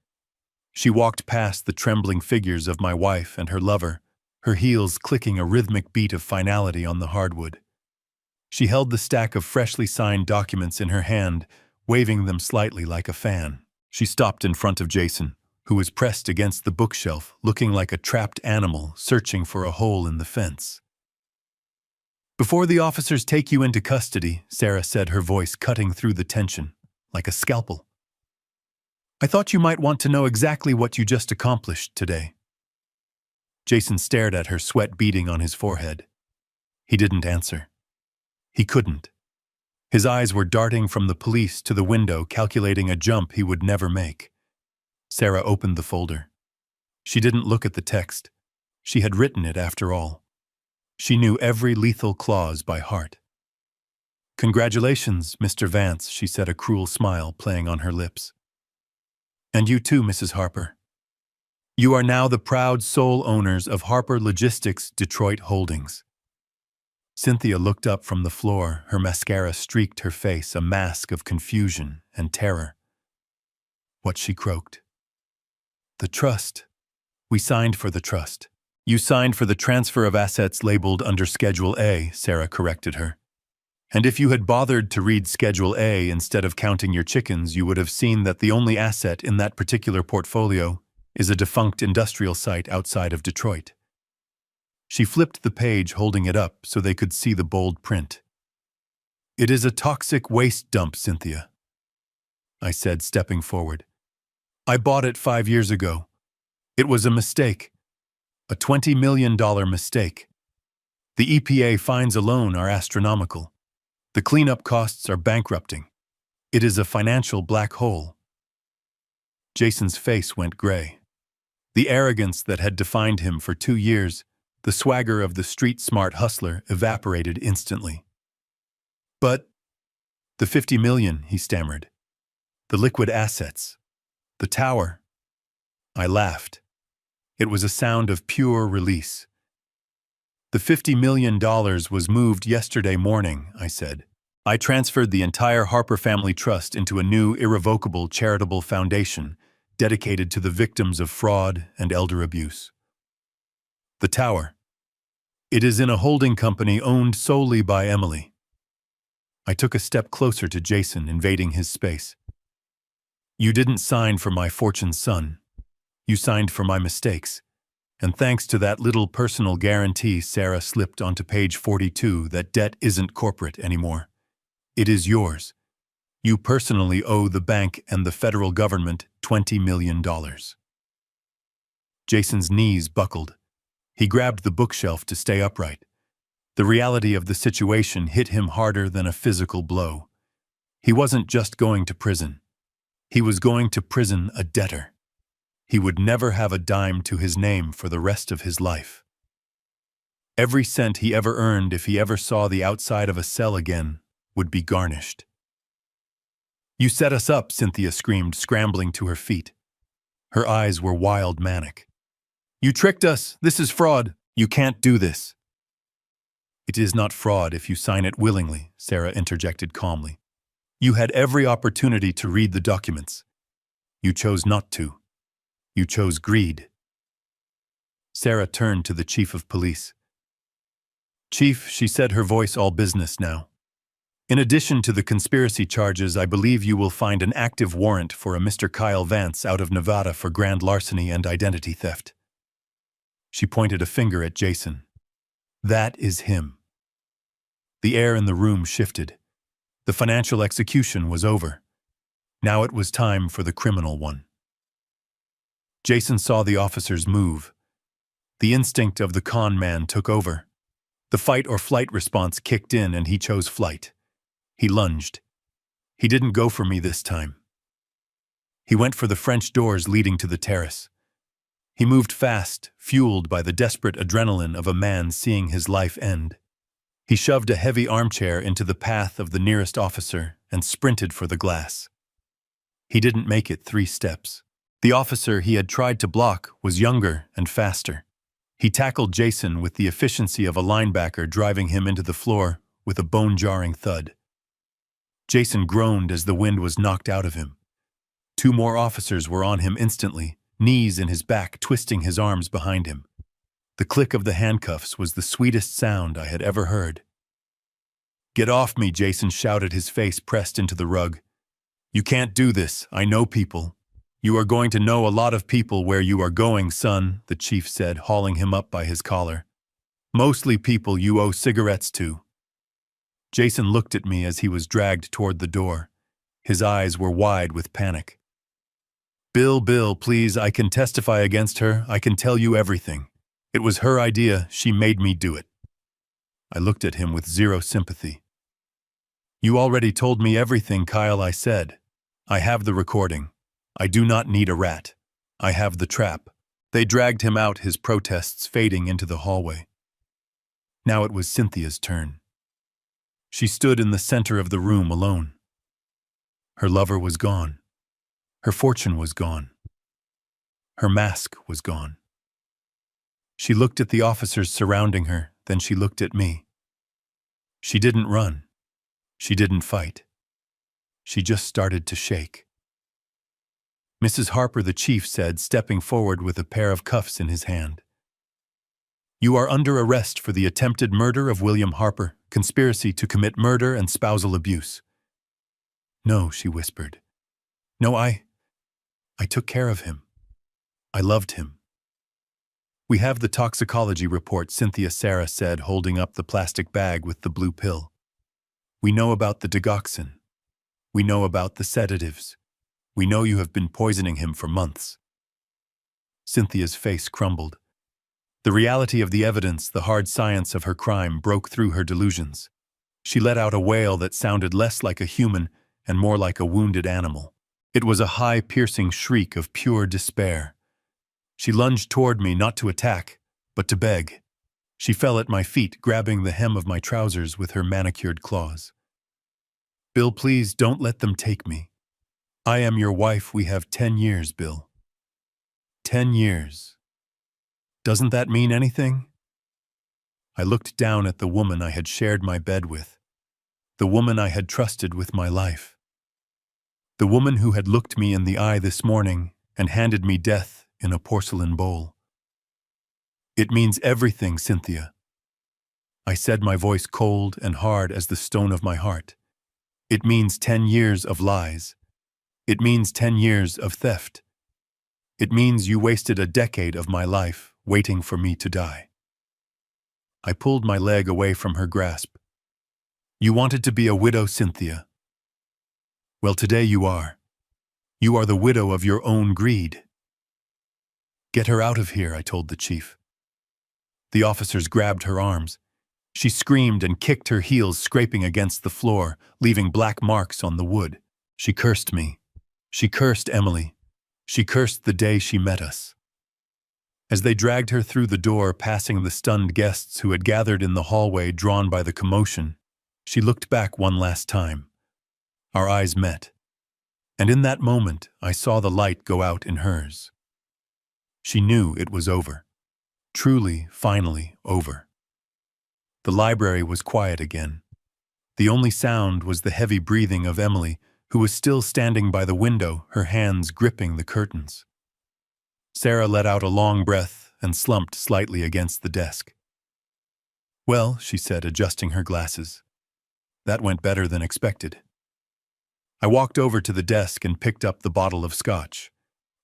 She walked past the trembling figures of my wife and her lover, her heels clicking a rhythmic beat of finality on the hardwood. She held the stack of freshly signed documents in her hand, waving them slightly like a fan. She stopped in front of Jason, who was pressed against the bookshelf, looking like a trapped animal searching for a hole in the fence. "Before the officers take you into custody," Sarah said, her voice cutting through the tension, like a scalpel, "I thought you might want to know exactly what you just accomplished today." Jason stared at her, sweat beading on his forehead. He didn't answer. He couldn't. His eyes were darting from the police to the window, calculating a jump he would never make. Sarah opened the folder. She didn't look at the text. She had written it after all. She knew every lethal clause by heart. "Congratulations, Mr. Vance," she said, a cruel smile playing on her lips. "And you too, Mrs. Harper. You are now the proud sole owners of Harper Logistics Detroit Holdings." Cynthia looked up from the floor, her mascara streaked her face, a mask of confusion and terror. What she croaked. "The trust. We signed for the trust." "You signed for the transfer of assets labeled under Schedule A," Sarah corrected her. And if you had bothered to read Schedule A instead of counting your chickens, you would have seen that the only asset in that particular portfolio is a defunct industrial site outside of Detroit. She flipped the page, holding it up so they could see the bold print. It is a toxic waste dump, Cynthia, I said, stepping forward. I bought it 5 years ago. It was a mistake. A $20 million mistake. The EPA fines alone are astronomical. The cleanup costs are bankrupting. It is a financial black hole. Jason's face went gray. The arrogance that had defined him for 2 years, the swagger of the street-smart hustler, evaporated instantly. But the $50 million, he stammered. The liquid assets. The tower. I laughed. It was a sound of pure release. The $50 million was moved yesterday morning, I said. I transferred the entire Harper Family Trust into a new, irrevocable charitable foundation dedicated to the victims of fraud and elder abuse. The tower. It is in a holding company owned solely by Emily. I took a step closer to Jason, invading his space. You didn't sign for my fortune, son. You signed for my mistakes. And thanks to that little personal guarantee Sarah slipped onto page 42, that debt isn't corporate anymore. It is yours. You personally owe the bank and the federal government $20 million. Jason's knees buckled. He grabbed the bookshelf to stay upright. The reality of the situation hit him harder than a physical blow. He wasn't just going to prison. He was going to prison a debtor. He would never have a dime to his name for the rest of his life. Every cent he ever earned, if he ever saw the outside of a cell again, would be garnished. You set us up, Cynthia screamed, scrambling to her feet. Her eyes were wild, manic. You tricked us. This is fraud. You can't do this. It is not fraud if you sign it willingly, Sarah interjected calmly. You had every opportunity to read the documents. You chose not to. You chose greed. Sarah turned to the chief of police. Chief, she said, her voice all business now. In addition to the conspiracy charges, I believe you will find an active warrant for a Mr. Kyle Vance out of Nevada for grand larceny and identity theft. She pointed a finger at Jason. That is him. The air in the room shifted. The financial execution was over. Now it was time for the criminal one. Jason saw the officers move. The instinct of the con man took over. The fight or flight response kicked in and he chose flight. He lunged. He didn't go for me this time. He went for the French doors leading to the terrace. He moved fast, fueled by the desperate adrenaline of a man seeing his life end. He shoved a heavy armchair into the path of the nearest officer and sprinted for the glass. He didn't make it 3 steps. The officer he had tried to block was younger and faster. He tackled Jason with the efficiency of a linebacker, driving him into the floor with a bone-jarring thud. Jason groaned as the wind was knocked out of him. 2 more officers were on him instantly, knees in his back, twisting his arms behind him. The click of the handcuffs was the sweetest sound I had ever heard. Get off me, Jason shouted, his face pressed into the rug. You can't do this. I know people. You are going to know a lot of people where you are going, son, the chief said, hauling him up by his collar. Mostly people you owe cigarettes to. Jason looked at me as he was dragged toward the door. His eyes were wide with panic. Bill, please, I can testify against her. I can tell you everything. It was her idea. She made me do it. I looked at him with zero sympathy. You already told me everything, Kyle, I said. I have the recording. I do not need a rat. I have the trap. They dragged him out, his protests fading into the hallway. Now it was Cynthia's turn. She stood in the center of the room alone. Her lover was gone. Her fortune was gone. Her mask was gone. She looked at the officers surrounding her, then she looked at me. She didn't run. She didn't fight. She just started to shake. Mrs. Harper, the chief said, stepping forward with a pair of cuffs in his hand. You are under arrest for the attempted murder of William Harper, conspiracy to commit murder and spousal abuse." "No," she whispered. "No, I took care of him. I loved him." "We have the toxicology report," Sarah said, holding up the plastic bag with the blue pill. "We know about the digoxin. We know about the sedatives. We know you have been poisoning him for months." Cynthia's face crumbled. The reality of the evidence, the hard science of her crime, broke through her delusions. She let out a wail that sounded less like a human and more like a wounded animal. It was a high, piercing shriek of pure despair. She lunged toward me, not to attack, but to beg. She fell at my feet, grabbing the hem of my trousers with her manicured claws. "Bill, please don't let them take me. I am your wife. We have 10 years, Bill." 10 years. Doesn't that mean anything? I looked down at the woman I had shared my bed with, the woman I had trusted with my life, the woman who had looked me in the eye this morning and handed me death in a porcelain bowl. "It means everything, Cynthia," I said, my voice cold and hard as the stone of my heart. "It means 10 years of lies. It means 10 years of theft. It means you wasted a decade of my life waiting for me to die." I pulled my leg away from her grasp. "You wanted to be a widow, Cynthia. Well, today you are. You are the widow of your own greed." "Get her out of here," I told the chief. The officers grabbed her arms. She screamed and kicked her heels, scraping against the floor, leaving black marks on the wood. She cursed me. She cursed Emily. She cursed the day she met us. As they dragged her through the door, passing the stunned guests who had gathered in the hallway drawn by the commotion, she looked back one last time. Our eyes met. And in that moment, I saw the light go out in hers. She knew it was over. Truly, finally, over. The library was quiet again. The only sound was the heavy breathing of Emily, who was still standing by the window, her hands gripping the curtains. Sarah let out a long breath and slumped slightly against the desk. "Well," she said, adjusting her glasses, "that went better than expected." I walked over to the desk and picked up the bottle of scotch.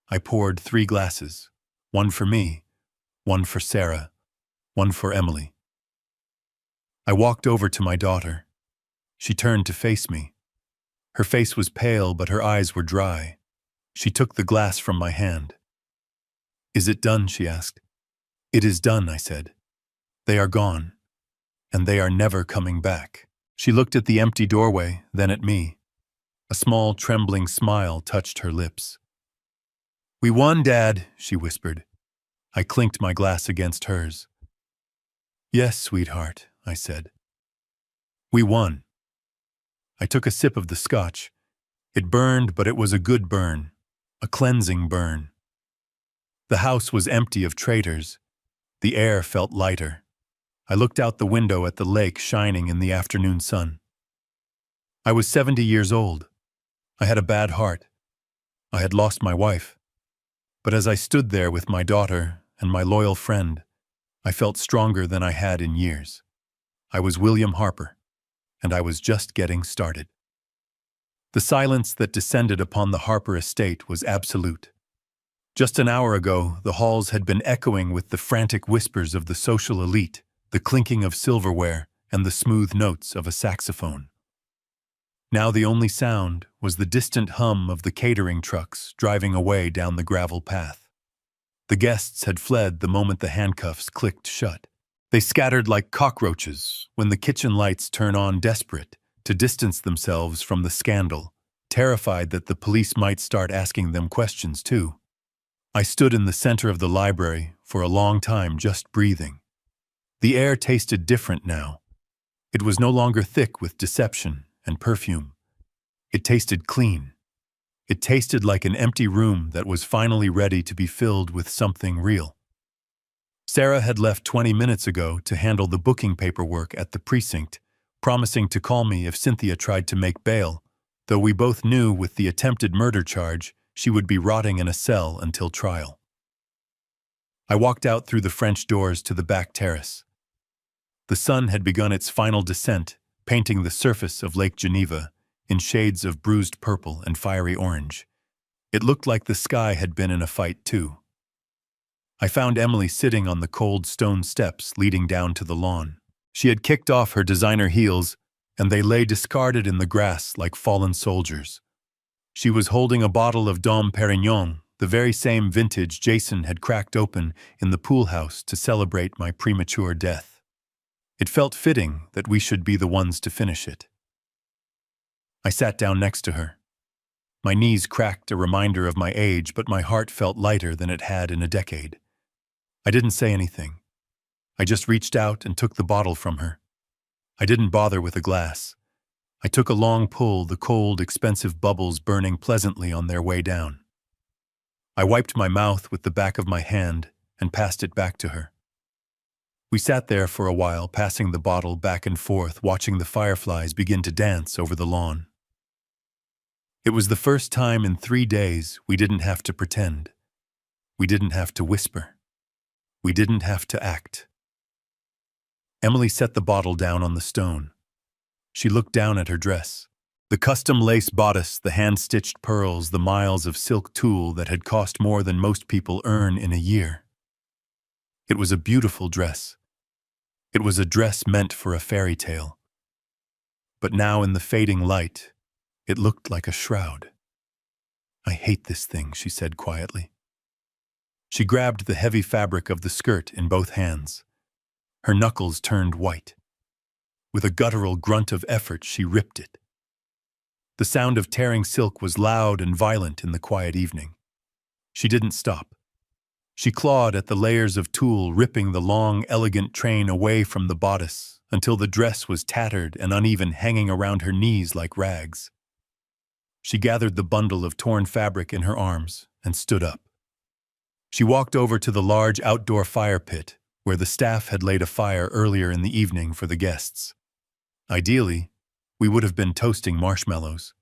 I poured 3 glasses, one for me, one for Sarah, one for Emily. I walked over to my daughter. She turned to face me. Her face was pale, but her eyes were dry. She took the glass from my hand. "Is it done?" she asked. "It is done," I said. "They are gone, and they are never coming back." She looked at the empty doorway, then at me. A small, trembling smile touched her lips. "We won, Dad," she whispered. I clinked my glass against hers. "Yes, sweetheart," I said. "We won." I took a sip of the scotch. It burned, but it was a good burn, a cleansing burn. The house was empty of traitors. The air felt lighter. I looked out the window at the lake shining in the afternoon sun. I was 70 years old. I had a bad heart. I had lost my wife. But as I stood there with my daughter and my loyal friend, I felt stronger than I had in years. I was William Harper, and I was just getting started. The silence that descended upon the Harper estate was absolute. Just an hour ago, the halls had been echoing with the frantic whispers of the social elite, the clinking of silverware, and the smooth notes of a saxophone. Now the only sound was the distant hum of the catering trucks driving away down the gravel path. The guests had fled the moment the handcuffs clicked shut. They scattered like cockroaches when the kitchen lights turn on, desperate to distance themselves from the scandal, terrified that the police might start asking them questions too. I stood in the center of the library for a long time, just breathing. The air tasted different now. It was no longer thick with deception and perfume. It tasted clean. It tasted like an empty room that was finally ready to be filled with something real. Sarah had left 20 minutes ago to handle the booking paperwork at the precinct, promising to call me if Cynthia tried to make bail, though we both knew with the attempted murder charge she would be rotting in a cell until trial. I walked out through the French doors to the back terrace. The sun had begun its final descent, painting the surface of Lake Geneva in shades of bruised purple and fiery orange. It looked like the sky had been in a fight too. I found Emily sitting on the cold stone steps leading down to the lawn. She had kicked off her designer heels, and they lay discarded in the grass like fallen soldiers. She was holding a bottle of Dom Perignon, the very same vintage Jason had cracked open in the pool house to celebrate my premature death. It felt fitting that we should be the ones to finish it. I sat down next to her. My knees cracked, a reminder of my age, but my heart felt lighter than it had in a decade. I didn't say anything. I just reached out and took the bottle from her. I didn't bother with a glass. I took a long pull, the cold, expensive bubbles burning pleasantly on their way down. I wiped my mouth with the back of my hand and passed it back to her. We sat there for a while, passing the bottle back and forth, watching the fireflies begin to dance over the lawn. It was the first time in 3 days we didn't have to pretend. We didn't have to whisper. We didn't have to act. Emily set the bottle down on the stone. She looked down at her dress. The custom lace bodice, the hand-stitched pearls, the miles of silk tulle that had cost more than most people earn in a year. It was a beautiful dress. It was a dress meant for a fairy tale. But now in the fading light, it looked like a shroud. "I hate this thing," she said quietly. She grabbed the heavy fabric of the skirt in both hands. Her knuckles turned white. With a guttural grunt of effort, she ripped it. The sound of tearing silk was loud and violent in the quiet evening. She didn't stop. She clawed at the layers of tulle, ripping the long, elegant train away from the bodice until the dress was tattered and uneven, hanging around her knees like rags. She gathered the bundle of torn fabric in her arms and stood up. She walked over to the large outdoor fire pit where the staff had laid a fire earlier in the evening for the guests. Ideally, we would have been toasting marshmallows.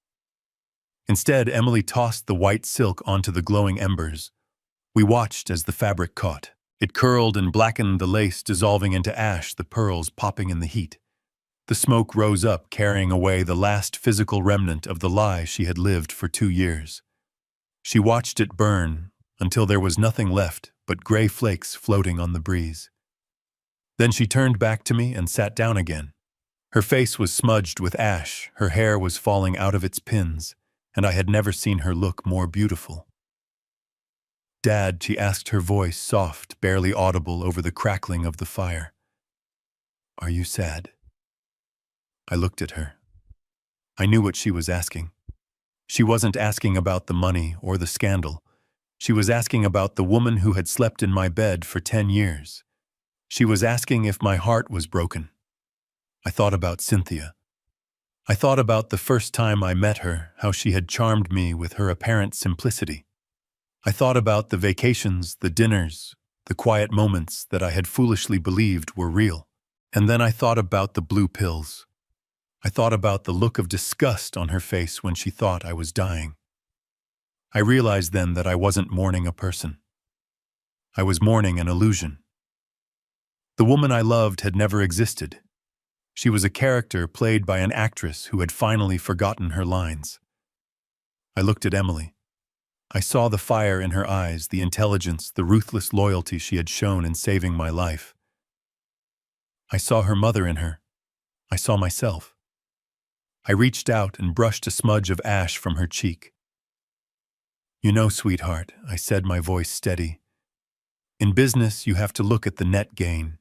Instead, Emily tossed the white silk onto the glowing embers. We watched as the fabric caught. It curled and blackened, the lace dissolving into ash, the pearls popping in the heat. The smoke rose up, carrying away the last physical remnant of the lie she had lived for 2 years. She watched it burn until there was nothing left but gray flakes floating on the breeze. Then she turned back to me and sat down again. Her face was smudged with ash, her hair was falling out of its pins, and I had never seen her look more beautiful. "Dad," she asked, her voice soft, barely audible over the crackling of the fire. "Are you sad?" I looked at her. I knew what she was asking. She wasn't asking about the money or the scandal. She was asking about the woman who had slept in my bed for 10 years. She was asking if my heart was broken. I thought about Cynthia. I thought about the first time I met her, how she had charmed me with her apparent simplicity. I thought about the vacations, the dinners, the quiet moments that I had foolishly believed were real. And then I thought about the blue pills. I thought about the look of disgust on her face when she thought I was dying. I realized then that I wasn't mourning a person. I was mourning an illusion. The woman I loved had never existed. She was a character played by an actress who had finally forgotten her lines. I looked at Emily. I saw the fire in her eyes, the intelligence, the ruthless loyalty she had shown in saving my life. I saw her mother in her. I saw myself. I reached out and brushed a smudge of ash from her cheek. "You know, sweetheart," I said, my voice steady, "in business you have to look at the net gain.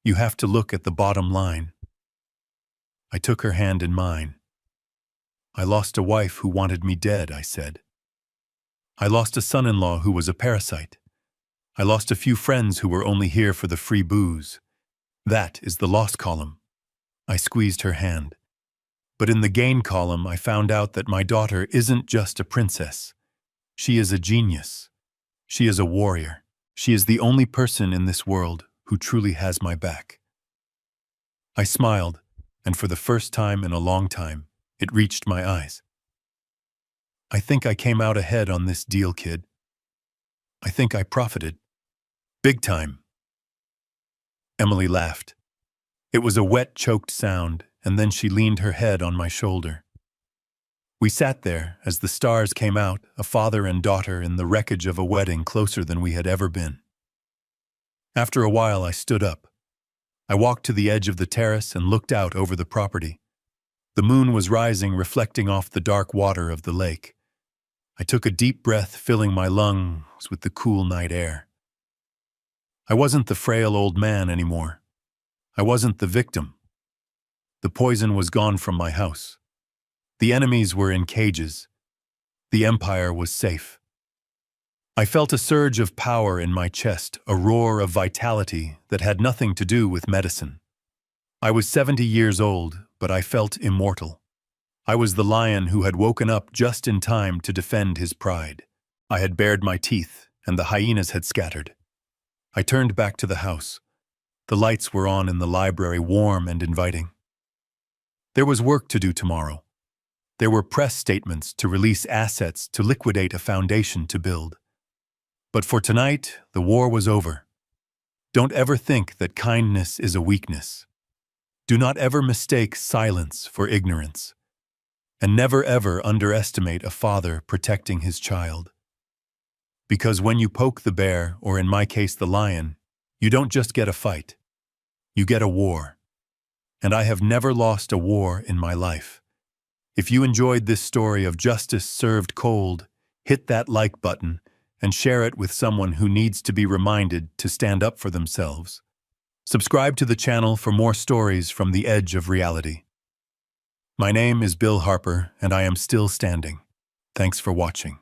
You have to look at the bottom line." I took her hand in mine. "I lost a wife who wanted me dead," I said. "I lost a son-in-law who was a parasite. I lost a few friends who were only here for the free booze. That is the loss column." I squeezed her hand. "But in the gain column, I found out that my daughter isn't just a princess. She is a genius. She is a warrior. She is the only person in this world who truly has my back." I smiled, and for the first time in a long time, it reached my eyes. "I think I came out ahead on this deal, kid. I think I profited. Big time. Emily laughed. It was a wet, choked sound, and then she leaned her head on my shoulder. We sat there as the stars came out, a father and daughter in the wreckage of a wedding closer than we had ever been. After a while, I stood up. I walked to the edge of the terrace and looked out over the property. The moon was rising, reflecting off the dark water of the lake. I took a deep breath, filling my lungs with the cool night air. I wasn't the frail old man anymore. I wasn't the victim. The poison was gone from my house. The enemies were in cages. The empire was safe. I felt a surge of power in my chest, a roar of vitality that had nothing to do with medicine. I was 70 years old, but I felt immortal. I was the lion who had woken up just in time to defend his pride. I had bared my teeth, and the hyenas had scattered. I turned back to the house. The lights were on in the library, warm and inviting. There was work to do tomorrow. There were press statements to release assets, to liquidate a foundation to build. But for tonight, the war was over. Don't ever think that kindness is a weakness. Do not ever mistake silence for ignorance. And never ever underestimate a father protecting his child. Because when you poke the bear, or in my case the lion, you don't just get a fight. You get a war. And I have never lost a war in my life. If you enjoyed this story of justice served cold, hit that like button and share it with someone who needs to be reminded to stand up for themselves. Subscribe to the channel for more stories from the edge of reality. My name is Bill Harper, and I am still standing. Thanks for watching.